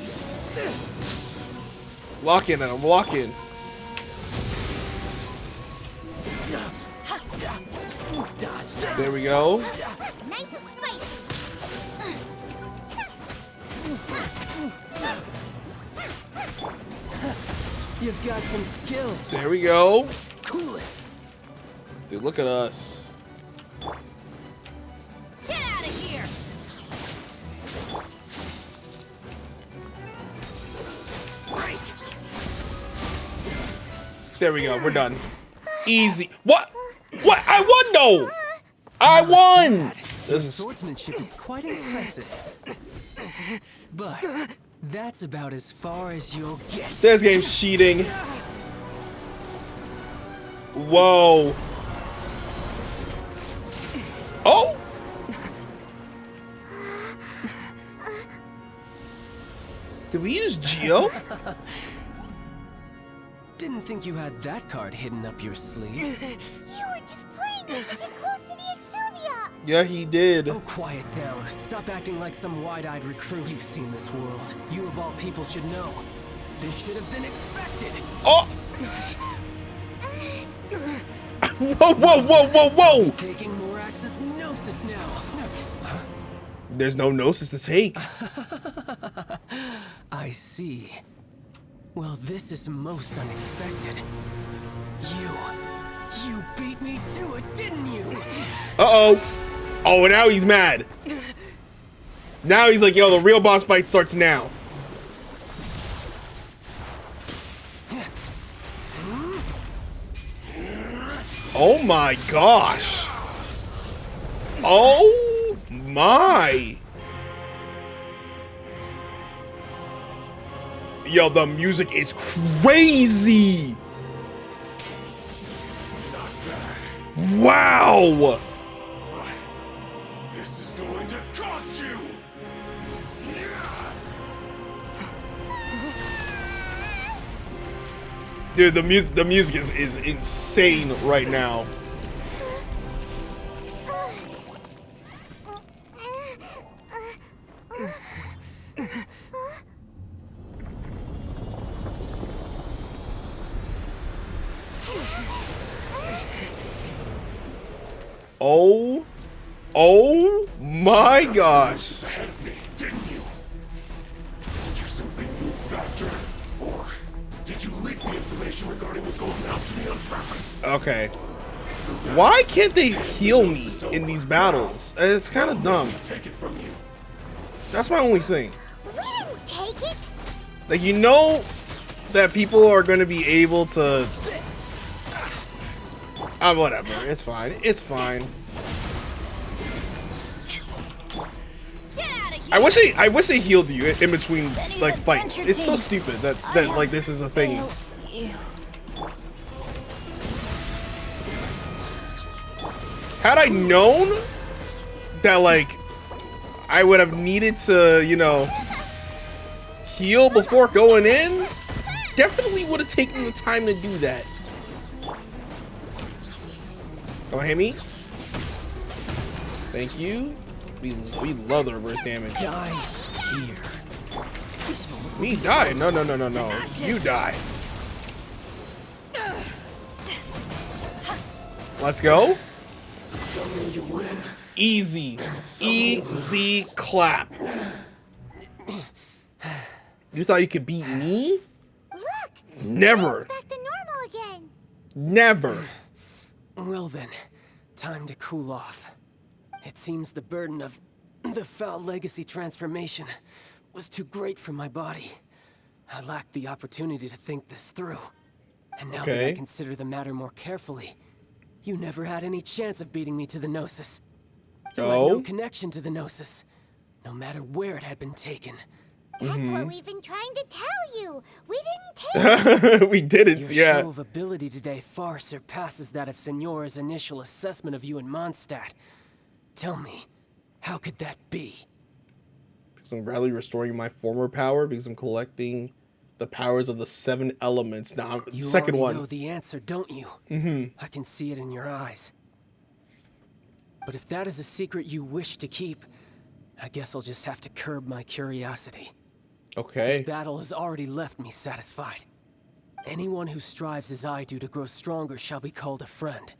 Lock in, Adam. Lock in. Dodge. There we go. Nice and spicy. You've got some skills. There we go. Cool it. Dude, look at us. Get out of here! There we go. We're done. Easy. What? What? I won, though. I won. This is. Swordsmanship is quite impressive. But that's about as far as you'll get. This game's cheating. Whoa. Oh. Did we use Geo? Didn't think you had that card hidden up your sleeve. You were just playing us to get close to the Exuvia. Yeah, he did. Oh, quiet down. Stop acting like some wide-eyed recruit. You've seen this world. You of all people should know. This should have been expected. Oh. Whoa, whoa, whoa, whoa, whoa. Taking more Axis Gnosis now. There's no Gnosis to take. I see. Well, this is most unexpected. You beat me to it, didn't you? Uh-oh. Oh, now he's mad. Now he's like, yo, the real boss fight starts now. Oh my gosh. Oh my. Yo, the music is crazy. Wow. This is going to cost you. Dude, the music is insane right now. Oh my gosh. Ahead of me, didn't you? Did you simply move faster? Or did you leak the information regarding the Golden House to me on purpose? Okay. Why can't they heal me in these battles? It's kind of dumb. Take it from you. That's my only thing. We didn't take it. Like, you know that people are going to be able to... whatever. It's fine. It's fine. I wish they healed you in between like fights. It's so stupid that like this is a thing. Had I known that like I would have needed to, you know, heal before going in, definitely would have taken the time to do that. Don't hit me. Thank you. We love the reverse damage. Die here. Me die? No. You die. Let's go. Easy. Easy clap. You thought you could beat me? Look. Never. It's back to normal again. Never. Well then, time to cool off. It seems the burden of the foul legacy transformation was too great for my body. I lacked the opportunity to think this through. And now that I consider the matter more carefully, you never had any chance of beating me to the Gnosis. You had no connection to the Gnosis, no matter where it had been taken. That's what we've been trying to tell you. We didn't take it. We didn't, Your show of ability today far surpasses that of Signora's initial assessment of you in Mondstadt. Tell me, how could that be? Because I'm gradually restoring my former power because I'm collecting the powers of the 7 elements. Now, You second already one. know the answer, don't you? I can see it in your eyes. But if that is a secret you wish to keep, I guess I'll just have to curb my curiosity. Okay. This battle has already left me satisfied. Anyone who strives as I do to grow stronger shall be called a friend.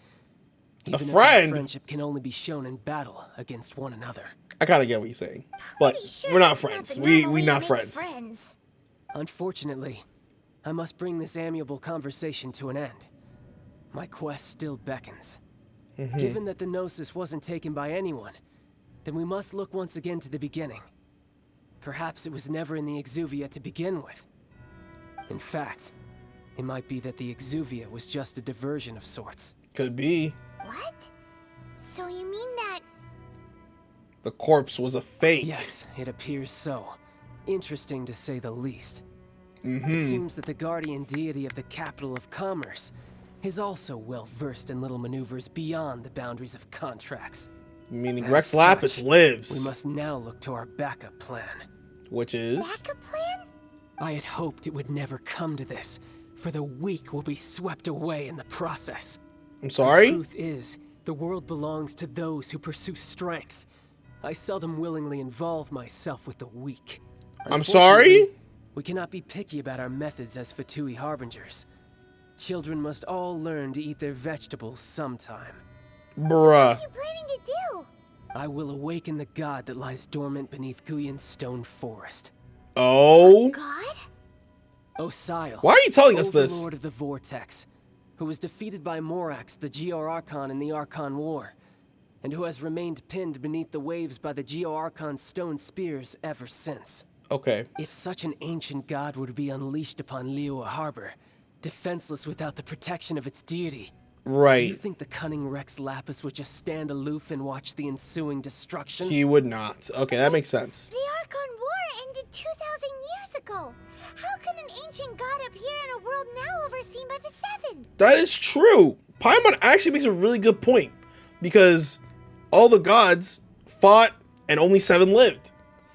Even if that friendship can only be shown in battle against one another. I kind of get what you're saying, but we're not friends. We not friends. Unfortunately, I must bring this amiable conversation to an end. My quest still beckons. Given that the Gnosis wasn't taken by anyone, then we must look once again to the beginning. Perhaps it was never in the Exuvia to begin with. In fact, it might be that the Exuvia was just a diversion of sorts. Could be. What? So you mean that... The corpse was a fake. Yes, it appears so. Interesting to say the least. It seems that the guardian deity of the capital of commerce is also well versed in little maneuvers beyond the boundaries of contracts. Meaning As Rex Lapis such, lives. We must now look to our backup plan. Which is? Backup plan? I had hoped it would never come to this, for the weak will be swept away in the process. I'm sorry? The truth is, the world belongs to those who pursue strength. I seldom willingly involve myself with the weak. I'm sorry? We cannot be picky about our methods as Fatui harbingers. Children must all learn to eat their vegetables sometime. Bruh. What are you planning to do? I will awaken the god that lies dormant beneath Guyun's stone forest. Oh? God? Osile. Why are you telling us this? Overlord of the Vortex, who was defeated by Morax, the Geo-Archon in the Archon War, and who has remained pinned beneath the waves by the Geo-Archon's stone spears ever since. Okay. If such an ancient god were to be unleashed upon Liyue Harbor, defenseless without the protection of its deity, do you Right. think the cunning Rex Lapis would just stand aloof and watch the ensuing destruction? He would not. Okay, that makes sense. The Archon War ended 2,000 years ago. How can an ancient god appear in a world now overseen by the Seven? That is true. Paimon actually makes a really good point. Because all the gods fought and only 7 lived.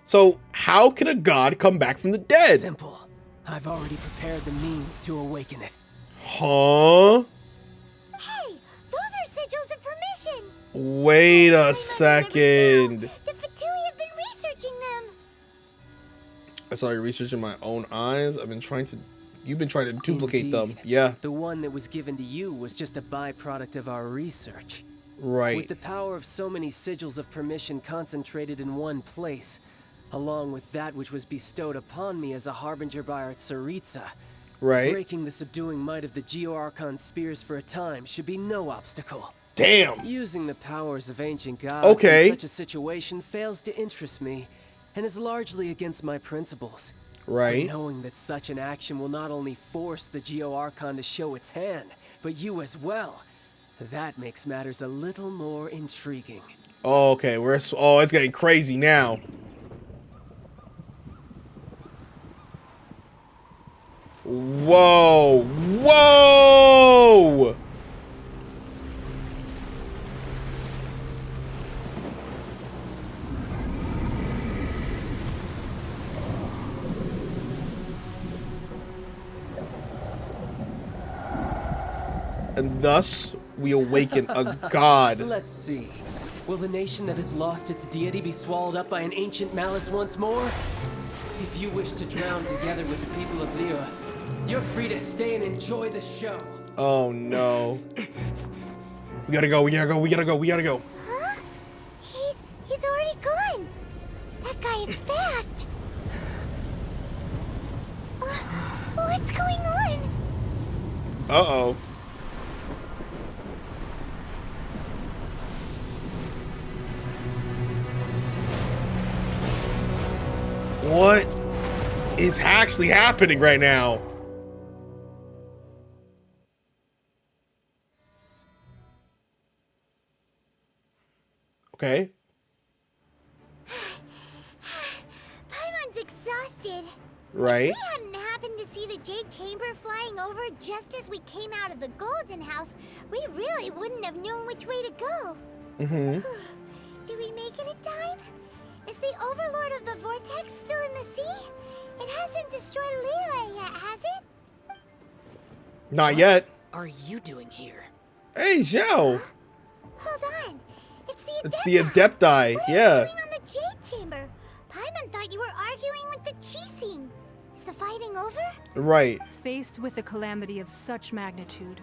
So how can a god come back from the dead? Simple. I've already prepared the means to awaken it. Huh? Hey, those are sigils of permission. Wait a second. The Fatui have been researching them. I saw you researching my own eyes. You've been trying to duplicate them. Indeed. Yeah. The one that was given to you was just a byproduct of our research. Right. With the power of so many sigils of permission concentrated in one place, along with that which was bestowed upon me as a harbinger by our Tsaritsa, Right. breaking the subduing might of the Geo-Archon spears for a time should be no obstacle. Damn. Using the powers of ancient gods Okay. in such a situation fails to interest me, and is largely against my principles. Right. But knowing that such an action will not only force the Geo-Archon to show its hand, but you as well, that makes matters a little more intriguing. Oh, okay, it's getting crazy now. Whoa! Whoa! And thus, we awaken a god. Let's see. Will the nation that has lost its deity be swallowed up by an ancient malice once more? If you wish to drown together with the people of Liyue, you're free to stay and enjoy the show. Oh no. We gotta go, we gotta go, we gotta go, we gotta go. Huh? He's already gone. That guy is fast. What's going on? Uh-oh. What is actually happening right now? Okay. Paimon's exhausted. Right. If we hadn't happened to see the Jade Chamber flying over just as we came out of the Golden House, we really wouldn't have known which way to go. Mm-hmm. Did we make it in time? Is the Overlord of the Vortex still in the sea? It hasn't destroyed Liyue yet, has it? Not yet. What are you doing here? Hey, Zhao. Hold on. It's the Adepti, yeah. What are you doing on the Jade Chamber? Paimon thought you were arguing with the Keqing. Is the fighting over? Right. Faced with a calamity of such magnitude,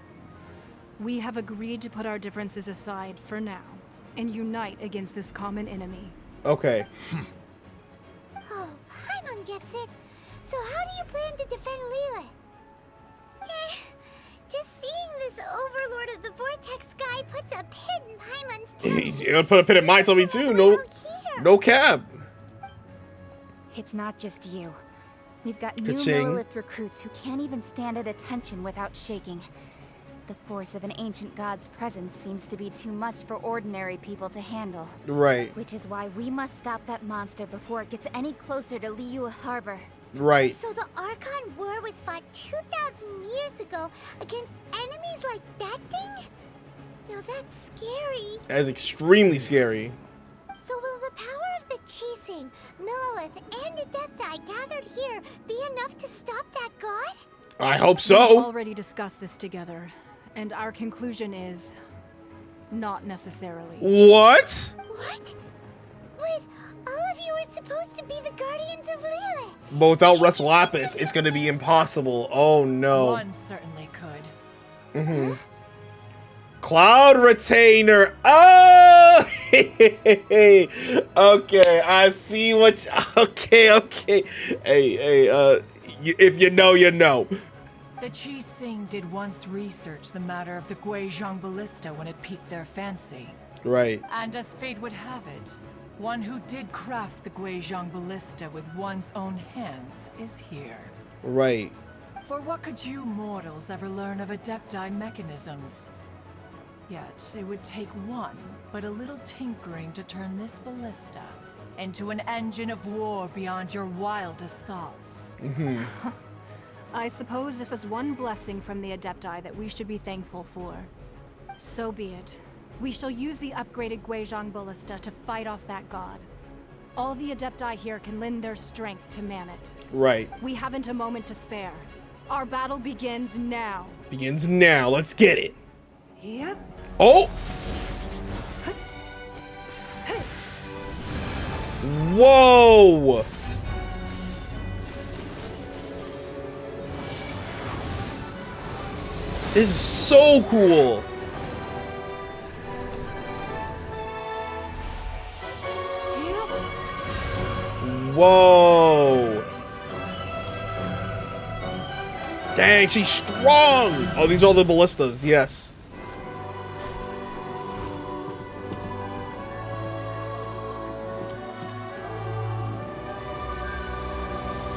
we have agreed to put our differences aside for now and unite against this common enemy. Okay. Oh, Paimon gets it. So how do you plan to defend Liyue? Just seeing this Overlord of the Vortex guy puts a pin in Paimon's tummy. You're gonna put a pin in my tummy too. No cap. It's not just you. We've got new Keqing. Lilith recruits who can't even stand at attention without shaking. The force of an ancient god's presence seems to be too much for ordinary people to handle. Right. Which is why we must stop that monster before it gets any closer to Liyue Harbor. Right. So the Archon War was fought 2,000 years ago against enemies like that thing? Now that's scary. That is extremely scary. So will the power of the Keqing, Millelith, and Adepti gathered here be enough to stop that god? I hope We've so. already discussed this together, and our conclusion is not necessarily. What? What? But all of you are supposed to be the guardians of Liyue. But without Russ Lapis, it's gonna be impossible. Oh no. One certainly could. Mm-hmm. Cloud Retainer. Oh! Okay, I see what. Okay. Hey. If you know, you know. The Keqing did once research the matter of the Guizhong ballista when it piqued their fancy. Right. And as fate would have it, one who did craft the Guizhong ballista with one's own hands is here. Right. For what could you mortals ever learn of Adepti mechanisms? Yet, it would take one, but a little tinkering to turn this ballista into an engine of war beyond your wildest thoughts. Mm-hmm. I suppose this is one blessing from the Adepti that we should be thankful for. So be it. We shall use the upgraded Guizhong ballista to fight off that god. All the Adepti here can lend their strength to man it. Right. We haven't a moment to spare. Our battle begins now. Begins now. Let's get it. Yep. Oh! Whoa! This is so cool. Whoa. Dang, she's strong. Oh, these are all the ballistas. Yes.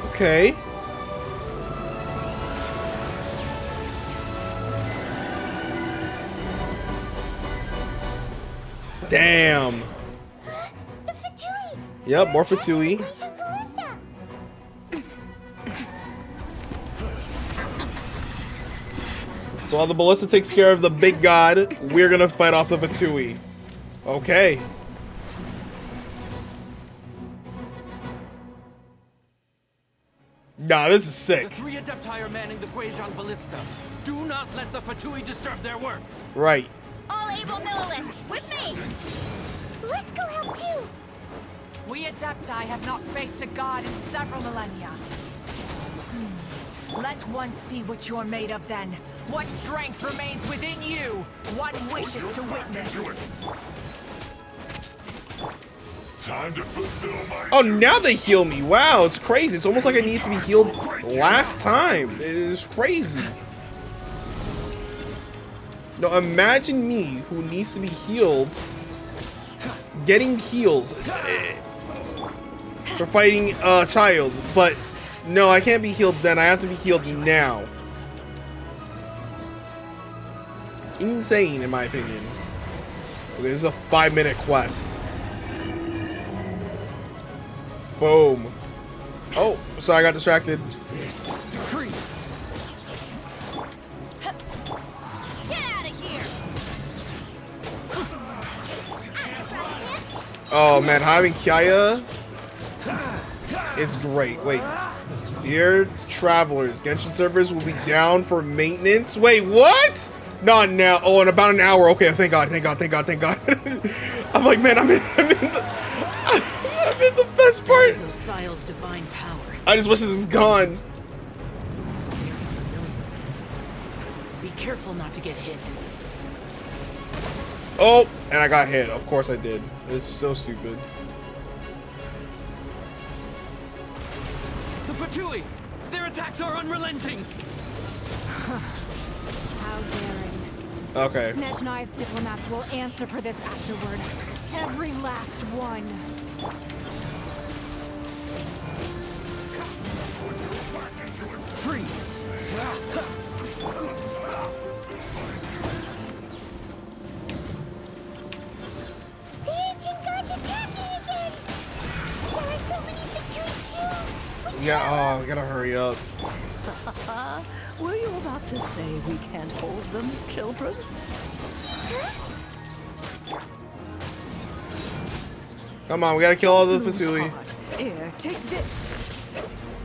Okay. Damn. The Fatui! Yep, more Fatui. Ballista! So while the ballista takes care of the big god, we're gonna fight off the Fatui. Okay. Nah, this is sick. The 3 Adepti are manning the Genshin ballista. Do not let the Fatui disturb their work. Right. All able Militant, with me! Let's go help too! We Adepti have not faced a god in several millennia. Let one see what you're made of then. What strength remains within you? One wishes to witness. Time to fulfill my Oh, now they heal me. Wow, it's crazy. It's almost like I need to be healed last time. It's crazy. No, imagine me who needs to be healed getting heals for fighting Childe, but no, I can't be healed then. I have to be healed now. Insane, in my opinion. Okay, this is a 5-minute quest. Boom. Oh, sorry, I got distracted. Freeze. Get out of here! Oh man, having Kaya is great. Wait. Dear travelers, Genshin servers will be down for maintenance. Wait, what? Not now. Oh, in about an hour. Okay, thank God, thank God, thank God, thank God. I'm like, man, I'm in the best part. Osial's divine power. I just wish this is gone. Very familiar with it. Be careful not to get hit. Oh, and I got hit. Of course I did. It's so stupid. The Fatui! Their attacks are unrelenting! How daring. Okay. Snezhnai's diplomats will answer for this afterward. Every last one. Freeze! The ancient god's attacking again! There are so many Fatui too! Yeah, oh, we gotta hurry up. Were you about to say we can't hold them, children? Come on, we gotta kill all the Fatui. Here, take this.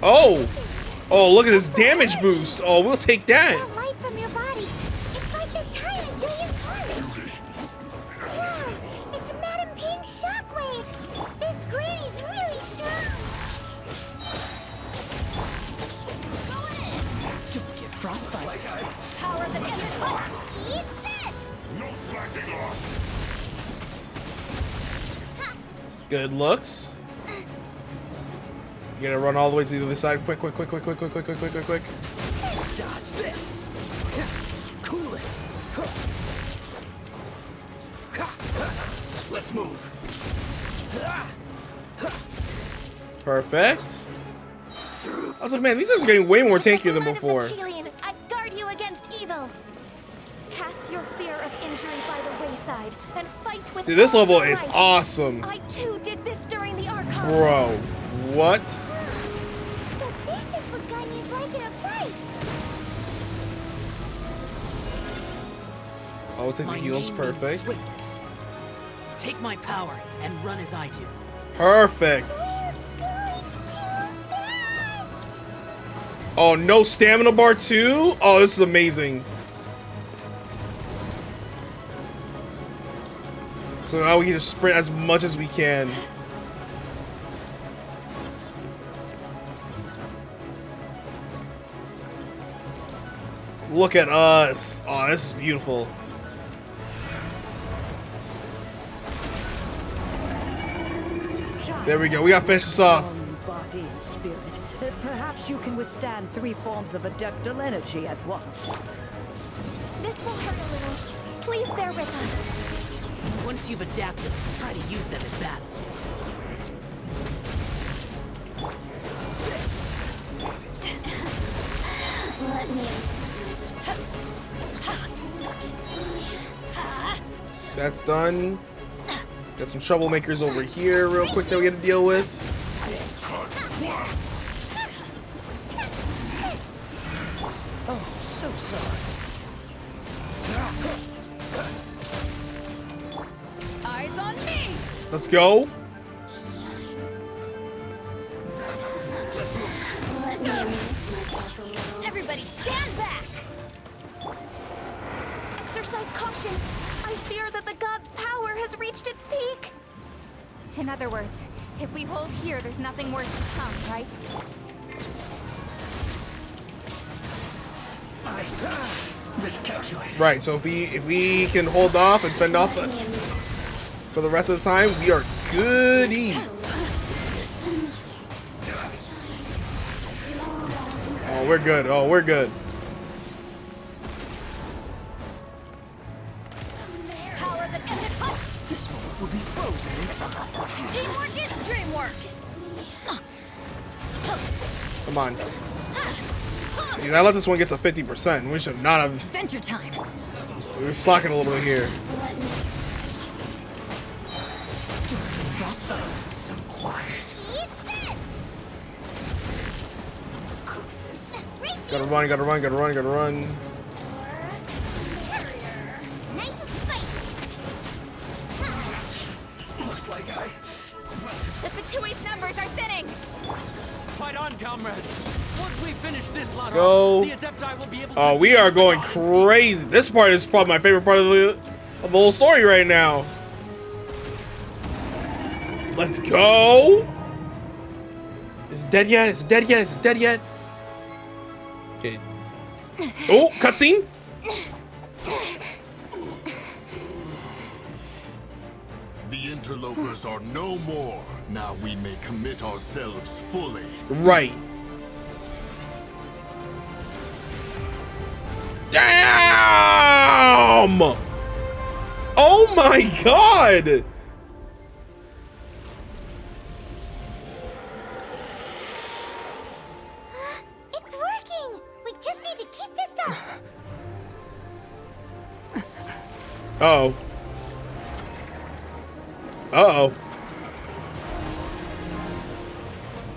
Oh! Oh, look at this damage boost. Oh, we'll take that. That light from your body. It's like the time in Julia's heart. Yeah, it's Madame Ping's shockwave. This granny's really strong. Go in. Don't get frostbite. Power the endless light. Eat this. no slacking off. Good looks. You gotta run all the way to the other side. Quick, quick, quick, quick, quick, quick, quick, quick, quick, quick, quick. Dodge this. Cool it. Let's move. Perfect. I was like, man, these guys are getting way more tankier than before. I guard you against evil. Cast your fear of injury by the wayside and fight with. Dude, this all level your is might. awesome. I too did this during the Archon. Bro, what? So this is what Ganyu's like in a fight. Oh, we'll take the My heals. name means Perfect. swiftness. Take my power and run as I do. Perfect. Oh, no stamina bar too? Oh, this is amazing. So now we can just sprint as much as we can. Look at us. Oh, this is beautiful. There we go. We gotta finish this off. body and spirit, perhaps you can withstand 3 forms of adeptal energy at once. This will hurt a little. Please bear with us. Once you've adapted, try to use them in battle. Let me. That's done. Got some troublemakers over here real quick that we got to deal with. Oh, so sorry. Eyes on me! Let's go. Everybody stand back! Exercise caution. I fear that the god's power has reached its peak. In other words, if we hold here, there's nothing worse to come, right? Miscalculated. Right, so if we can hold off and fend off for the rest of the time, we are goody. Oh, we're good. Oh, we're good. This moment will be frozen in time. Teamwork is dreamwork. Come on. Dude, I let this one get to 50%. We should not have. Adventure time. We were slacking a little bit here. Frostbite. So quiet. Gotta run, gotta run, gotta run, gotta run. Nice and spicy. Looks like The Fatui's numbers are thinning. Fight on, comrades. Once we finish this lot, go. the Adepti will be able Oh, we are going crazy. This part is probably my favorite part of the whole story right now. Let's go. Is it dead yet? Is it dead yet? Is it dead yet? Okay. Oh, cutscene. The interlopers are no more. Now we may commit ourselves fully. Right. Damn! Oh my god! It's working. We just need to keep this up. Uh-oh. Uh-oh.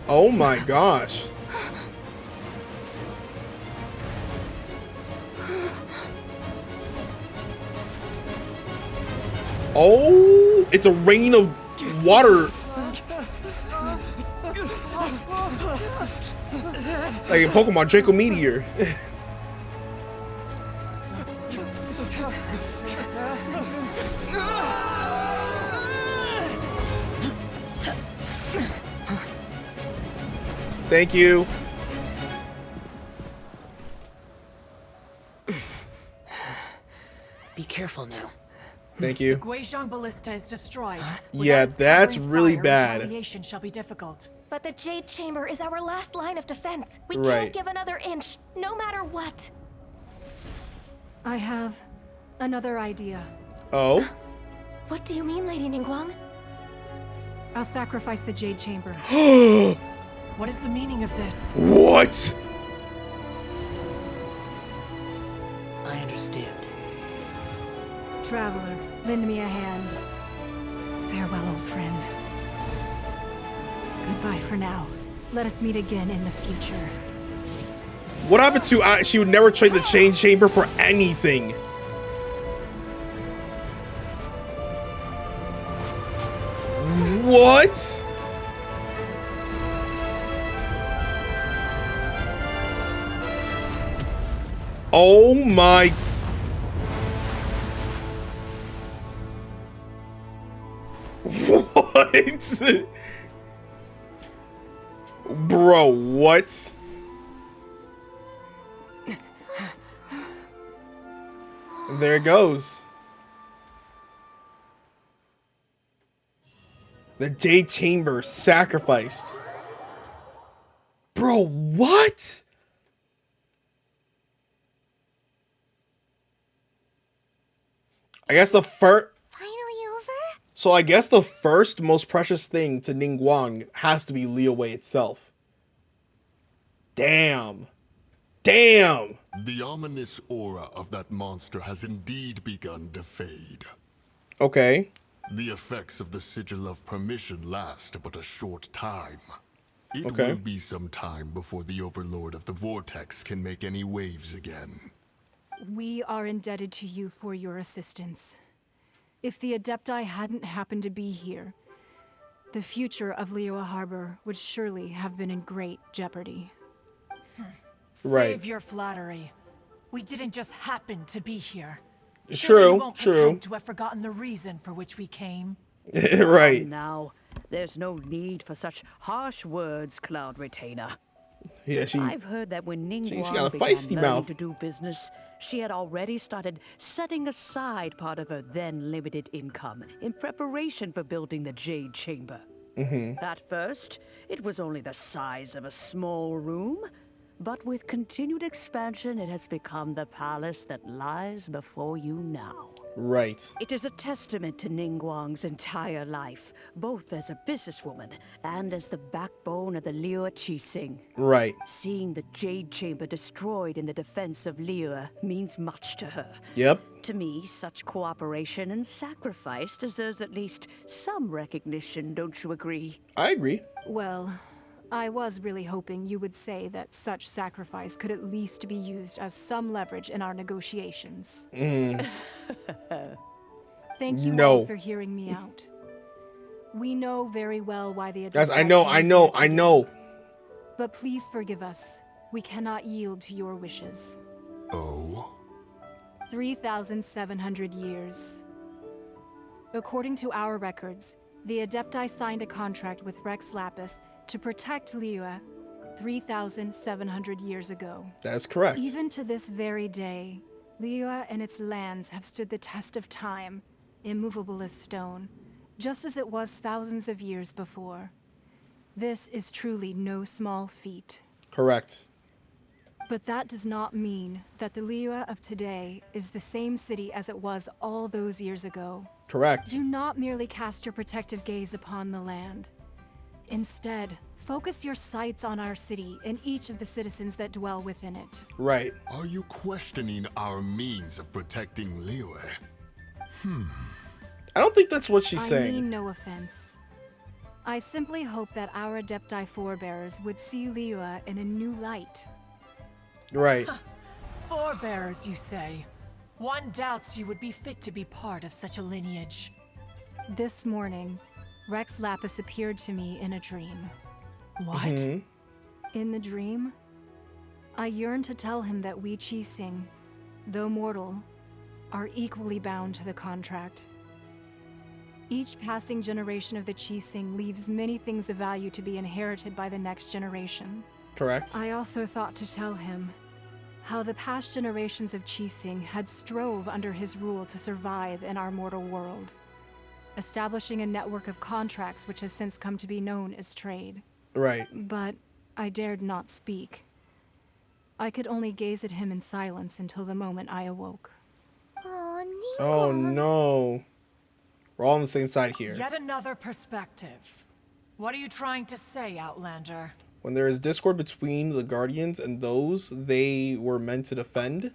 Oh my gosh. Oh, it's a rain of water. Like in Pokemon, Draco Meteor. Thank you. Be careful now. Thank you. The Guizhong ballista is destroyed. Yeah, Without its that's covering really fire, bad. Retaliation shall be difficult. But the Jade Chamber is our last line of defense. We Right. can't give another inch, no matter what. I have another idea. Oh? What do you mean, Lady Ningguang? I'll sacrifice the Jade Chamber. What is the meaning of this? What? I understand. Traveler, lend me a hand. Farewell, old friend. Goodbye for now. Let us meet again in the future. What happened to she would never trade the Chain Chamber for anything? What? Oh my. What? Bro, what? And there it goes. The Jade Chamber sacrificed. Bro, what? I guess the first... Finally over? So I guess the first most precious thing to Ningguang has to be Liyue itself. Damn. Damn. The ominous aura of that monster has indeed begun to fade. Okay. The effects of the Sigil of Permission last but a short time. It Okay. will be some time before the Overlord of the Vortex can make any waves again. We are indebted to you for your assistance. If the Adepti hadn't happened to be here, the future of Liyue Harbor would surely have been in great jeopardy. Right. Save your flattery. We didn't just happen to be here. True, Surely you won't true. pretend to have forgotten the reason for which we came. Right. Now, there's no need for such harsh words, Cloud Retainer. Yeah, I've heard that when she Ningguang got a began feisty learning mouth. to do business, she had already started setting aside part of her then limited income in preparation for building the Jade Chamber. At first, it was only the size of a small room, but with continued expansion, it has become the palace that lies before you now. Right. It is a testament to Ningguang's entire life, both as a businesswoman and as the backbone of the Liyue Keqing. Right. Seeing the Jade Chamber destroyed in the defense of Liyue means much to her. Yep. To me, such cooperation and sacrifice deserves at least some recognition, don't you agree? I agree. Well, I was really hoping you would say that such sacrifice could at least be used as some leverage in our negotiations. Thank you all for hearing me out. We know very well why the Guys, Adepti I know. came here today. But please forgive us. We cannot yield to your wishes. Oh? 3,700 years. According to our records, the Adepti signed a contract with Rex Lapis to protect Liyue 3,700 years ago. That's correct. Even to this very day, Liyue and its lands have stood the test of time, immovable as stone, just as it was thousands of years before. This is truly no small feat. Correct. But that does not mean that the Liyue of today is the same city as it was all those years ago. Correct. Do not merely cast your protective gaze upon the land. Instead, focus your sights on our city and each of the citizens that dwell within it. Right. Are you questioning our means of protecting Liyue? I don't think that's what she's I saying. mean no offense. I simply hope that our Adepti forebears would see Liyue in a new light. Right. Forebearers, you say? One doubts you would be fit to be part of such a lineage. This morning, Rex Lapis appeared to me in a dream. What? In the dream, I yearned to tell him that we Keqing, though mortal, are equally bound to the contract. Each passing generation of the Keqing leaves many things of value to be inherited by the next generation. Correct. I also thought to tell him how the past generations of Keqing had strove under his rule to survive in our mortal world, establishing a network of contracts which has since come to be known as trade. Right. But I dared not speak. I could only gaze at him in silence until the moment I awoke. Oh, Ningguang. Oh no. We're all on the same side here. Yet another perspective. What are you trying to say, Outlander? When there is discord between the Guardians and those they were meant to defend,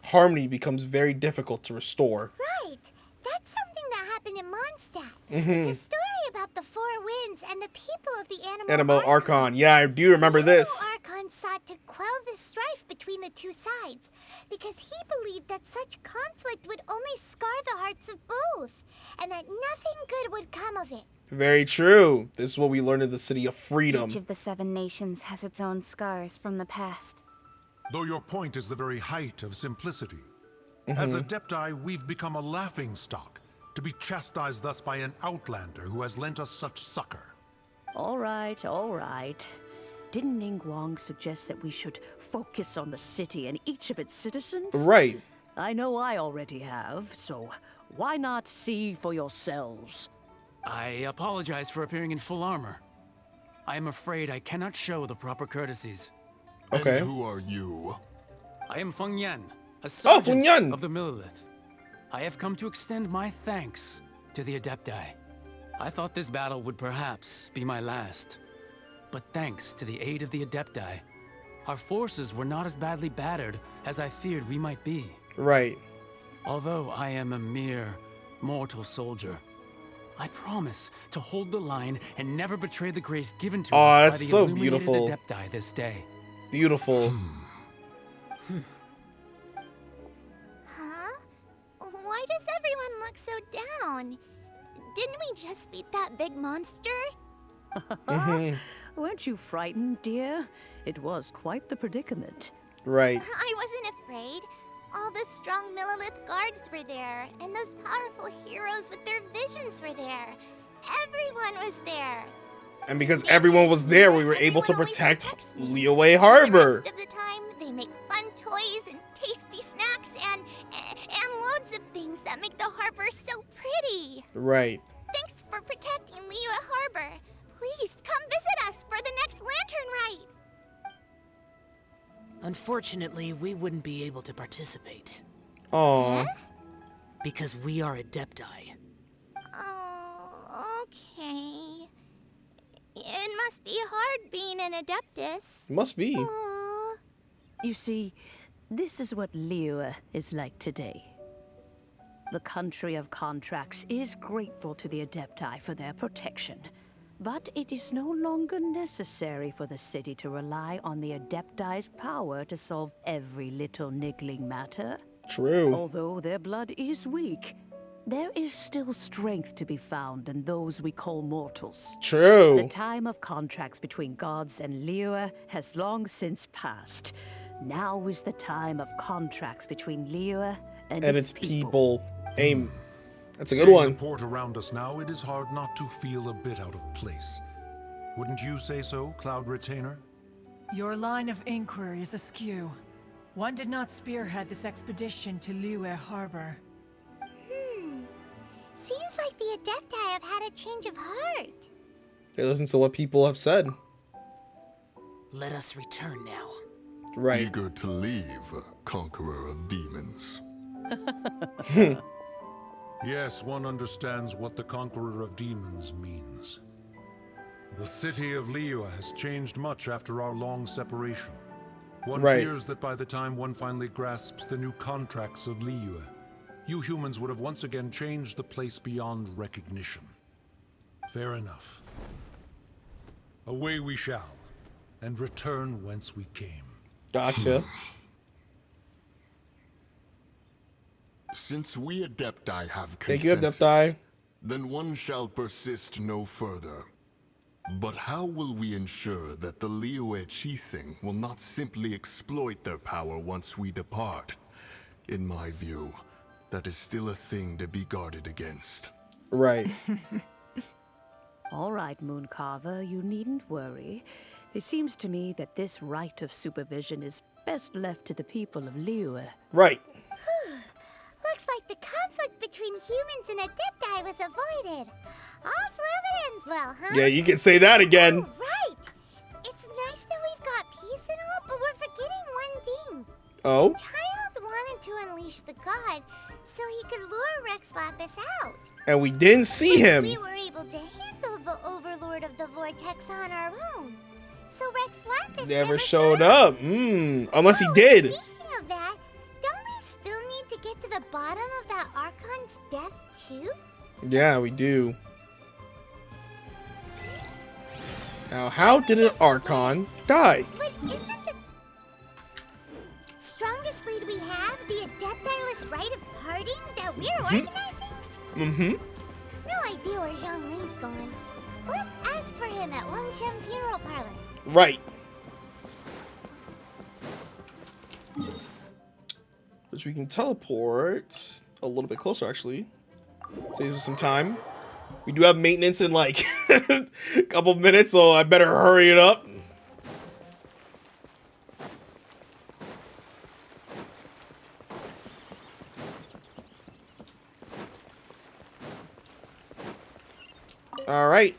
harmony becomes very difficult to restore. Right. That's something that happened in Mondstadt. It's a story about the Four Winds and the people of the Animal Archon. Yeah, I do remember this. Archon sought to quell the strife between the two sides because he believed that such conflict would only scar the hearts of both and that nothing good would come of it. Very true. This is what we learned in the City of Freedom. Each of the 7 nations has its own scars from the past. Though your point is the very height of simplicity. As Adepti, we've become a laughingstock, to be chastised thus by an outlander who has lent us such succor. All right, all right. Didn't Ningguang suggest that we should focus on the city and each of its citizens? Right. I know I already have, so why not see for yourselves? I apologize for appearing in full armor. I am afraid I cannot show the proper courtesies. Okay. And who are you? I am Feng Yan, a sergeant Feng Yan. of the Millelith. I have come to extend my thanks to the Adepti. I thought this battle would perhaps be my last. But thanks to the aid of the Adepti, our forces were not as badly battered as I feared we might be. Right. Although I am a mere mortal soldier, I promise to hold the line and never betray the grace given to us by that's the so illuminated beautiful. Adepti this day. Beautiful. Huh? Why does everyone look so down? Didn't we just beat that big monster? Weren't you frightened, dear? It was quite the predicament. Right. I wasn't afraid. All the strong Millelith guards were there, and those powerful heroes with their visions were there. Everyone was there. And because everyone was there, we were able to protect Liyue Harbor. The rest of the time, they make fun toys and tasty snacks and loads of things that make the harbor so pretty. Right. Thanks for protecting Liyue Harbor. Please come visit us for the next lantern rite. Unfortunately, we wouldn't be able to participate. Aw. Because we are Adepti. Oh, okay. It must be hard being an Adeptus. Must be. Aw. You see, this is what Liyue is like today. The country of contracts is grateful to the Adepti for their protection. But it is no longer necessary for the city to rely on the Adepti's power to solve every little niggling matter. True. Although their blood is weak, there is still strength to be found in those we call mortals. True. The time of contracts between gods and Liyue has long since passed. Now is the time of contracts between Liyue and its people. Aim. That's a good Seeing one. the port around us now, it is hard not to feel a bit out of place. Wouldn't you say so, Cloud Retainer? Your line of inquiry is askew. One did not spearhead this expedition to Liyue Harbor. Seems like the Adepti have had a change of heart. They listen to what people have said. Let us return now. Right. Eager to leave, Conqueror of Demons. Yes, one understands what the Conqueror of Demons means. The city of Liyue has changed much after our long separation. One fears that by the time one finally grasps the new contracts of Liyue, you humans would have once again changed the place beyond recognition. Fair enough. Away we shall, and return whence we came. Gotcha. Since we Adepti have Thank you, consensus, Adepti. then one shall persist no further. But how will we ensure that the Liyue Keqing will not simply exploit their power once we depart? In my view, that is still a thing to be guarded against. Right. All right, Mooncarver, you needn't worry. It seems to me that this right of supervision is best left to the people of Liyue. Right. Looks like the conflict between humans and Adepti was avoided. All's well that ends well, huh? Yeah, you can say that again. Oh, right. It's nice that we've got peace and all, but we're forgetting one thing. Oh? Childe wanted to unleash the god so he could lure Rex Lapis out. And we didn't see him. We were able to handle the Overlord of the Vortex on our own. So Rex Lapis Never showed up. Unless he did. Speaking of that, don't we still need to get to the bottom of that Archon's death too? Yeah, we do. Now, how did an Archon die? But isn't the strongest lead we have the Adepti-less Rite of Parting that we're organizing? Mm-hmm. No idea where Zhongli's gone. Let's ask for him at Wangshen Funeral Parlor. Right. Which we can teleport a little bit closer, actually. Saves us some time. We do have maintenance in like a couple minutes, so I better hurry it up. All right.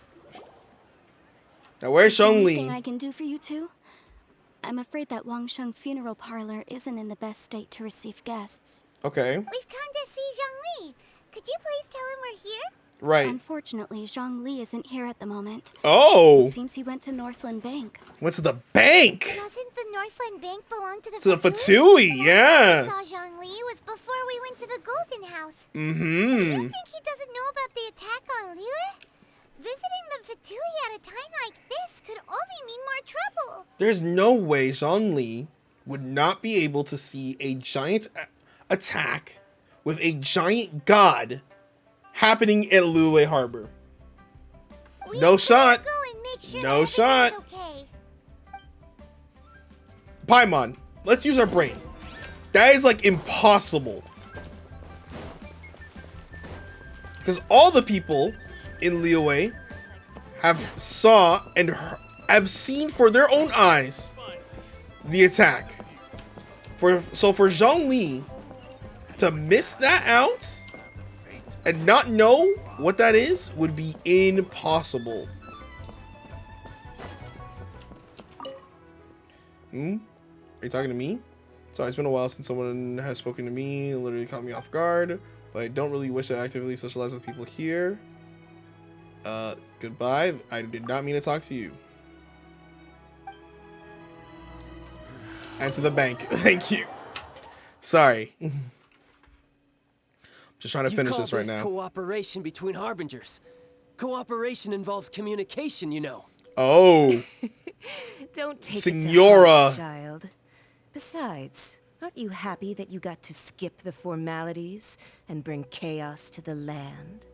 Now where's Zhongli? Anything I can do for you two? I'm afraid that Wangsheng funeral parlor isn't in the best state to receive guests. Okay. We've come to see Zhongli. Could you please tell him we're here? Right. Unfortunately, Zhongli isn't here at the moment. Oh. It seems he went to Northland Bank. Went to the bank? Doesn't the Northland Bank belong to the Fatui? Yeah. I saw Zhongli was before we went to the Golden House. Mm-hmm. Do you think he doesn't know about the attack on Liyue? Visiting the Fatui at a time like this could only mean more trouble. There's no way Zhongli would not be able to see a giant attack with a giant god happening at Liyue Harbor. No shot. No shot. Okay. Paimon, let's use our brain. That is like impossible. Because all the people in Liyue have saw and have seen for their own eyes the attack. So for Zhongli to miss that out and not know what that is would be impossible. Are you talking to me? So it's been a while since someone has spoken to me. It literally caught me off guard, but I don't really wish to actively socialize with people here. Goodbye. I did not mean to talk to you. And to the bank. Thank you. Sorry. Just trying to finish this right now. Cooperation between harbingers. Cooperation involves communication, you know. Oh. Don't take Senora. it to heart, child. Besides, aren't you happy that you got to skip the formalities and bring chaos to the land?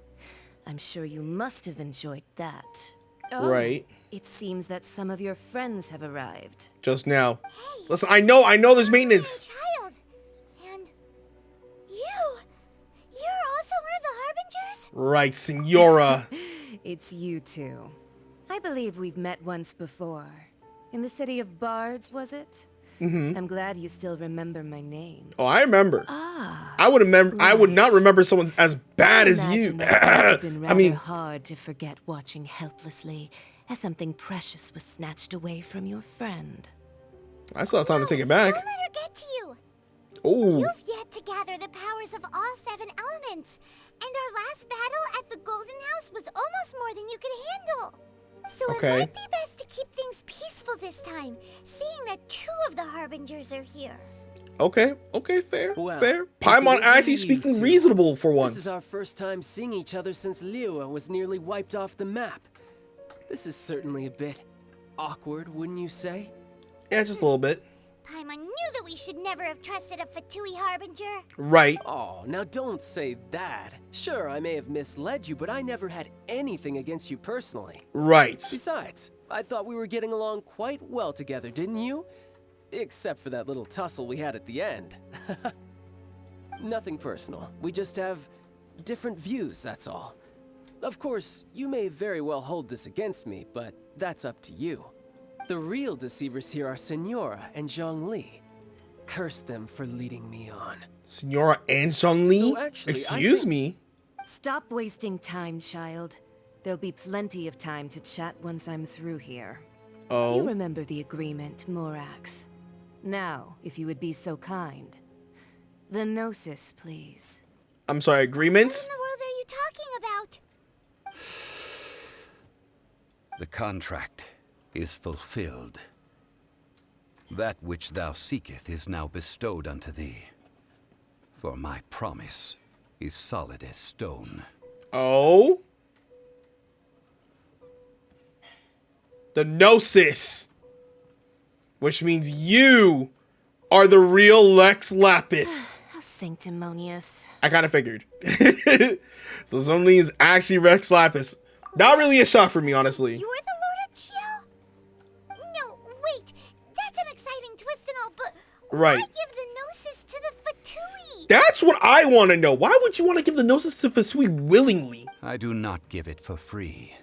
I'm sure you must have enjoyed that. Oh, right. It seems that some of your friends have arrived. Just now. Hey, listen, I know there's maintenance. Child. And you're also one of the harbingers? Right, Senora. It's you two. I believe we've met once before. In the city of Bards, was it? Mm-hmm. I'm glad you still remember my name. Oh, I remember. Ah, I would remember. Right. I would not remember someone as bad as you. I mean, hard to forget watching helplessly as something precious was snatched away from your friend. I still have time to take it back. Don't let her get to you. Oh. You've yet to gather the powers of all 7 elements, and our last battle at the Golden House was almost more than you could handle. So it might be best to keep things peaceful this time, seeing that 2 of the harbingers are here. Okay, fair, well, fair. Paimon actually speaking reasonable for once. This is our first time seeing each other since Liyue was nearly wiped off the map. This is certainly a bit awkward, wouldn't you say? Yeah, just a little bit. Paimon knew that we should never have trusted a Fatui harbinger. Right. Oh, now don't say that. Sure, I may have misled you, but I never had anything against you personally. Right. Besides, I thought we were getting along quite well together, didn't you? Except for that little tussle we had at the end. Nothing personal. We just have different views, that's all. Of course, you may very well hold this against me, but that's up to you. The real deceivers here are Senora and Zhongli. Curse them for leading me on. Senora and Zhongli? So actually, excuse me? Stop wasting time, child. There'll be plenty of time to chat once I'm through here. Oh? You remember the agreement, Morax. Now, if you would be so kind. The Gnosis, please. I'm sorry, agreement? What in the world are you talking about? The contract is fulfilled. That which thou seeketh is now bestowed unto thee. For my promise is solid as stone. Oh? The Gnosis. Which means you are the real Lex Lapis. How sanctimonious. I kind of figured. So Zhongli is actually Lex Lapis. Not really a shock for me, honestly. You're the Lord of Geo? No, wait. That's an exciting twist and all, but why give the Gnosis to the Fatui? That's what I want to know. Why would you want to give the Gnosis to Fatui willingly? I do not give it for free.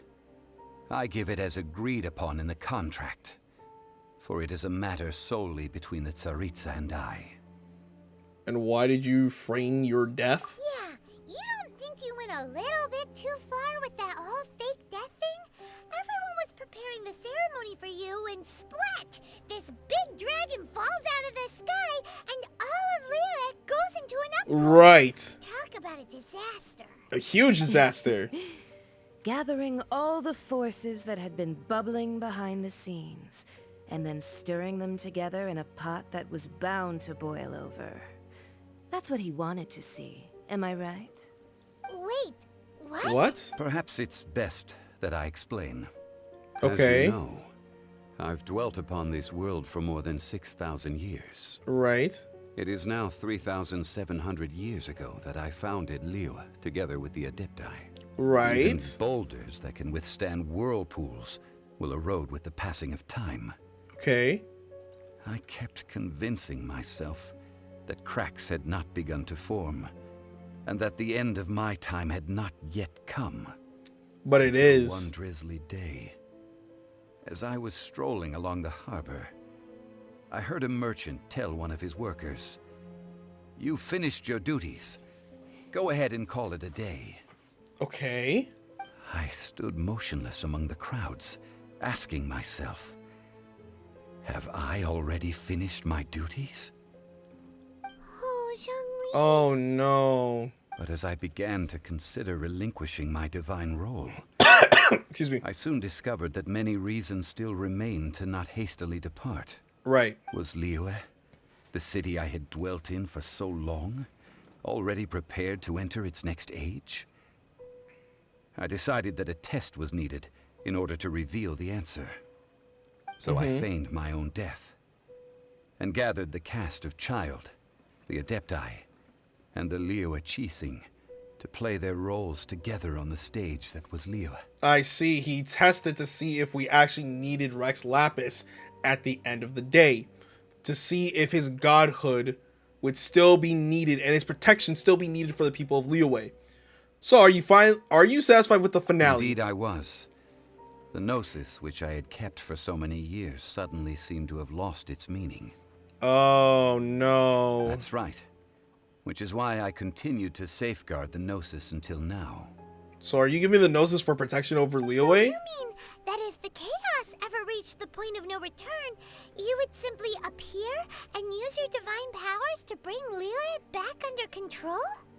I give it as agreed upon in the contract. For it is a matter solely between the Tsaritsa and I. And why did you feign your death? Yeah, you don't think you went a little bit too far with that whole fake death thing? Everyone was preparing the ceremony for you, and splat! This big dragon falls out of the sky, and all of Liyue goes into an uproar. Right. Talk about a disaster. A huge disaster. Gathering all the forces that had been bubbling behind the scenes, and then stirring them together in a pot that was bound to boil over. That's what he wanted to see. Am I right? Wait, what? What? Perhaps it's best that I explain. Okay. As you know, I've dwelt upon this world for more than 6,000 years. Right. It is now 3,700 years ago that I founded Liyue together with the Adepti. Right. Even boulders that can withstand whirlpools will erode with the passing of time. Okay. I kept convincing myself that cracks had not begun to form, and that the end of my time had not yet come. But it is. One drizzly day, as I was strolling along the harbor, I heard a merchant tell one of his workers, "You finished your duties. Go ahead and call it a day." Okay. I stood motionless among the crowds, asking myself, have I already finished my duties? Oh, Zhongli. Oh, no. But as I began to consider relinquishing my divine role, excuse me, I soon discovered that many reasons still remained to not hastily depart. Right. Was Liyue, the city I had dwelt in for so long, already prepared to enter its next age? I decided that a test was needed in order to reveal the answer. So I feigned my own death, and gathered the cast of Childe, the Adepti, and the Liyue Keqing to play their roles together on the stage that was Liyue. I see. He tested to see if we actually needed Rex Lapis at the end of the day, to see if his godhood would still be needed and his protection still be needed for the people of Liyue. So are you satisfied with the finale? Indeed I was. The Gnosis, which I had kept for so many years, suddenly seemed to have lost its meaning. Oh, no. That's right. Which is why I continued to safeguard the Gnosis until now. So are you giving the Gnosis for protection over Liyue? So you mean that if the chaos ever reached the point of no return, you would simply appear and use your divine powers to bring Liyue back under control?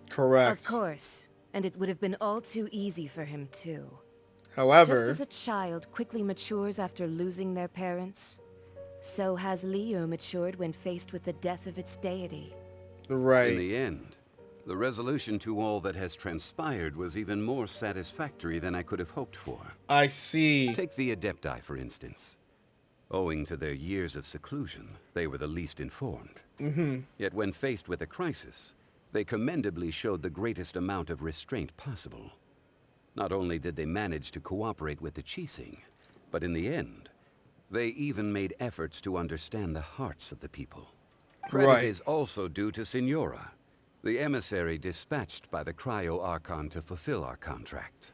Correct. Of course. And it would have been all too easy for him, too. However, just as a child quickly matures after losing their parents, so has Liyue matured when faced with the death of its deity. Right. In the end, the resolution to all that has transpired was even more satisfactory than I could have hoped for. I see. Take the Adepti, for instance. Owing to their years of seclusion, they were the least informed. Yet when faced with a crisis, they commendably showed the greatest amount of restraint possible. Not only did they manage to cooperate with the Keqing, but in the end, they even made efforts to understand the hearts of the people. Credit is also due to Signora, the emissary dispatched by the Cryo-Archon to fulfill our contract.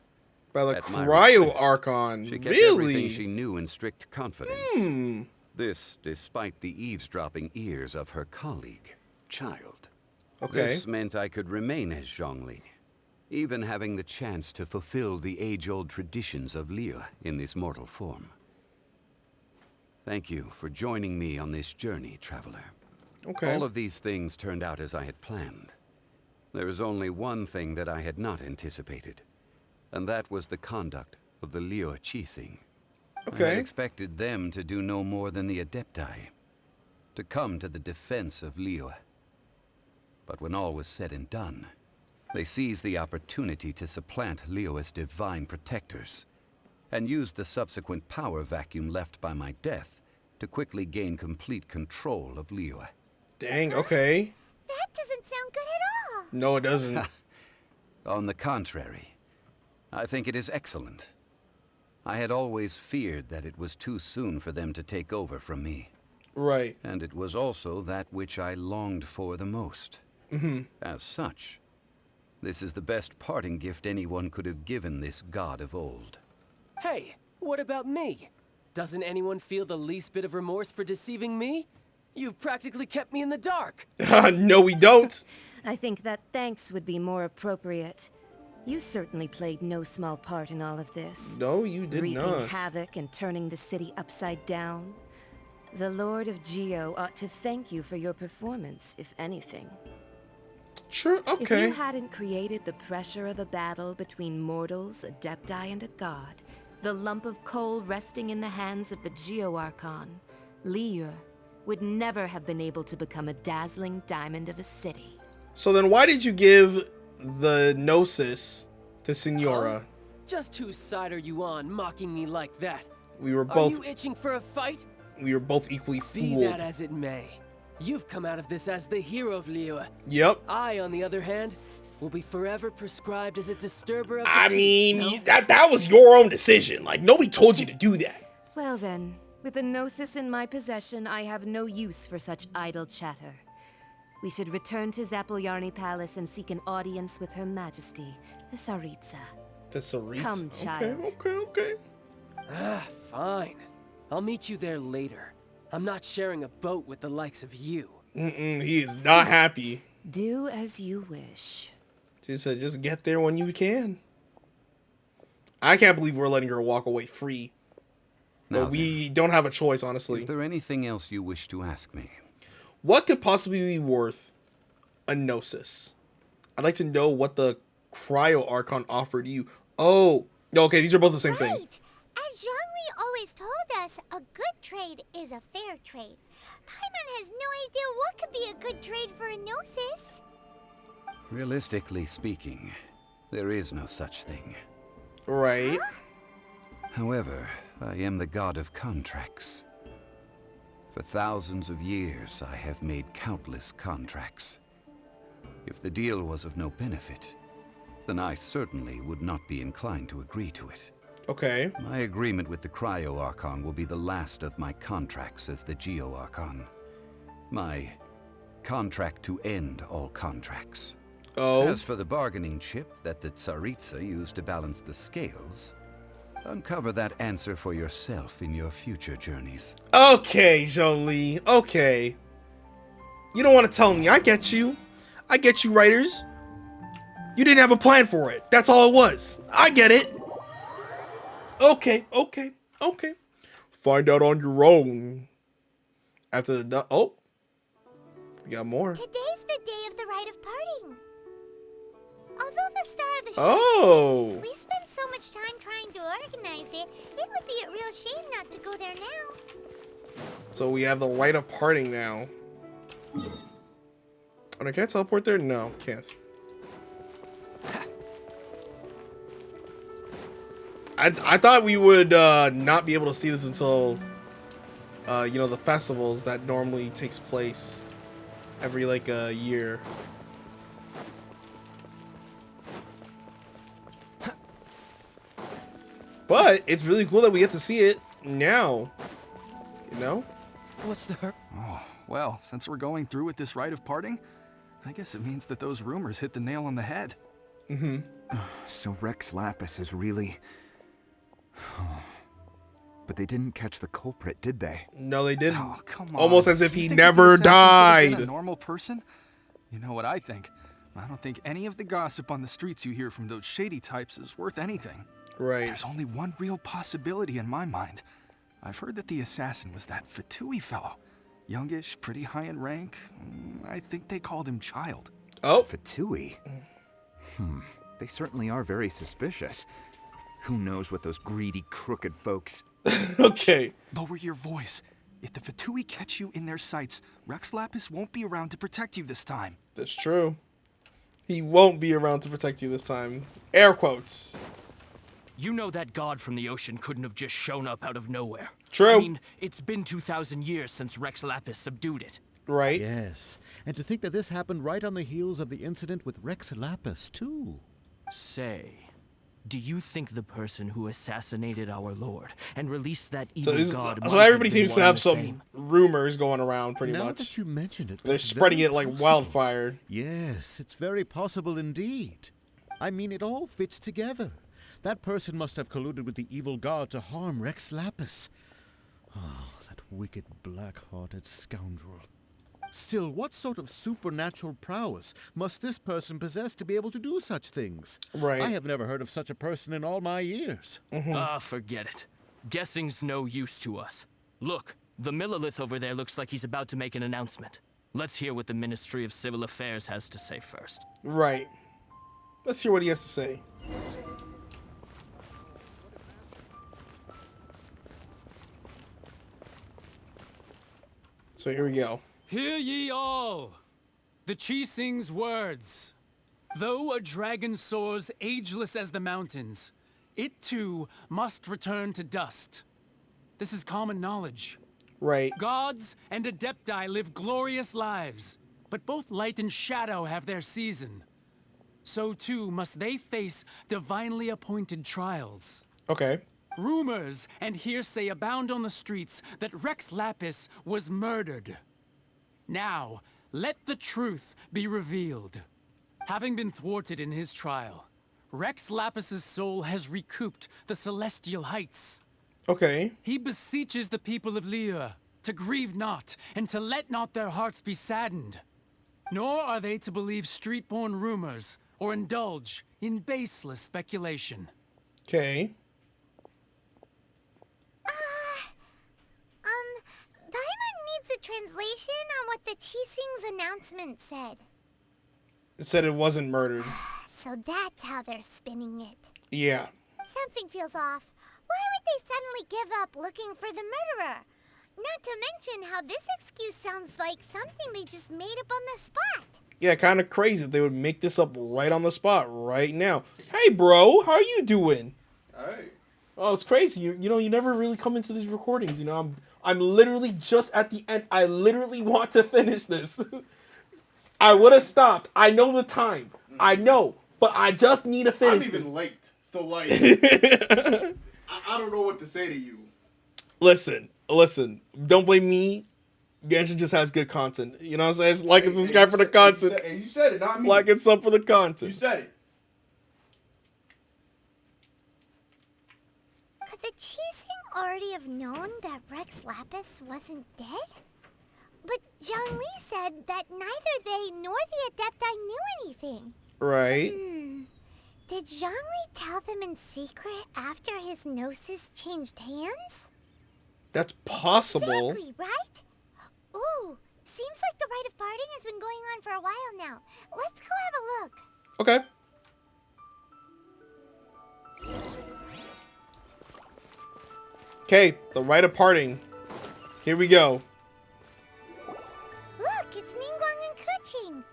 By the At my Cryo-Archon? She kept Really? everything she knew in strict confidence. This despite the eavesdropping ears of her colleague, Childe. Okay. This meant I could remain as Zhongli, even having the chance to fulfill the age-old traditions of Liyue in this mortal form. Thank you for joining me on this journey, traveler. Okay. All of these things turned out as I had planned. There is only one thing that I had not anticipated, and that was the conduct of the Liyue Keqing. I had expected them to do no more than the Adepti, to come to the defense of Liyue. But when all was said and done, they seized the opportunity to supplant Liyue's divine protectors, and used the subsequent power vacuum left by my death to quickly gain complete control of Liyue. Dang, okay. That doesn't sound good at all. No, it doesn't. On the contrary, I think it is excellent. I had always feared that it was too soon for them to take over from me. Right. And it was also that which I longed for the most. As such, this is the best parting gift anyone could have given this god of old. Hey, what about me? Doesn't anyone feel the least bit of remorse for deceiving me? You've practically kept me in the dark. No, we don't. I think that thanks would be more appropriate. You certainly played no small part in all of this. No, you did Wreaking not. havoc and turning the city upside down. The Lord of Geo ought to thank you for your performance, if anything. Sure, okay. If you hadn't created the pressure of a battle between mortals, adepti, and a god, the lump of coal resting in the hands of the Geo Archon, Liyue, would never have been able to become a dazzling diamond of a city. So then why did you give the Gnosis to Signora? Just whose side are you on, mocking me like that? We were both... Are you itching for a fight? We were both equally Be fooled. that as it may, you've come out of this as the hero of Liyue. Yep. I, on the other hand, will be forever prescribed as a disturber of the I peace, mean, no? that was your own decision. Like, nobody told you to do that. Well then, with the Gnosis in my possession, I have no use for such idle chatter. We should return to Zapoljarny Palace and seek an audience with Her Majesty, the Tsaritsa. The Tsaritsa? Come, child. Okay. Ah, fine. I'll meet you there later. I'm not sharing a boat with the likes of you. He is not happy. Do as you wish. She said, just get there when you can. I can't believe we're letting her walk away free. Now But we don't have a choice, honestly. Is there anything else you wish to ask me? What could possibly be worth a Gnosis? I'd like to know what the Cryo Archon offered you. Oh, no, okay, these are both the same thing. As Zhongli always told us, a good trade is a fair trade. Paimon has no idea what could be a good trade for a Gnosis. Realistically speaking, there is no such thing. Right. Huh? However, I am the god of contracts. For thousands of years, I have made countless contracts. If the deal was of no benefit, then I certainly would not be inclined to agree to it. Okay. My agreement with the Cryo Archon will be the last of my contracts as the Geo Archon. My contract to end all contracts. Oh. As for the bargaining chip that the Tsaritsa used to balance the scales, uncover that answer for yourself in your future journeys. Okay, Zhongli. Okay. You don't want to tell me. I get you. I get you, writers. You didn't have a plan for it. That's all it was. I get it. Okay. Find out on your own. After the... Oh. We got more. Today's the day of the Rite of Parting. Although the star of the show, Oh. we spent so much time trying to organize it, it would be a real shame not to go there now. So we have the Rite of Parting now. And I can't teleport there? No, can't. I thought we would not be able to see this until, you know, the festivals that normally takes place every, like, a year. But it's really cool that we get to see it now, you know? What's the hurt? Oh, well, since we're going through with this Rite of Parting, I guess it means that those rumors hit the nail on the head. Mm-hmm. So Rex Lapis is really... But they didn't catch the culprit, did they? No, they didn't. Oh, come on. Almost as if You he think never the assassin could have been died. a normal person? You know what I think? I don't think any of the gossip on the streets you hear from those shady types is worth anything. Right. There's only one real possibility in my mind. I've heard that the assassin was that Fatui fellow. Youngish, pretty high in rank. I think they called him Childe. Oh. Fatui? They certainly are very suspicious. Who knows what those greedy, crooked folks... Okay. Lower your voice. If the Fatui catch you in their sights, Rex Lapis won't be around to protect you this time. That's true. He won't be around to protect you this time. Air quotes. You know that god from the ocean couldn't have just shown up out of nowhere. True. I mean, it's been 2,000 years since Rex Lapis subdued it. Right. Yes. And to think that this happened right on the heels of the incident with Rex Lapis, too. Say, do you think the person who assassinated our lord and released that evil god... So everybody seems to have some rumors going around, pretty now much. That you mentioned it, They're that's spreading very it like possible. wildfire. Yes, it's very possible indeed. I mean, it all fits together. That person must have colluded with the evil god to harm Rex Lapis. Oh, that wicked, black-hearted scoundrel. Still, what sort of supernatural prowess must this person possess to be able to do such things? Right. I have never heard of such a person in all my years. Forget it. Guessing's no use to us. Look, the Millilith over there looks like he's about to make an announcement. Let's hear what the Ministry of Civil Affairs has to say first. Right. Let's hear what he has to say. So here we go. Hear ye all, the Keqing's words. Though a dragon soars ageless as the mountains, it too must return to dust. This is common knowledge. Right. Gods and Adepti live glorious lives, but both light and shadow have their season. So too must they face divinely appointed trials. Okay. Rumors and hearsay abound on the streets that Rex Lapis was murdered. Now, let the truth be revealed. Having been thwarted in his trial, Rex Lapis's soul has recouped the celestial heights. Okay. He beseeches the people of Liyue to grieve not and to let not their hearts be saddened. Nor are they to believe street-born rumors or indulge in baseless speculation. Okay. Paimon needs a translation on what the Keqing's announcement said. It said it wasn't murdered. So that's how they're spinning it. Yeah. Something feels off. Why would they suddenly give up looking for the murderer? Not to mention how this excuse sounds like something they just made up on the spot. Yeah, kind of crazy that they would make this up right on the spot right now. Hey, bro, how are you doing? Hey. Oh, it's crazy. You know, you never really come into these recordings. You know, I'm literally just at the end. I literally want to finish this. I would have stopped. I know the time. I know, but I just need to finish. I'm even late, so like, I don't know what to say to you. Listen. Don't blame me. Genshin just has good content. You know what I'm saying? Just like and subscribe for the content. You said it, not me. Like and sub for the content. You said it. Could the Keqing already have known that Rex Lapis wasn't dead? But Zhongli said that neither they nor the Adepti knew anything. Right. Did Zhongli tell them in secret after his Gnosis changed hands? That's possible. Exactly, right? Ooh, seems like the Rite of Parting has been going on for a while now. Let's go have a look. Okay. Okay, the Rite of Parting. Here we go. Look, it's Ningguang and Keqing.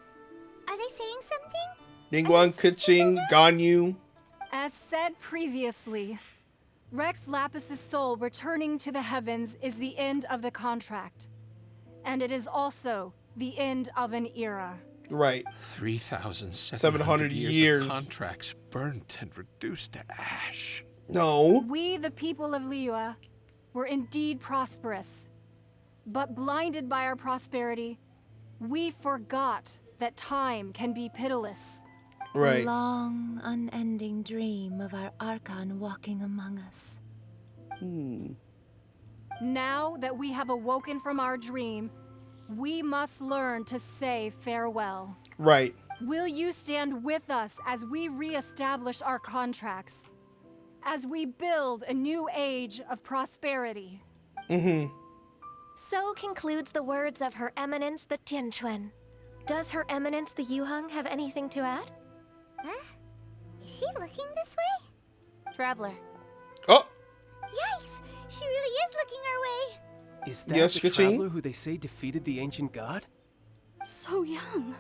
Are they saying something? Ningguang, Keqing, Ganyu. As said previously, Rex Lapis's soul returning to the heavens is the end of the contract. And it is also the end of an era. Right. 3,700 years of contracts burnt and reduced to ash. No. We, the people of Liyue, were indeed prosperous. But blinded by our prosperity, we forgot that time can be pitiless. Right. A long, unending dream of our Archon walking among us. Now that we have awoken from our dream, we must learn to say farewell. Right. Will you stand with us as we re-establish our contracts? As we build a new age of prosperity? So concludes the words of Her Eminence the Tianquan. Does Her Eminence the Yuheng have anything to add? Huh? Is she looking this way? Traveler. Oh! Yikes! She really is looking our way. Is that Yes, the Keqing? traveler who they say defeated the ancient god? So young.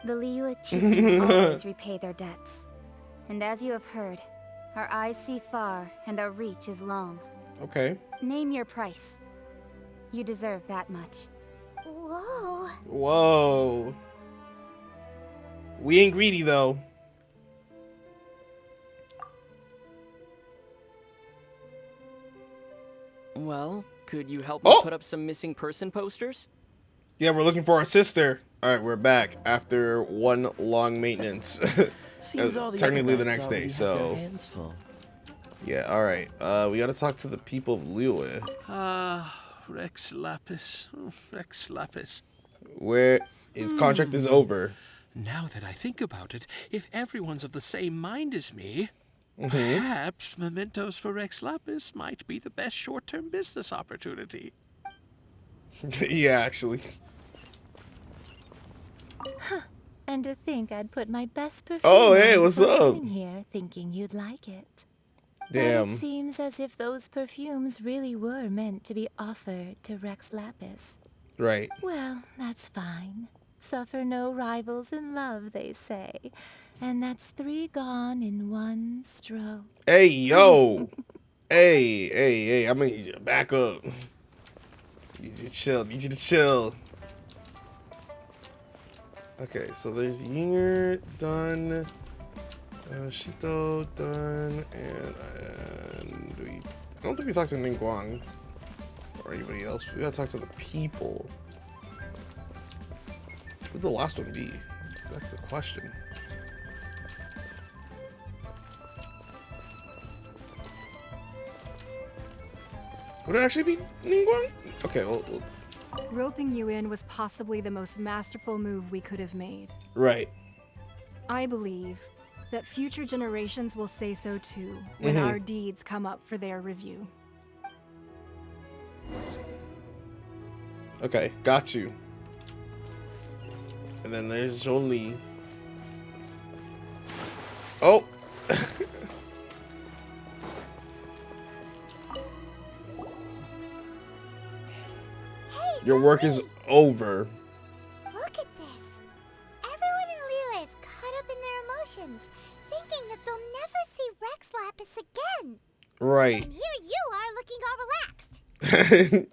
The Liyue Keqing always repay their debts. And as you have heard, our eyes see far and our reach is long. Okay. Name your price. You deserve that much. Whoa. Whoa. We ain't greedy, though. Well, could you help me put up some missing person posters? Yeah, we're looking for our sister. All right, we're back after one long maintenance. Seems all the Technically the acrobats next day, already have so their hands full. yeah. All right, we gotta talk to the people of Liyue. Rex Lapis. Oh, Rex Lapis. Where his contract is over. Now that I think about it, if everyone's of the same mind as me, Mhm. perhaps mementos for Rex Lapis might be the best short-term business opportunity. Yeah, actually. And to think I'd put my best perfume Oh, hey, on what's before up? coming here thinking you'd like it. But Damn. it seems as if those perfumes really were meant to be offered to Rex Lapis. Right. Well, that's fine. Suffer no rivals in love, they say. And that's 3 gone in 1 stroke. Hey, yo. hey, I'm gonna need you to back up. Need you to chill. Okay, so there's Yinger done. Shito done. And I don't think we talked to Ningguang or anybody else. We gotta talk to the people. Who'd the last one be? That's the question. Would it actually be Ningguang? Okay, well, Roping you in was possibly the most masterful move we could have made. right. I believe that future generations will say so too when Mhm. our deeds come up for their review. Okay, got you. And then there's Zhongli. Oh! Your work is over. Look at this. Everyone in Liyue is caught up in their emotions, thinking that they'll never see Rex Lapis again. Right. And here you are looking all relaxed.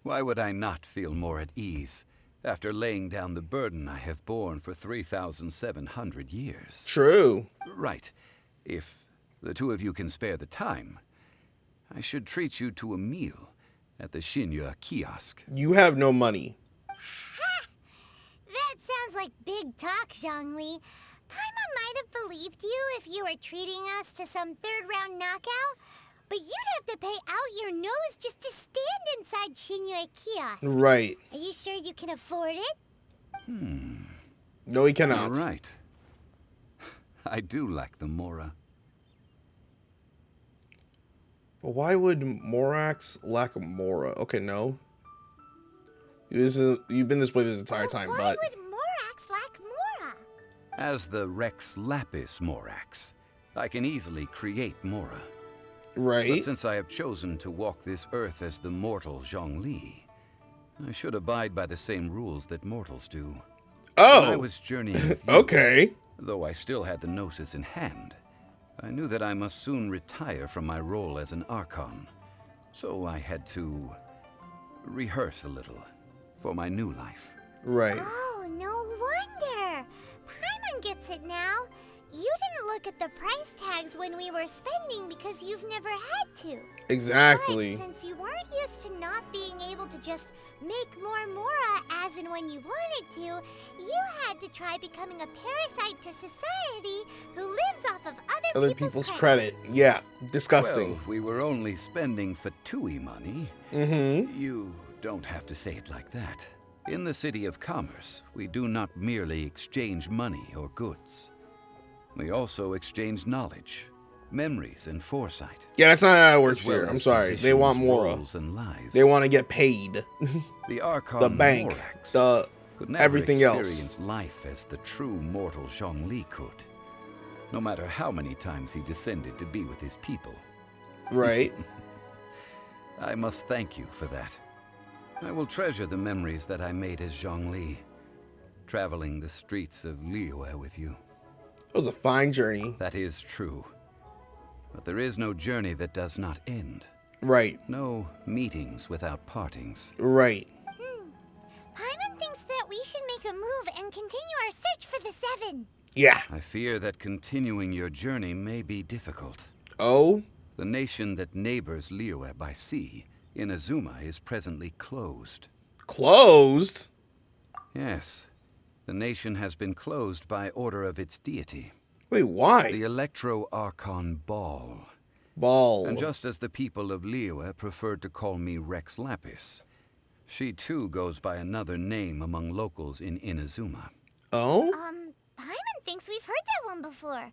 Why would I not feel more at ease after laying down the burden I have borne for 3,700 years? True. Right. If the two of you can spare the time, I should treat you to a meal at the Xinyu kiosk. You have no money. That sounds like big talk, Zhongli. Paimon might have believed you if you were treating us to some third-round knockout, but you'd have to pay out your nose just to stand inside Xinyu kiosk. Right. Are you sure you can afford it? No, he cannot. All right. I do like the Mora. But why would Morax lack a Mora? Okay, no. You've been this way this entire time, Why but would Morax lack Mora? As the Rex Lapis Morax, I can easily create Mora. Right. But since I have chosen to walk this earth as the mortal Zhongli, I should abide by the same rules that mortals do. Oh! When I was journeying with you, Okay. though I still had the Gnosis in hand, I knew that I must soon retire from my role as an Archon. So I had to rehearse a little for my new life. Right. Oh, no wonder. Paimon gets it now. You didn't look at the price tags when we were spending because you've never had to. Exactly. But since you weren't used to not being able to just make more Mora as and when you wanted to, you had to try becoming a parasite to society who lives off of Other people's credit. Yeah. Disgusting. Well, we were only spending Fatui money. Mm-hmm. You don't have to say it like that. In the City of Commerce, we do not merely exchange money or goods. We also exchange knowledge, memories, and foresight. Yeah, that's not how it works as well here. I'm as sorry. They want positions, Mora. roles, and lives. They want to get paid. The Archon The bank. Morax The could never everything else. experience life as the true mortal Zhongli could, no matter how many times he descended to be with his people. Right. I must thank you for that. I will treasure the memories that I made as Zhongli, traveling the streets of Liyue with you. It was a fine journey. That is true. But there is no journey that does not end. Right. No meetings without partings. Right. Paimon thinks that we should make a move and continue our search for the 7. Yeah. I fear that continuing your journey may be difficult. Oh? The nation that neighbors Liyue by sea, Inazuma, is presently closed. Closed? Yes. The nation has been closed by order of its deity. Wait, why? The Electro-Archon Ball. Ball. And just as the people of Liyue preferred to call me Rex Lapis, She too goes by another name among locals in Inazuma. Oh? Paimon thinks we've heard that one before.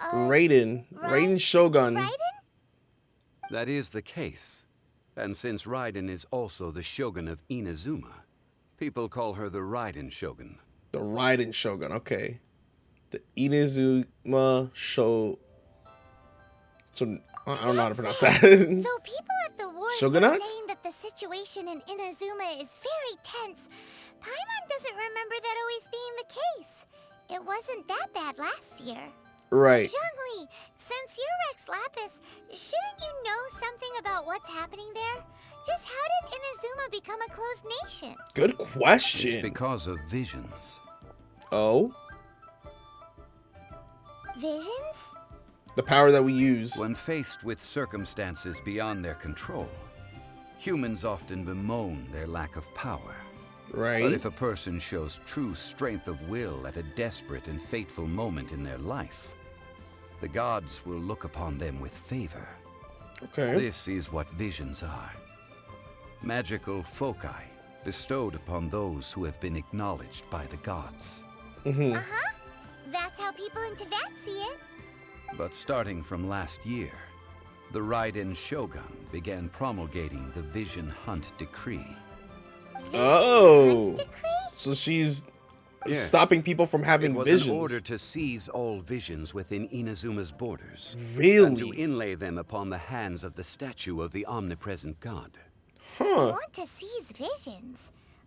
Raiden Shogun. Raiden? That is the case. And since Raiden is also the Shogun of Inazuma, people call her the Raiden Shogun. The Raiden Shogun, okay. The Inazuma Shogun. So, I don't know how to pronounce that. So people at the wars Shogunate? were saying that the situation in Inazuma is very tense. Paimon doesn't remember that always being the case. It wasn't that bad last year. Right. Zhongli, since you're Rex Lapis, shouldn't you know something about what's happening there? Just how did Inazuma become a closed nation? Good question. It's because of visions. Oh? Visions? The power that we use. When faced with circumstances beyond their control, humans often bemoan their lack of power. Right. But if a person shows true strength of will at a desperate and fateful moment in their life, the gods will look upon them with favor. Okay. This is what visions are. Magical foci bestowed upon those who have been acknowledged by the gods. Uh-huh. That's how people in Teyvat see it. But starting from last year, the Raiden Shogun began promulgating the Vision Hunt Decree. Oh. So she's stopping people from having it was visions. In order to seize all visions within Inazuma's borders. Really? And to inlay them upon the hands of the statue of the omnipresent god. I want to seize visions.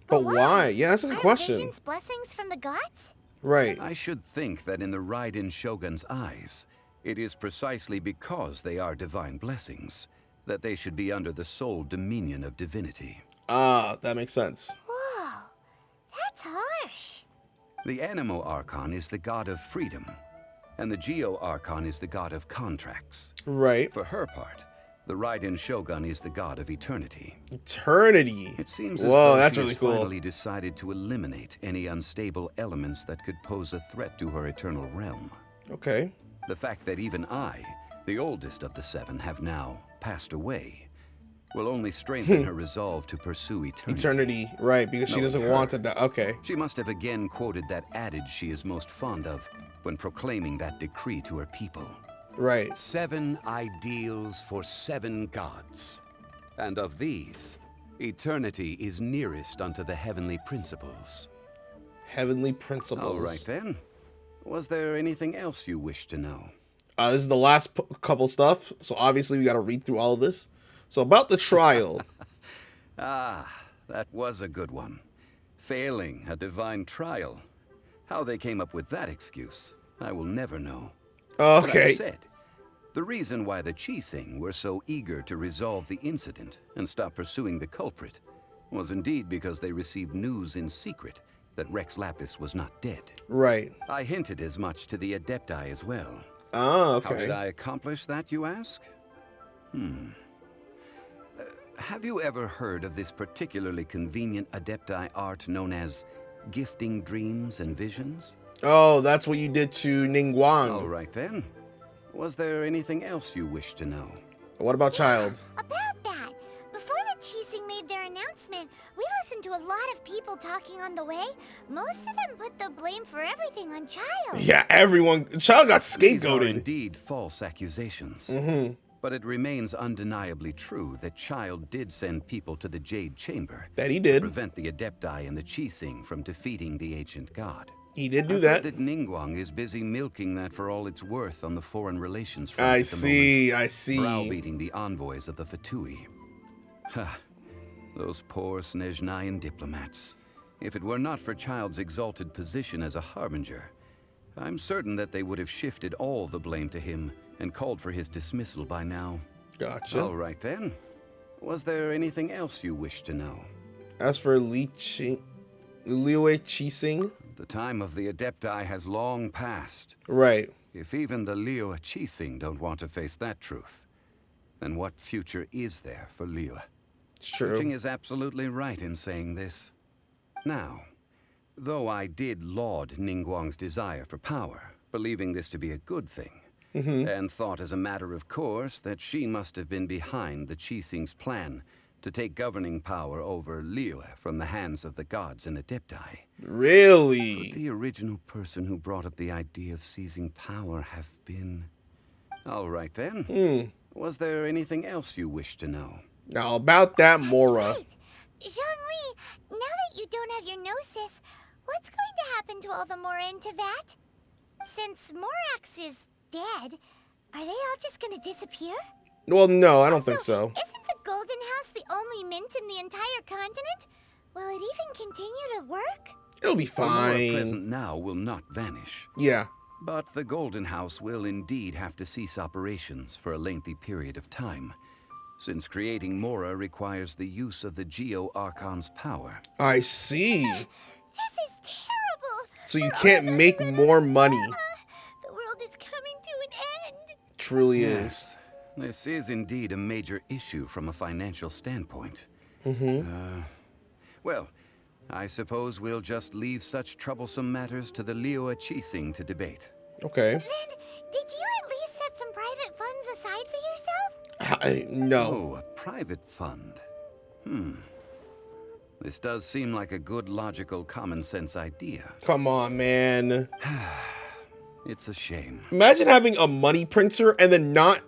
But why? Yeah, that's a good question. Visions blessings from the gods? Right. I should think that in the Raiden Shogun's eyes, it is precisely because they are divine blessings that they should be under the sole dominion of divinity. Ah, that makes sense. Whoa, that's harsh. The Anemo Archon is the god of freedom, and the Geo Archon is the god of contracts. Right. For her part, the Raiden Shogun is the god of eternity. Eternity. It seems as Whoa, though that's she really has cool. finally decided to eliminate any unstable elements that could pose a threat to her eternal realm. Okay. The fact that even I, the oldest of the seven, have now passed away, will only strengthen her resolve to pursue eternity. Right, because she Knowing doesn't her, want to die. Okay. She must have again quoted that adage she is most fond of when proclaiming that decree to her people. Right. 7 ideals for 7 gods. And of these, eternity is nearest unto the heavenly principles. Heavenly principles. All right then. Was there anything else you wish to know? This is the last couple stuff, so obviously we got to read through all of this. So about the trial. Ah, that was a good one. Failing a divine trial. How they came up with that excuse, I will never know. Okay. But I said, the reason why the Keqing were so eager to resolve the incident and stop pursuing the culprit was indeed because they received news in secret that Rex Lapis was not dead. Right. I hinted as much to the Adepti as well. Ah, okay. How did I accomplish that, you ask? Have you ever heard of this particularly convenient Adepti art known as gifting dreams and visions? Oh, that's what you did to Ningguang. All right then. Was there anything else you wish to know? What about Childe? About that, before the Keqing made their announcement, we listened to a lot of people talking on the way. Most of them put the blame for everything on Childe. Yeah, everyone. Childe got These are scapegoated. indeed false accusations. But it remains undeniably true that Childe did send people to the Jade Chamber. That he did. To prevent the Adepti and the Keqing from defeating the ancient god. He did do I've that. heard that Ningguang is busy milking that for all it's worth on the foreign relations front I at the see, moment, I see. browbeating the envoys of the Fatui. Ha! Those poor Snezhnayan diplomats. If it were not for Childe's exalted position as a harbinger, I'm certain that they would have shifted all the blame to him and called for his dismissal by now. Gotcha. All right then. Was there anything else you wish to know? As for Liyue Keqing. The time of the Adepti has long passed. Right. If even the Liyue Keqing don't want to face that truth, then what future is there for Liyue? It's true. Keqing is absolutely right in saying this. Now, though I did laud Ningguang's desire for power, believing this to be a good thing, and thought as a matter of course that she must have been behind the Keqing's plan to take governing power over Liyue from the hands of the gods and Adepti. Really? Could the original person who brought up the idea of seizing power have been... All right then. Was there anything else you wish to know? Now about that Mora. Right. Zhongli, now that you don't have your Gnosis, what's going to happen to all the Mora in Teyvat? Since Morax is dead, are they all just gonna disappear? Well, no, I don't think so. Isn't the Golden House the only mint in the entire continent? Will it even continue to work? It'll be The Mora fine. present now will not vanish. Yeah. But the Golden House will indeed have to cease operations for a lengthy period of time, since creating Mora requires the use of the Geo-Archon's power. I see. This is terrible. So you can't make more money. The world is coming to an end. Truly is. Yes, this is indeed a major issue from a financial standpoint. Well, I suppose we'll just leave such troublesome matters to the Liyue Keqing to debate. Okay. Then, did you at least set some private funds aside for yourself? No. Oh, a private fund. This does seem like a good, logical, common sense idea. Come on, man. It's a shame. Imagine having a money printer and then not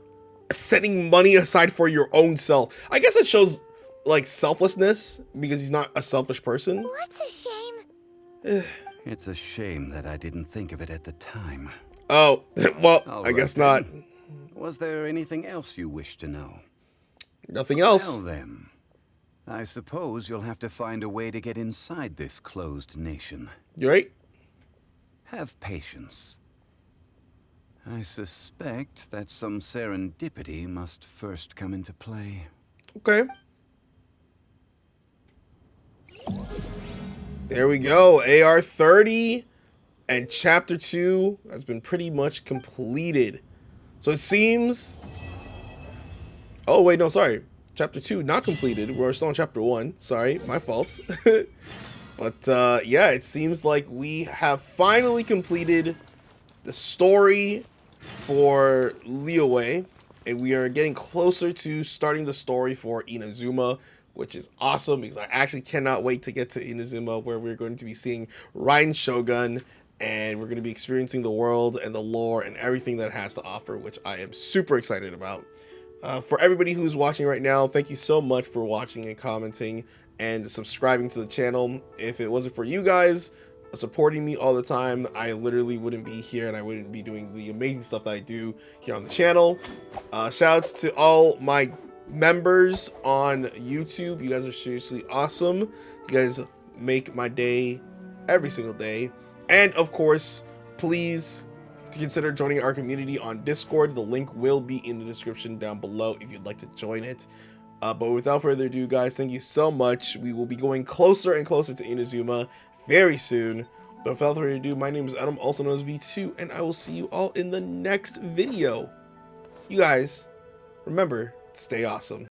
setting money aside for your own self. I guess it shows like selflessness because he's not a selfish person. What's a shame? It's a shame that I didn't think of it at the time. Oh, well, All I guess right, not. then. Was there anything else you wish to know? Nothing else. Well then, I suppose you'll have to find a way to get inside this closed nation. You right? Have patience. I suspect that some serendipity must first come into play. Okay. There we go. AR-30 and Chapter 2 has been pretty much completed. So it seems... Oh, wait, no, sorry. Chapter 2 not completed. We're still on Chapter 1. Sorry, my fault. But, yeah, it seems like we have finally completed the story for Liyue. And we are getting closer to starting the story for Inazuma, which is awesome because I actually cannot wait to get to Inazuma, where we're going to be seeing Raiden Shogun, and we're going to be experiencing the world and the lore and everything that it has to offer, which I am super excited about. For everybody who's watching right now, thank you so much for watching and commenting and subscribing to the channel. If it wasn't for you guys supporting me all the time, I literally wouldn't be here and I wouldn't be doing the amazing stuff that I do here on the channel. Shoutouts to all my members on YouTube. You guys are seriously awesome. You guys make my day every single day. And of course, please consider joining our community on Discord. The link will be in the description down below if you'd like to join it. But without further ado, guys, thank you so much. We will be going closer and closer to Inazuma very soon. But without further ado, my name is Adam, also known as V2, and I will see you all in the next video. You guys, remember, stay awesome.